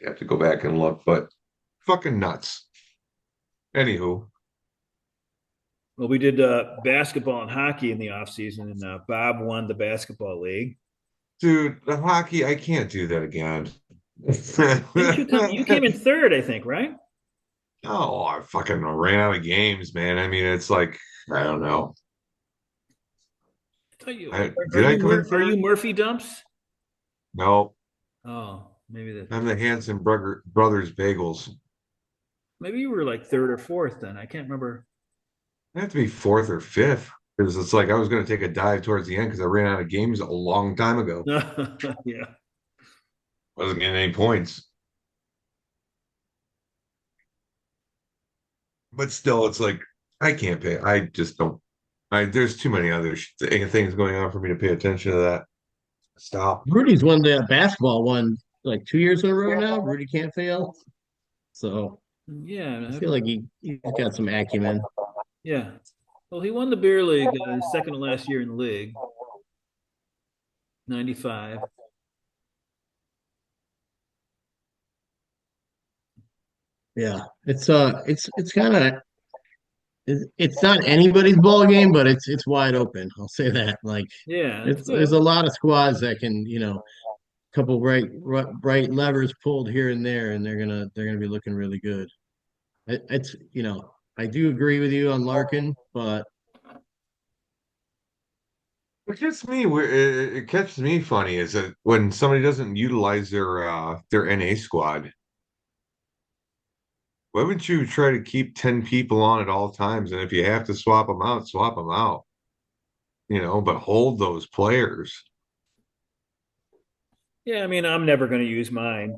have to go back and look, but fucking nuts. Anywho, Well, we did basketball and hockey in the off season, and Bob won the basketball league. dude, the hockey, I can't do that again. Didn't you come? You came in third, I think, right? Oh, I fucking ran out of games, man. I mean, it's like, I don't know. I thought you are Did I come in are you third? Murphy Dumps? No, Oh, I'm the Brothers Bagels. maybe you were like third or fourth then. I can't remember. I have to be fourth or fifth because it's like I was going to take a dive towards the end because I ran out of games a long time ago. Yeah. Wasn't getting any points. But still, it's like I can't pay. I just don't. There's too many other things going on for me to pay attention to that. Stop. Rudy's won the basketball one like 2 years in a row now. Rudy can't fail. So I Yeah, feel like he's got some acumen. yeah. Well, he won the beer league his second to last year in the league, 95. Yeah, it's kind of it's not anybody's ball game, but it's wide open. I'll say that. Like Yeah, that's it's there's good. a lot of squads that can, couple right levers pulled here and there, and they're gonna be looking really good. It's I do agree with you on Larkin, but What gets me, it catches me funny is that when somebody doesn't utilize their NA squad, why would you try to keep 10 people on at all times? And if you have to swap them out, swap them out, but hold those players. Yeah, I mean, I'm never going to use mine,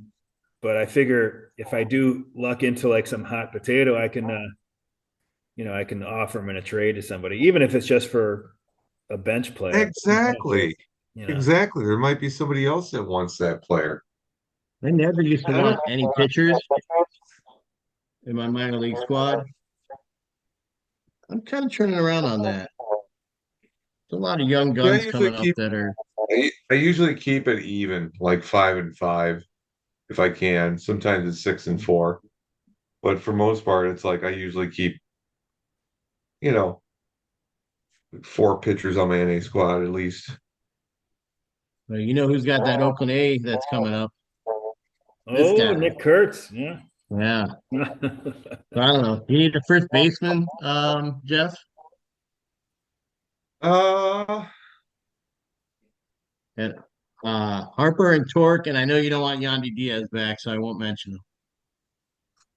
but I figure if I do luck into like some hot potato, I can offer them in a trade to somebody, even if it's just for a bench player. Exactly. You know, Exactly. There might be somebody else that wants that player. I never used to I don't, want any pitchers in my minor league squad. I'm kind of turning around on that. There's a lot of young yeah, guns coming up that are I usually keep it even, like 5-5 if I can. Sometimes it's 6-4. But for most part, it's like I usually keep, you know, 4 pitchers on my NA squad at least. who's got that Oakland A that's coming up? This oh, guy. Nick Kurtz, yeah. Yeah. So I don't know. You need a first baseman, Jeff? Uh, And Harper and Torque, and I know you don't want Yandy Diaz back, so I won't mention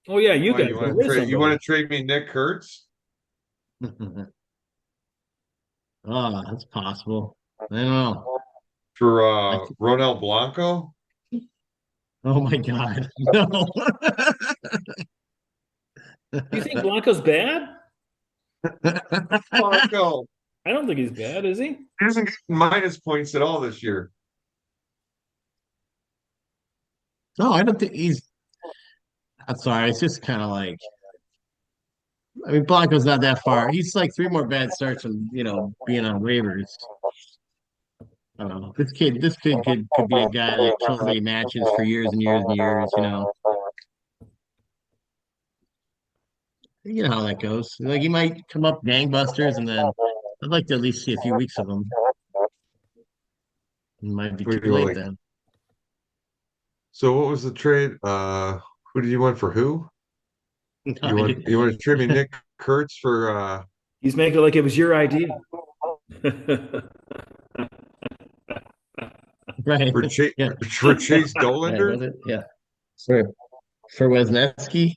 Oh yeah, you why guys, there is you want somebody. to trade me Nick Kurtz him. Oh, that's possible. I don't know. for I, Ronel Blanco? oh my God. No. Do you think Blanco's bad? Blanco. I don't think he's bad, is he? He hasn't gotten minus points at all this year. No, I don't think he's. I'm sorry. It's just kind of like, I mean, Blanco's not that far. He's like three more bad starts from, being on waivers. I don't know. This kid could be a guy that somebody matches for years and years and years. You know how that goes. Like he might come up gangbusters, and then I'd like to at least see a few weeks of him. It might be What do too you want, late like? then. So what was the trade? Who did you want for who? I did- You want to trade me Nick Kurtz for He's making it like it was your idea. right. for Chase Yeah. for Chase Right, Dolander? was it? Yeah. For Wesneski.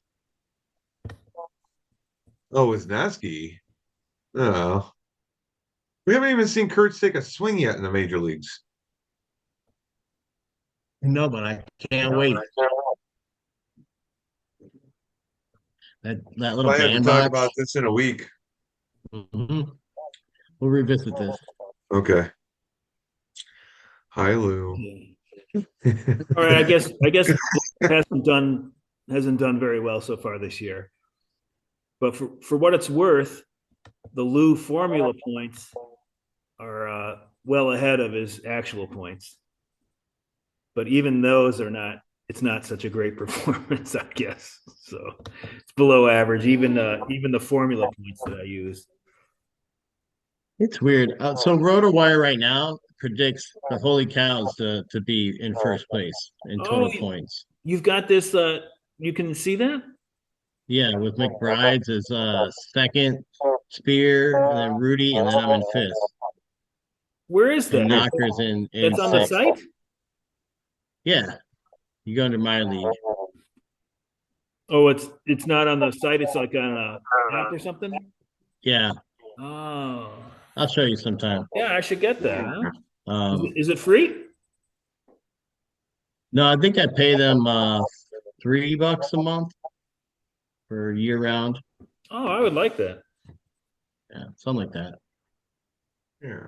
Oh, Wisniewski. Oh, we haven't even seen Kurtz take a swing yet in the major leagues. No, but I can't wait. That little I have to talk about bandbox. this in a week. Mhm. We'll revisit this. Okay. Hi, Lou. All right, I guess hasn't done very well so far this year. But for what it's worth, the Lou formula points are well ahead of his actual points. But even those are not. It's not such a great performance, I guess. So it's below average. Even the formula points that I use. It's weird. So RotoWire right now predicts the Holy Cows to be in first place in Oh, total points. you've got this. You can see that. Yeah, with McBride's as second, Spear, and then Rudy, and then I'm in fifth, Where is and that? Knockers in That's on the sixth. site. Yeah, you go into my league. Oh, it's not on the site. It's like on a app or something. Yeah, Oh, I'll show you sometime. yeah, I should get that. Huh? Is Um, it, is it free? no, I think I pay them $3 a month for year round. Oh, I would like that. Yeah, something like that. Yeah.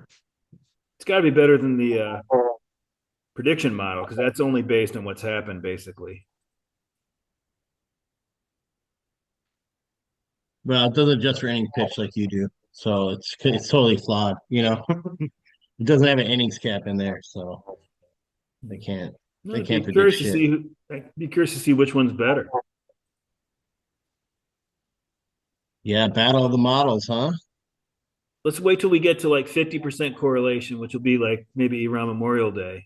It's got to be better than the prediction model because that's only based on what's happened, basically. Well, it doesn't adjust for inning pitch like you do, so it's totally flawed. It doesn't have an innings cap in there, so they can't No, they I'd be can't predict curious to shit. see. I'd be curious to see which one's better. Yeah, battle of the models, huh? Let's wait till we get to like 50% correlation, which will be like maybe around Memorial Day,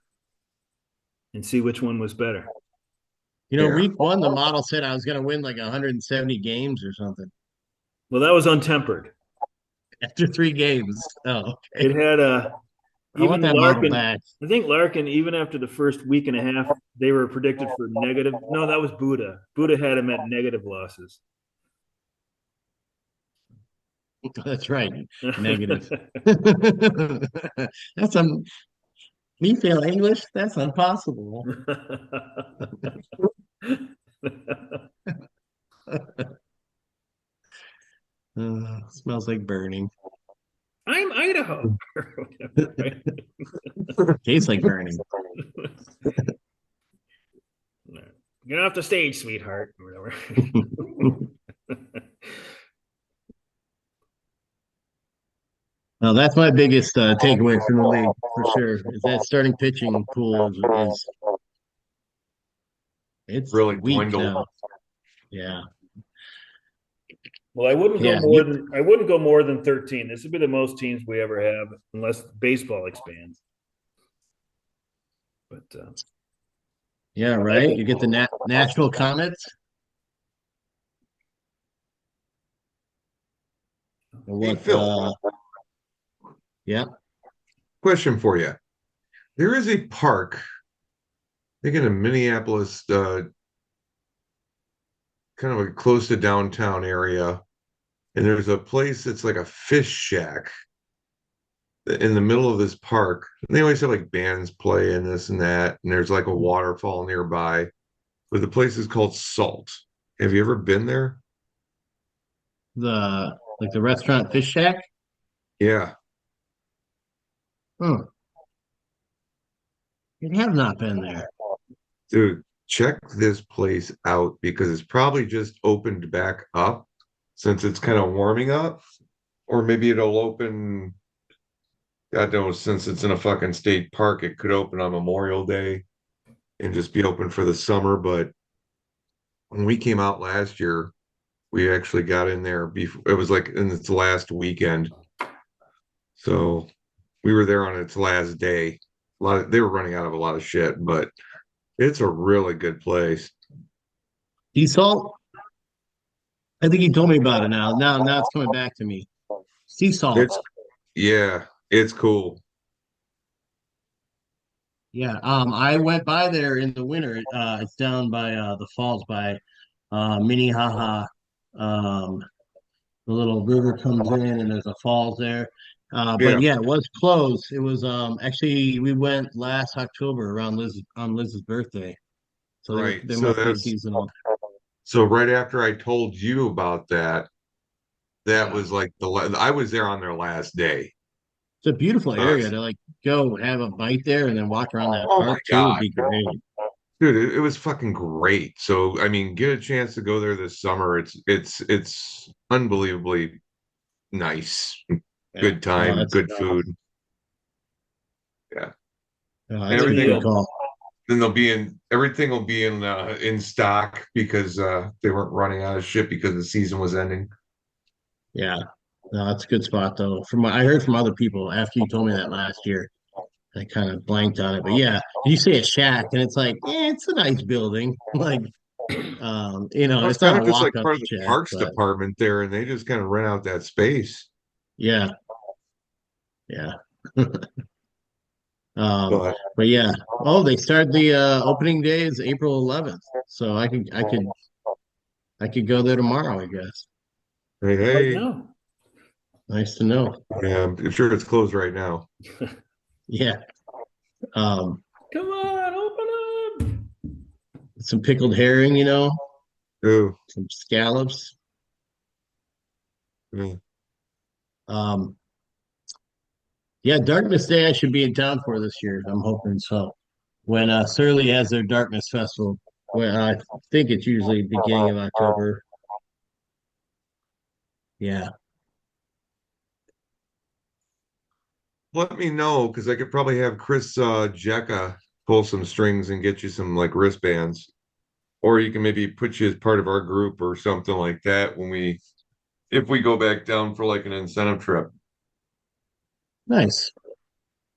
and see which one was better. Yeah. Week one, the model said I was going to win like 170 games or something Well, that was untempered. after 3 games. Oh, okay. It had I want even that model Larkin. back. I think Larkin, even after the first week and a half, they were predicted for negative. No, that was Buddha. Buddha had him at negative losses. That's right. Negative. That's me fail English. That's impossible. Smells like burning. I'm Idaho. Right? Tastes like burning. Get off the stage, sweetheart, or whatever. Well, that's my biggest takeaway from the league for sure. Is that starting pitching pool is it's Really weak dwindled. now. Yeah, Well, yeah. I wouldn't go more than 13. This would be the most teams we ever have, unless baseball expands. But Yeah, I right. think You get the National Comets. Or Hey, what? Phil, Yeah. question for you. There is a park, I think in Minneapolis, kind of like close to downtown area, and there's a place that's like a fish shack in the middle of this park. And they always have like bands play and this and that, and there's like a waterfall nearby. But the place is called Salt. Have you ever been there? The restaurant Fish Shack. Yeah, Hmm. You have not been there. dude, check this place out because it's probably just opened back up since it's kind of warming up, or maybe it'll open. God knows, since it's in a fucking state park, it could open on Memorial Day and just be open for the summer. But when we came out last year, we actually got in there before it was like in its last weekend. So we were there on its last day. They were running out of a lot of shit, but it's a really good place. Sea salt. I think you told me about it now. Now it's coming back to me. Sea salt. It's yeah, it's cool. Yeah. I went by there in the winter. It's down by the falls by Minnehaha. Um, the little river comes in and there's a falls there. But Yeah, yeah, it was closed. It was actually we went last October around Liz's birthday. So right. they must be seasonal. So right after I told you about that, that Yeah. was like I was there on their last day. It's a beautiful Uh, area to like go have a bite there and then walk around that oh my park too would God. be great. Dude, it was fucking great. So I mean, get a chance to go there this summer. It's unbelievably nice. Yeah. Good No, time, good food. Yeah. And that's a maybe good everything call. then they'll be in everything will be in stock because they weren't running out of shit because the season was ending. Yeah. No, that's a good spot though. From what I heard from other people after you told me that last year, I kind of blanked on it. But yeah, you say a shack and it's like, it's a nice building. Like, Well, it's it's kind not a of just like walk-up part of the shack, parks but department there, and they just kind of rent out that space. yeah, yeah. But But yeah. Oh, they started the opening day is April 11th. So I could go there tomorrow, I guess. hey, right hey, now. Nice to know. yeah, I'm sure it's closed right now. Yeah. Um, Come on, open some pickled herring, Ooh, some scallops. Yeah. Um, yeah, Darkness Day I should be in town for this year. I'm hoping so. When Surly has their Darkness Festival, where I think it's usually beginning of October. Yeah. Let me know because I could probably have Chris Jecka pull some strings and get you some like wristbands. Or you can maybe put you as part of our group or something like that when we if we go back down for like an incentive trip. Nice. Oh,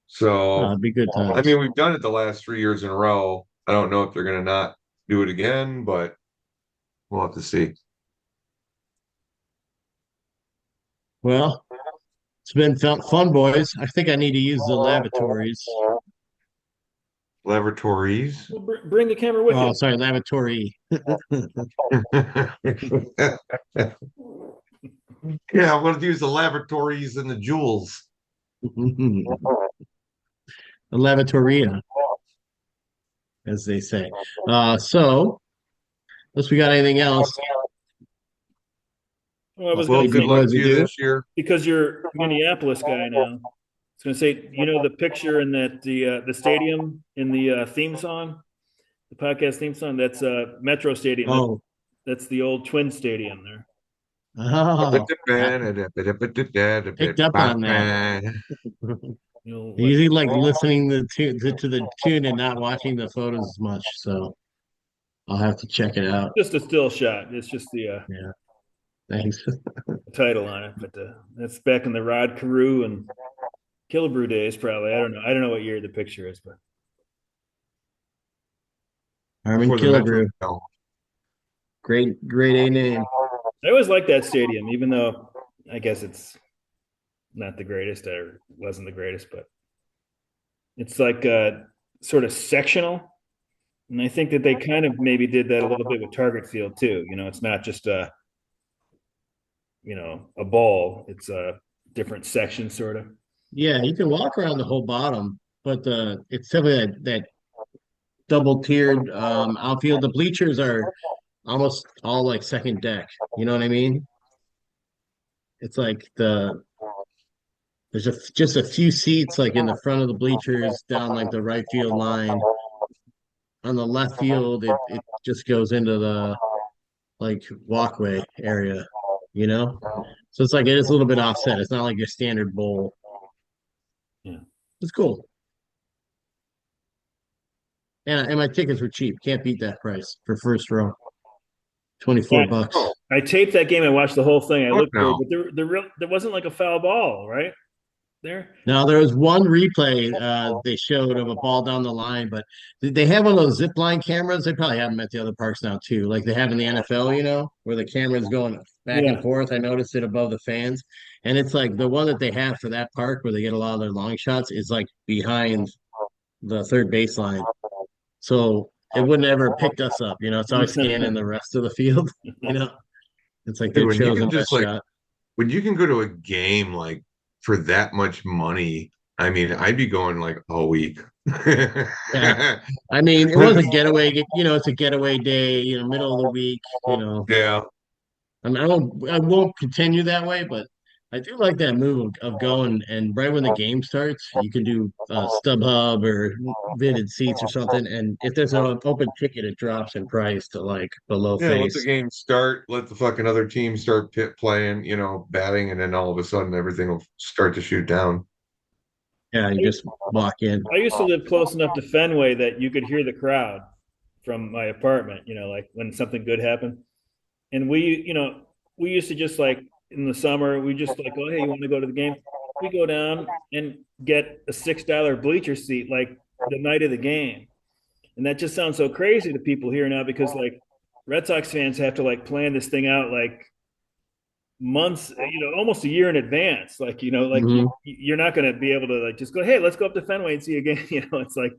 So it'd be good I times. mean we've done it the last 3 years in a row. I don't know if they're gonna not do it again, but we'll have to see. Well, it's been fun, boys. I think I need to use the lavatories. Laboratories. Well, bring the camera with Oh, you. sorry, lavatory. Yeah, I'm going to use the laboratories and the jewels. The lavatoria, as they say. So, unless we got anything else, Well, I was Well, going we to good do say, luck what to we you do. this year. because you're a Minneapolis guy now, I was going to say, the picture in that the stadium in the theme song, the podcast theme song. That's Metro Stadium. Oh, That's the old Twin Stadium there. oh, I picked up on that. I What? usually like listening to the tune and not watching the photos as much, so I'll have to check it out. Just a still shot. It's just the Yeah, thanks. title on it, but that's back in the Rod Carew and Killebrew days, probably. I don't know. I don't know what year the picture is, but Harmon Before the Metro Killebrew, fell. great A name. I always liked that stadium, even though I guess it's not the greatest or wasn't the greatest, but it's like sort of sectional. And I think that they kind of maybe did that a little bit with Target Field too. It's not just a ball. It's a different section sort of. Yeah, you can walk around the whole bottom, but it's simply that double tiered outfield. The bleachers are almost all like second deck. You know what I mean? It's like there's just a few seats like in the front of the bleachers down like the right field line. On the left field, it just goes into the like walkway area, you know? So it's like it is a little bit offset. It's not like your standard bowl. Yeah. It's cool. And my tickets were cheap. Can't beat that price for first row. Yeah. $24. I taped that game. I watched the whole thing. I Fuck looked for it, no. but there wasn't like a foul ball right there. Now there was one replay they showed of a ball down the line, but they have one of those zip line cameras. They probably have them at the other parks now too, like they have in the NFL, where the camera's going back and Yeah. forth. I noticed it above the fans, and it's like the one that they have for that park where they get a lot of their long shots is like behind the third baseline, so it wouldn't ever picked us up. It's always scanning the rest of the field. You know, it's like Dude, their when you chosen can best just like shot. when you can go to a game like for that much money, I mean, I'd be going like all week. Yeah. I mean, it was a getaway, it's a getaway day, middle of the week. Yeah. I mean, I won't continue that way, but I do like that move of going and right when the game starts, you can do StubHub or Vivid Seats or something, and if there's an open ticket, it drops in price to like below Yeah, let the face. game start, let the fucking other team start playing, batting, and then all of a sudden everything will start to shoot down. Yeah, you just walk in. I used to live close enough to Fenway that you could hear the crowd from my apartment. Like when something good happened, and we used to just like in the summer, we just like, oh hey, you want to go to the game? We go down and get a $6 bleacher seat like the night of the game. And that just sounds so crazy to people here now because like Red Sox fans have to like plan this thing out like months, almost a year in advance. Like, like Hmm. you're not going to be able to like just go, hey, let's go up to Fenway and see a game. It's like,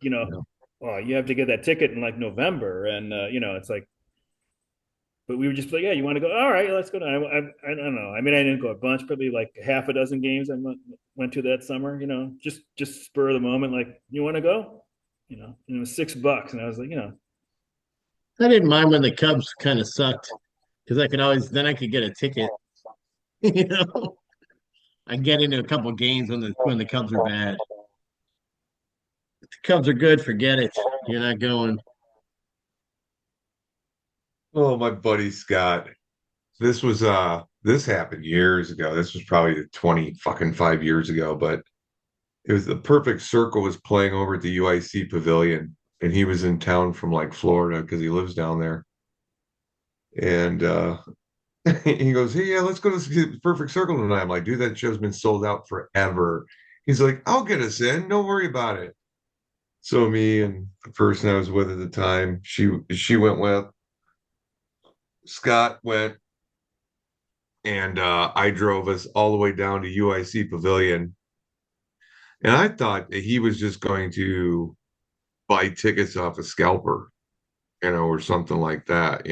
oh, you have to get that ticket in like November. And, it's like, but we were just like, yeah, you want to go? All right, let's go. I don't know. I mean, I didn't go a bunch, probably like half a dozen games I went to that summer, just spur of the moment. Like, you want to go? And it was $6. And I was like, I didn't mind when the Cubs kind of sucked because I could get a ticket. You know, I get into a couple games when the Cubs are bad. If the Cubs are good, forget it. You're not going. Oh, my buddy Scott. This happened years ago. This was probably 20 fucking 5 years ago, but it was the Perfect Circle was playing over at the UIC Pavilion, and he was in town from like Florida because he lives down there. And he goes, "Hey, yeah, let's go to see the Perfect Circle tonight." I'm like, "Dude, that show's been sold out forever." He's like, "I'll get us in. Don't worry about it." So me and the person I was with at the time, she went with Scott went, and I drove us all the way down to UIC Pavilion. And I thought that he was just going to buy tickets off a scalper, or something like that,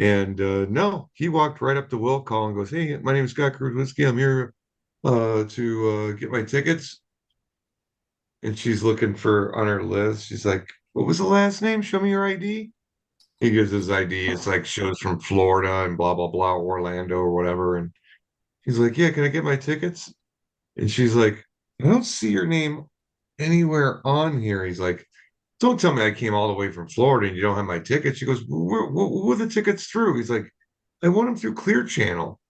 And no, he walked right up to Will Call and goes, "Hey, my name is Scott Kruzwiski. I'm here to get my tickets." And she's looking for on her list. She's like, "What was the last name? Show me your ID." He gives his ID. It's like shows from Florida and blah blah blah, Orlando or whatever. And he's like, "Yeah, can I get my tickets?" And she's like, "I don't see your name anywhere on here." He's like, "Don't tell me I came all the way from Florida and you don't have my tickets." She goes, "Who are the tickets through?" He's like, "I want them through Clear Channel."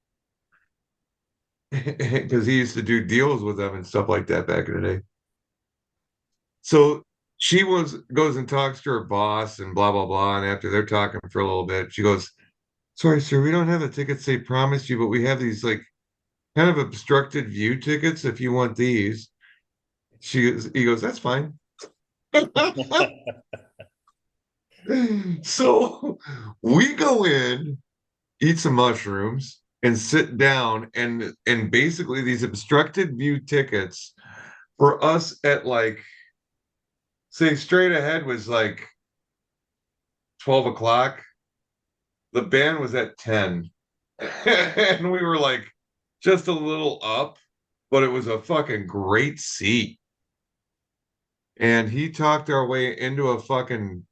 Because he used to do deals with them and stuff like that back in the day. So she goes and talks to her boss and blah blah blah. And after they're talking for a little bit, she goes, "Sorry, sir, we don't have the tickets they promised you, but we have these like kind of obstructed view tickets if you want these." He goes, "That's fine." So we go in, eat some mushrooms, and sit down, and basically these obstructed view tickets for us at like, say, straight ahead was like 12 o'clock. The band was at 10. And we were like just a little up, but it was a fucking great seat. And he talked our way into a fucking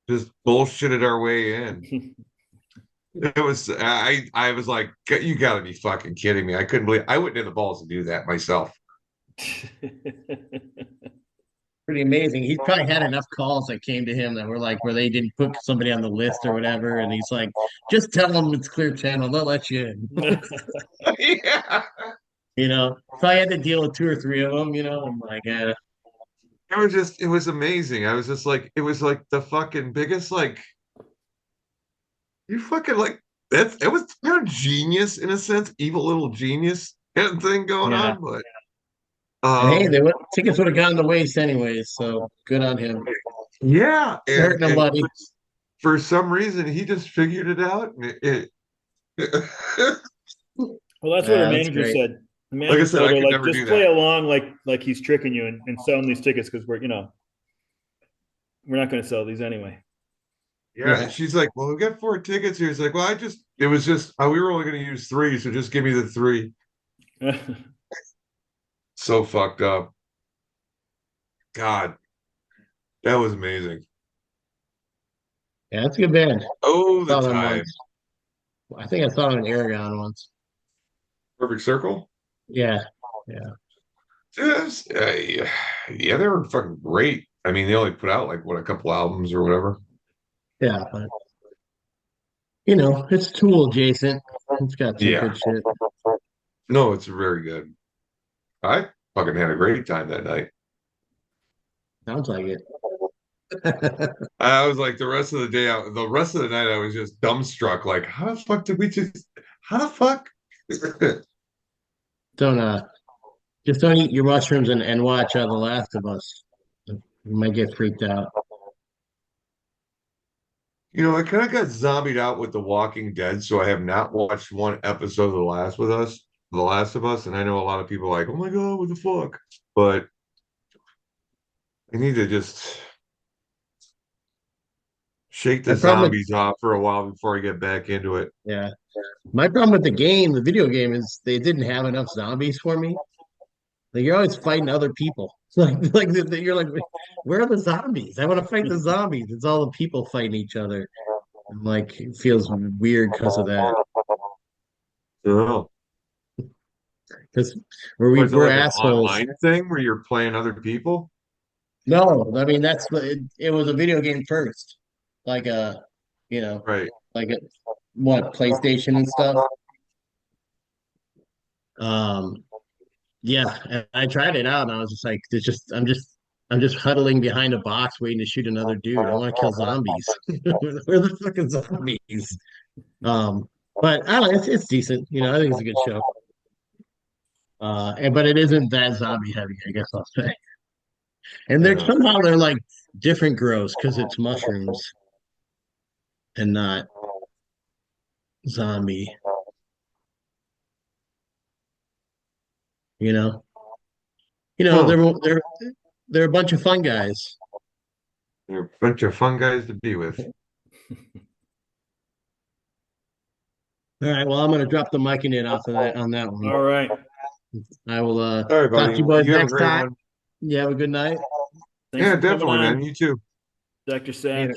just bullshitted our way in. It was I was like, "You gotta be fucking kidding me." I couldn't believe I wouldn't have the balls to do that myself. Pretty amazing. He's probably had enough calls that came to him that were like where they didn't put somebody on the list or whatever, and he's like, "Just tell them it's Clear Channel. They'll let you in." Yeah. So I had to deal with two or three of them. I'm like, It was amazing. I was just like, it was like the fucking biggest, like, you fucking like, it was kind of genius in a sense, evil little genius kind of thing going yeah. on. But, And hey, um, tickets would have gone to waste anyways. So good on him. yeah. Hurting And nobody. for some reason, he just figured it out. And Well, that's what her Yeah, that's manager great. said. The like I manager said, told I her, could like, never just do play that. along like he's tricking you and selling these tickets because we're not going to sell these anyway. Yeah, Yeah. she's like, "Well, we got 4 tickets here." He's like, "Well, it was just, we were only going to use 3, so just give me the 3." So fucked up. God, that was amazing. Yeah, that's a good band. Oh, the Saw them time. once. I think I saw them in Aragon once. Perfect Circle. Yeah. Yeah. Yes. Yeah, yeah, they were fucking great. I mean, they only put out like what, a couple albums or whatever. Yeah. But it's Tool adjacent. It's got some Yeah. good shit. No, it's very good. I fucking had a great time that night. Sounds like it. I was like, the rest of the night, I was just dumbstruck. Like, how the fuck did we just? How the fuck? Don't just don't eat your mushrooms and watch The Last of Us. You might get freaked out. I kind of got zombied out with The Walking Dead, so I have not watched one episode of The Last of Us, and I know a lot of people are like, "Oh my God, what the fuck?" But I need to just shake the My problem with zombies off for a while before I get back into it. yeah, my problem with the video game is they didn't have enough zombies for me. Like you're always fighting other people. You're like, where are the zombies? I want to fight the zombies. It's all the people fighting each other. And like it feels weird because of that. Oh. because Was it we're like an assholes. online thing where you're playing other people? No, I mean that's what it was a video game first, like you know, Right. like a what PlayStation and stuff. Um, yeah, and I tried it out, and I was just like, I'm just huddling behind a box waiting to shoot another dude. I want to kill zombies. Where the fuck are zombies? Um, but I don't know, it's decent. You know, I think it's a good show. But it isn't that zombie heavy, I guess I'll say. And they're Yeah. somehow they're like different grows because it's mushrooms and not zombie. You know, Huh. they're a bunch of fun guys. They're a bunch of fun guys to be with. All right, well, I'm gonna drop the mic in it off of that on that one. All right. I will All right, talk buddy. to you boys You have a next great time. one. You have a good night. Thanks Yeah, for coming definitely, man. on, You too. Dr. Satch.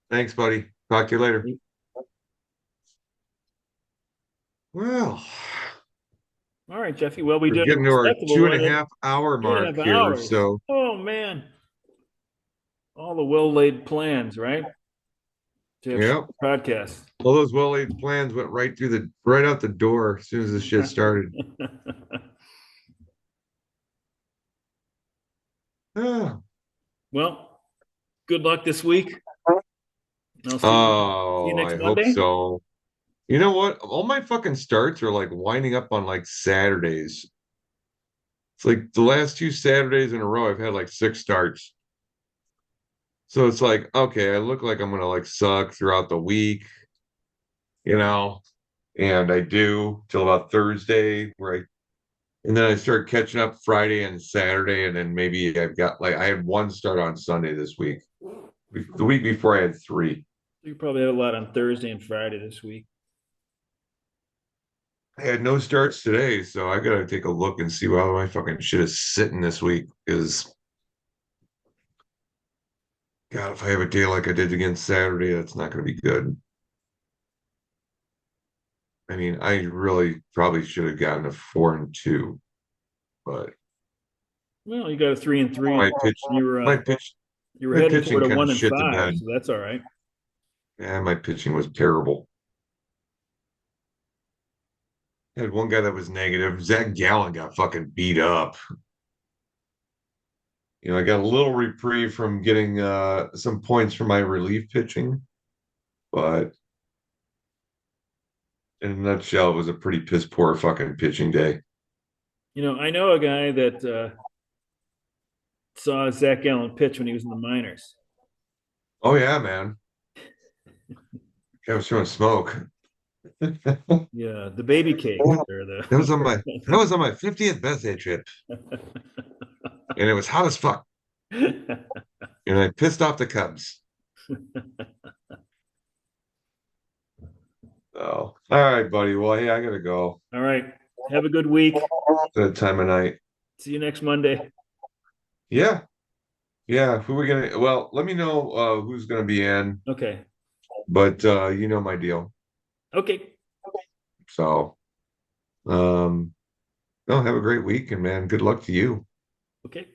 Thanks, buddy. Talk to you later. Well, All right, Jeffy. Well, we we're did a getting to our respectable two and a one at half hour two and a mark half here. hours. So, Oh man, all the well-laid plans, right? To have yeah, podcast. all those well-laid plans went right out the door as soon as this shit started. Ah. Well, good luck this week. I'll see you Oh, next I hope Monday. so. You know what? All my fucking starts are like winding up on like Saturdays. It's like the last two Saturdays in a row, I've had like six starts. So it's like, okay, I look like I'm gonna like suck throughout the week, you know, and I do till about Thursday, and then I start catching up Friday and Saturday, and then maybe I've got like I had one start on Sunday this week. The week before I had three. You probably had a lot on Thursday and Friday this week. I had no starts today, so I gotta take a look and see how my fucking shit is sitting this week. Because God, if I have a day like I did against Saturday, that's not gonna be good. I mean, I really probably should have gotten a 4-2, but Well, you got a 3-3, my and pitch, you were my pitch, you were my heading pitching toward a kind of one and shit the five, bed. so that's all right. Yeah, my pitching was terrible. I had one guy that was negative. Zach Gallen got fucking beat up. You know, I got a little reprieve from getting some points for my relief pitching, but in a nutshell, it was a pretty piss poor fucking pitching day. I know a guy that saw Zach Gallen pitch when he was in the minors. Oh yeah, man. I was throwing smoke. Yeah, the baby cakes or That was on my the. that was on my 50th birthday trip, and it was hot as fuck. And I pissed off the Cubs. Oh, all right, buddy. Well, hey, I gotta go. All right. Have a good week. Good time of night. See you next Monday. Yeah, yeah. Who we gonna? Well, let me know who's gonna be in, Okay. but you know my deal. Okay. So, um, no, have a great week, and man, good luck to you. Okay.